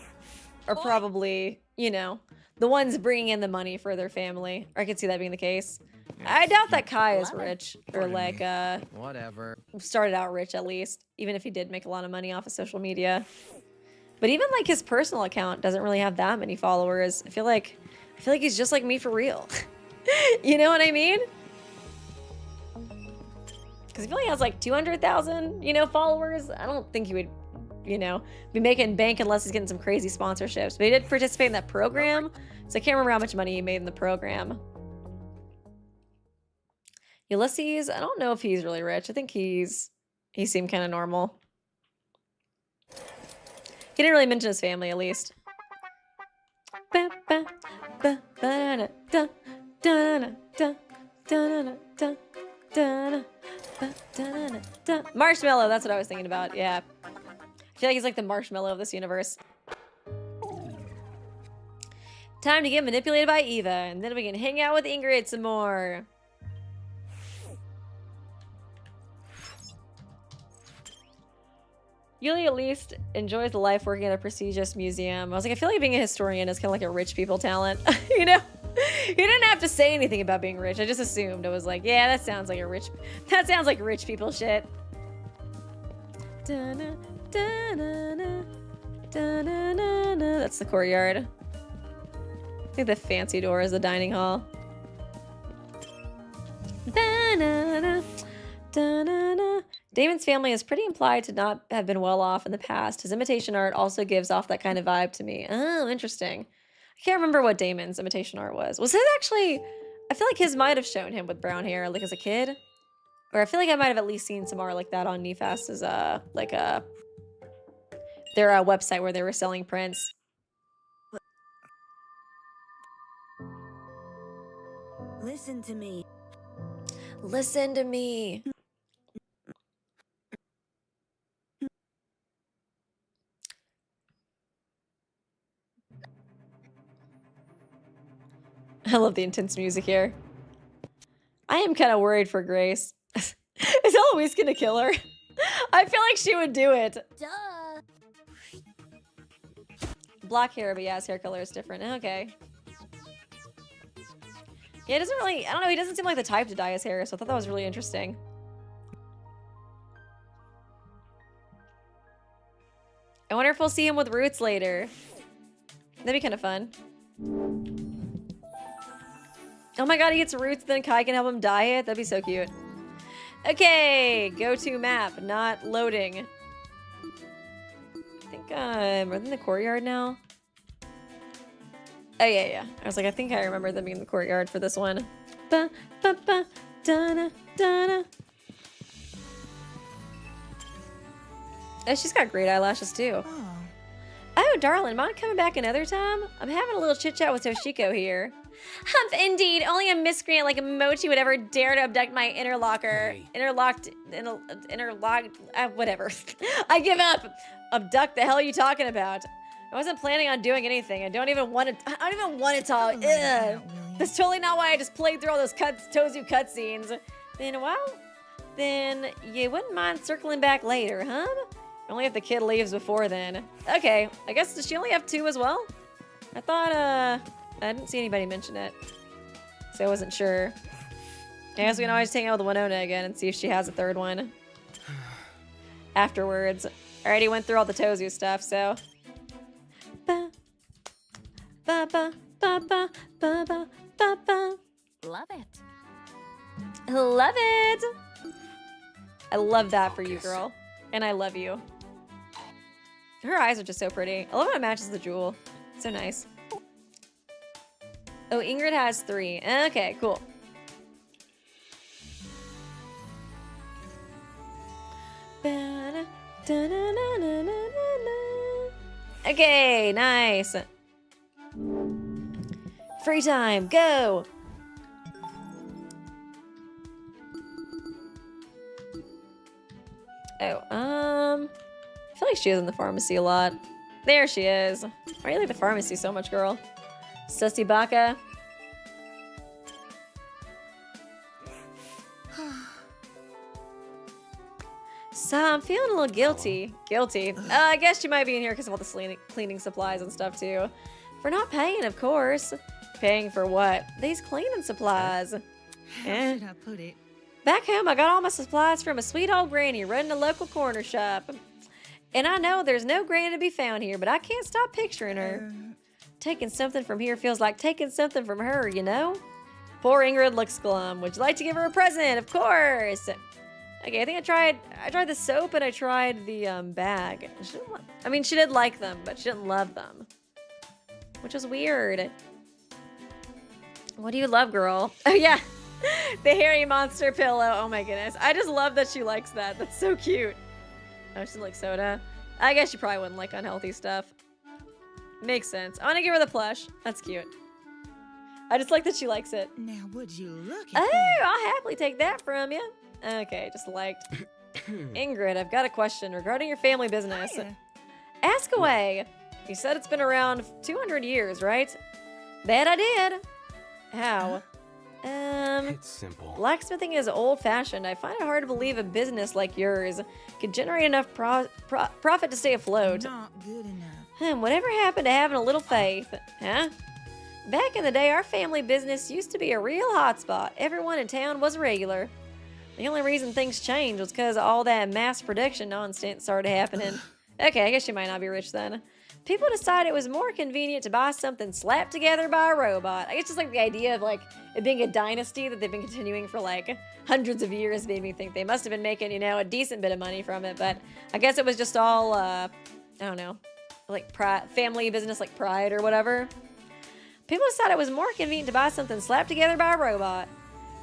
are probably, you know, the ones bringing in the money for their family. Or I could see that being the case. I doubt that Kai is rich, or like, Whatever. started out rich at least, even if he did make a lot of money off of social media. But even like his personal account doesn't really have that many followers. I feel like he's just like me for real. You know what I mean? Because I feel like he has like 200,000, you know, followers. I don't think he would, you know, be making bank unless he's getting some crazy sponsorships. But he did participate in that program, so I can't remember how much money he made in the program. Ulysses, I don't know if he's really rich. I think he seemed kind of normal. He didn't really mention his family, at least. Marshmallow, that's what I was thinking about, yeah. I feel like he's like the marshmallow of this universe. Time to get manipulated by Eva, and then we can hang out with Ingrid some more. Yuli at least enjoys the life working at a prestigious museum. I was like, I feel like being a historian is kind of like a rich people talent, you know? He didn't have to say anything about being rich. I just assumed. I was like, yeah, that sounds like rich people shit. That's the courtyard. I think the fancy door is the dining hall. Damon's family is pretty implied to not have been well off in the past. His imitation art also gives off that kind of vibe to me. Oh, interesting. I can't remember what Damon's imitation art was. Was his actually... I feel like his might have shown him with brown hair, like as a kid. Or I feel like I might have at least seen some art like that on Nefast's, like, their website where they were selling prints. Listen to me. Listen to me. I love the intense music here. I am kind of worried for Grace. Is Eloise gonna kill her? I feel like she would do it. Duh. Black hair, but yeah, his hair color is different. Okay. Yeah, it doesn't really... I don't know, he doesn't seem like the type to dye his hair, so I thought that was really interesting. I wonder if we'll see him with Roots later. That'd be kind of fun. Oh my god, he gets Roots, then Kai can help him dye it? That'd be so cute. Okay, go to map, not loading. I think we're in the courtyard now. Oh yeah. I was like, I think I remember them being in the courtyard for this one. Ba, ba, ba, da, da, da, da. Oh, she's got great eyelashes too. Oh. Oh, darling, mind coming back another time? I'm having a little chit chat with Toshiko here. Humph, indeed. Only a miscreant like Mochi would ever dare to abduct my interlocker. Hey. Interlocked, whatever. I give up. Abduct, the hell are you talking about? I wasn't planning on doing anything. I don't even want to talk. Come on, Ugh. William. That's totally not why I just played through all those Tozu cutscenes. Then you wouldn't mind circling back later, huh? Only if the kid leaves before then. Okay, I guess, does she only have 2 as well? I thought, I didn't see anybody mention it. So I wasn't sure. I guess we can always hang out with Winona again and see if she has a 3rd one. Afterwards. I already went through all the Tozu stuff, so. Ba, ba, ba, ba, ba, ba, ba, ba, ba. Love it. Love it! I love that for you, Focus. girl. And I love you. Her eyes are just so pretty. I love how it matches the jewel. So nice. Oh, Ingrid has 3. Okay, cool. Okay, nice. Free time, go! Oh, I feel like she is in the pharmacy a lot. There she is. Why do you like the pharmacy so much, girl? Sussy Baka. So I'm feeling a little guilty. Guilty. I guess she might be in here because of all the cleaning supplies and stuff too. For not paying, of course. Paying for what? These cleaning supplies. How should I put it? Back home, I got all my supplies from a sweet old granny running a local corner shop. And I know there's no granny to be found here, but I can't stop picturing her. Taking something from here feels like taking something from her, you know? Poor Ingrid looks glum. Would you like to give her a present? Of course. Okay, I think I tried the soap and I tried the bag. She did like them, but she didn't love them. Which was weird. What do you love, girl? Oh yeah. The hairy monster pillow. Oh my goodness. I just love that she likes that. That's so cute. Oh, she likes soda. I guess she probably wouldn't like unhealthy stuff. Makes sense. I want to give her the plush. That's cute. I just like that she likes it. Now, would you look at Oh, that? I'll happily take that from you. Okay, just liked. Ingrid, I've got a question regarding your family business. Hiya. Ask away. You said it's been around 200 years, right? That I did. How? It's simple. Blacksmithing is old-fashioned. I find it hard to believe a business like yours could generate enough profit to stay afloat. Not good enough. Whatever happened to having a little faith? Huh? Back in the day, our family business used to be a real hotspot. Everyone in town was a regular. The only reason things changed was because all that mass production nonsense started happening. Okay, I guess you might not be rich then. People decided it was more convenient to buy something slapped together by a robot. I guess just like the idea of like it being a dynasty that they've been continuing for like hundreds of years made me think they must have been making, a decent bit of money from it. But I guess it was just all, I don't know, like family business like pride or whatever. People decided it was more convenient to buy something slapped together by a robot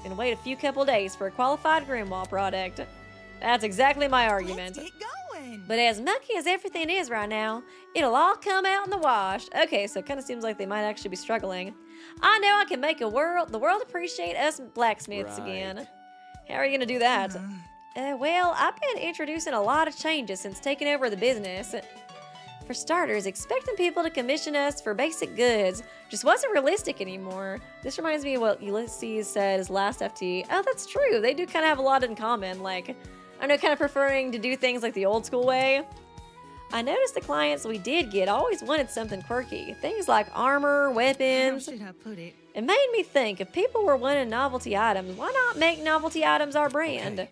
and wait a few couple days for a qualified grimoire product. That's exactly my argument. Let's get going. But as mucky as everything is right now, it'll all come out in the wash. Okay, so it kind of seems like they might actually be struggling. I know I can make the world appreciate us blacksmiths Right. again. How are you going to do that? Well, I've been introducing a lot of changes since taking over the business. For starters, expecting people to commission us for basic goods just wasn't realistic anymore. This reminds me of what Ulysses said his last FT. Oh, that's true. They do kind of have a lot in common. Like, I know, kind of preferring to do things like the old school way. I noticed the clients we did get always wanted something quirky. Things like armor, How weapons. should I put it? It made me think, if people were wanting novelty items, why not make novelty items our brand? Okay.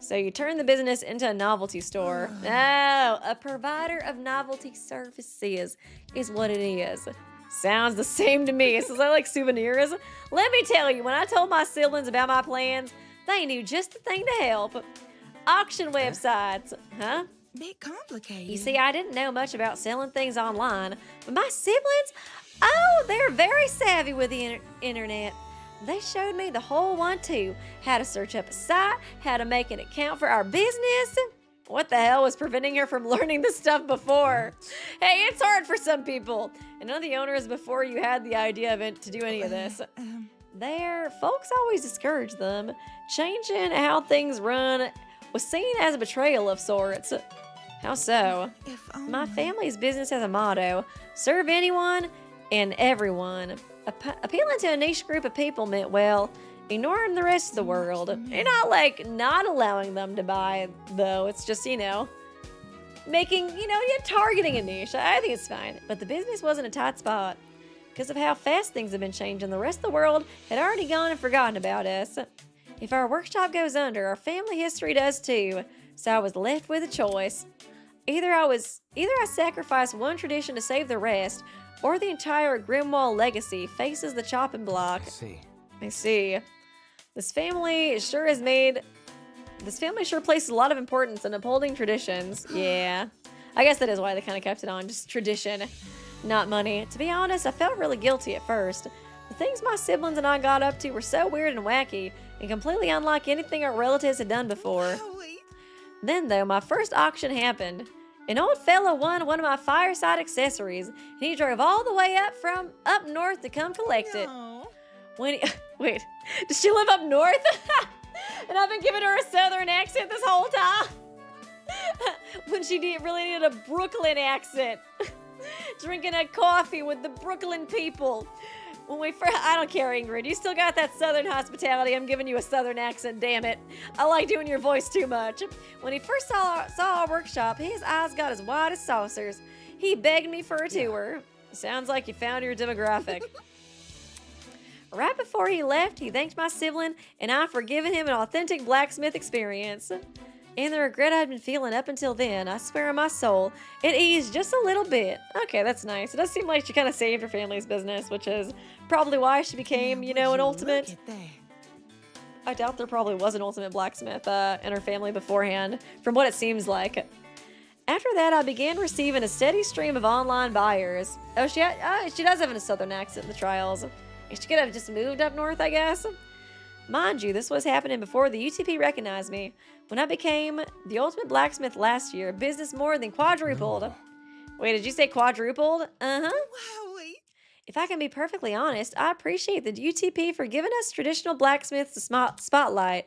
So you turn the business into a novelty store. Oh, a provider of novelty services is what it is. Sounds the same to me. So is that like souvenirs? Let me tell you, when I told my siblings about my plans, they knew just the thing to help. Auction websites, huh? Bit complicated. You see, I didn't know much about selling things online, but my siblings, oh, they're very savvy with the internet. They showed me the whole one too. How to search up a site, how to make an account for our business. What the hell was preventing her from learning this stuff before? Hey, it's hard for some people. And none of the owners before you had the idea of it to do any of this. Their folks always discouraged them. Changing how things run was seen as a betrayal of sorts. How so? My family's business has a motto: serve anyone and everyone. Appealing to a niche group of people meant, well, ignoring the rest of the world. You're not like not allowing them to buy, though. It's just, making, you're targeting a niche. I think it's fine. But the business wasn't a tight spot. Because of how fast things have been changing, the rest of the world had already gone and forgotten about us. If our workshop goes under, our family history does too. So I was left with a choice. Either I sacrificed one tradition to save the rest, or the entire Grimwall legacy faces the chopping block. I see. This family sure places a lot of importance in upholding traditions. Yeah. I guess that is why they kind of kept it on. Just tradition, not money. To be honest, I felt really guilty at first. The things my siblings and I got up to were so weird and wacky, and completely unlike anything our relatives had done before. Then, though, my first auction happened. An old fellow won one of my fireside accessories, and he drove all the way up north to come collect it. Wait, does she live up north? And I've been giving her a southern accent this whole time? When she really needed a Brooklyn accent. Drinking a coffee with the Brooklyn people. I don't care, Ingrid. You still got that southern hospitality. I'm giving you a southern accent, damn it. I like doing your voice too much. When he first saw our workshop, his eyes got as wide as saucers. He begged me for a tour. Sounds like you found your demographic. Right before he left, he thanked my sibling and I for giving him an authentic blacksmith experience. And the regret I'd been feeling up until then, I swear on my soul, it eased just a little bit. Okay, that's nice. It does seem like she kind of saved her family's business, which is probably why she became, an ultimate. I doubt there probably was an ultimate blacksmith in her family beforehand, from what it seems like. After that, I began receiving a steady stream of online buyers. Oh, she does have a southern accent in the trials. She could have just moved up north, I guess. Mind you, this was happening before the UTP recognized me. When I became the ultimate blacksmith last year, business more than quadrupled. Oh. Wait, did you say quadrupled? Uh-huh. If I can be perfectly honest, I appreciate the UTP for giving us traditional blacksmiths the spotlight.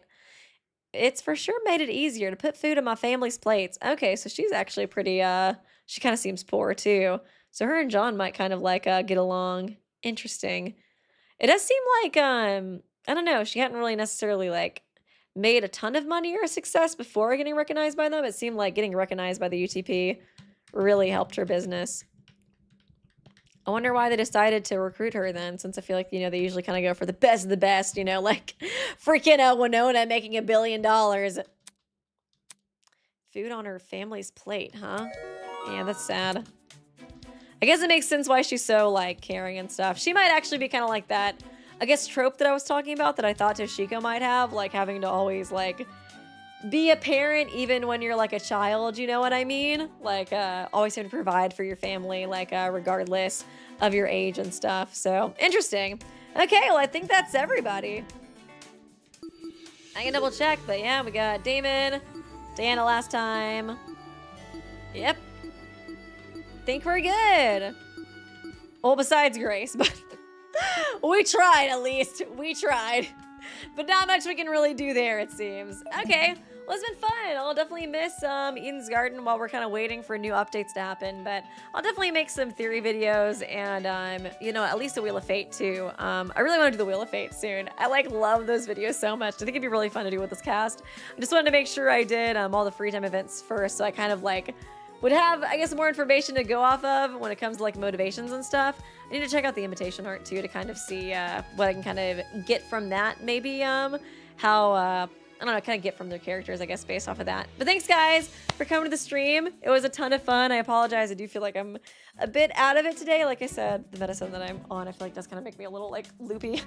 It's for sure made it easier to put food on my family's plates. Okay, so she's actually pretty, she kind of seems poor too. So her and John might kind of get along. Interesting. It does seem like, I don't know, she hadn't really necessarily made a ton of money or a success before getting recognized by them. It seemed like getting recognized by the UTP really helped her business. I wonder why they decided to recruit her then, since I feel like, they usually kind of go for the best of the best, freaking Winona making $1 billion. Food on her family's plate, huh? Yeah, that's sad. I guess it makes sense why she's so, caring and stuff. She might actually be kind of like that, I guess, trope that I was talking about that I thought Toshiko might have, having to always, be a parent even when you're, a child, you know what I mean? Always have to provide for your family, regardless of your age and stuff. So, interesting. Okay, well, I think that's everybody. I can double check, but yeah, we got Damon, Diana last time. Yep. Think we're good. Well, besides Grace, but we tried at least. We tried. But not much we can really do there, it seems. Okay, well, it's been fun. I'll definitely miss Eden's Garden while we're kind of waiting for new updates to happen. But I'll definitely make some theory videos and, at least the Wheel of Fate too. I really want to do the Wheel of Fate soon. I love those videos so much. I think it'd be really fun to do with this cast. I just wanted to make sure I did all the free time events first, so I kind of would have, I guess, more information to go off of when it comes to motivations and stuff. I need to check out the invitation art too to kind of see what I can kind of get from that. Maybe how, I don't know, kind of get from their characters, I guess, based off of that. But thanks, guys, for coming to the stream. It was a ton of fun. I apologize. I do feel like I'm a bit out of it today. Like I said, the medicine that I'm on, I feel like does kind of make me a little, loopy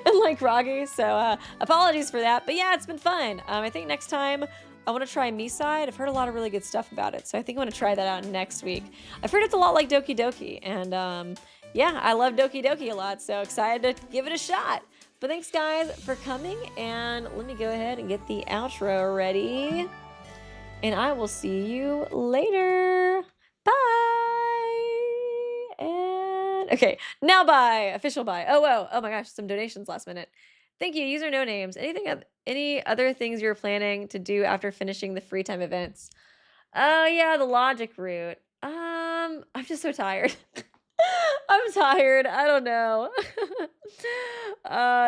and, groggy. So apologies for that. But yeah, it's been fun. I think next time I want to try Me-Side. I've heard a lot of really good stuff about it, so I think I want to try that out next week. I've heard it's a lot like Doki Doki, and yeah, I love Doki Doki a lot, so excited to give it a shot. But thanks, guys, for coming, and let me go ahead and get the outro ready. And I will see you later. Bye. And okay, now bye. Official bye. Oh, whoa. Oh my gosh, some donations last minute. Thank you. User no names. Any other things you're planning to do after finishing the free time events? Oh yeah, the logic route. I'm just so tired. I'm tired. I don't know.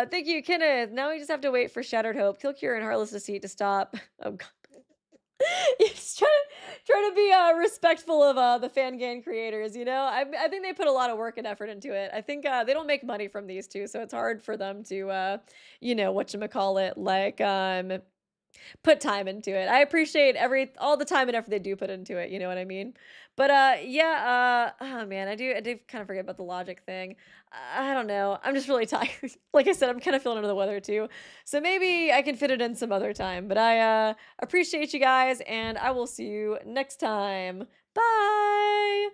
Thank you, Kenneth. Now we just have to wait for Shattered Hope, Kill Cure, and Heartless Deceit to stop. Oh god. Yes, try to be respectful of the fan game creators. You know, I think they put a lot of work and effort into it. I think they don't make money from these two, so it's hard for them to you know, whatchamacallit, like put time into it. I appreciate all the time and effort they do put into it, you know what I mean? But yeah, oh man, I do kind of forget about the logic thing. I don't know. I'm just really tired. Like I said, I'm kind of feeling under the weather too. So maybe I can fit it in some other time. But I appreciate you guys and I will see you next time. Bye.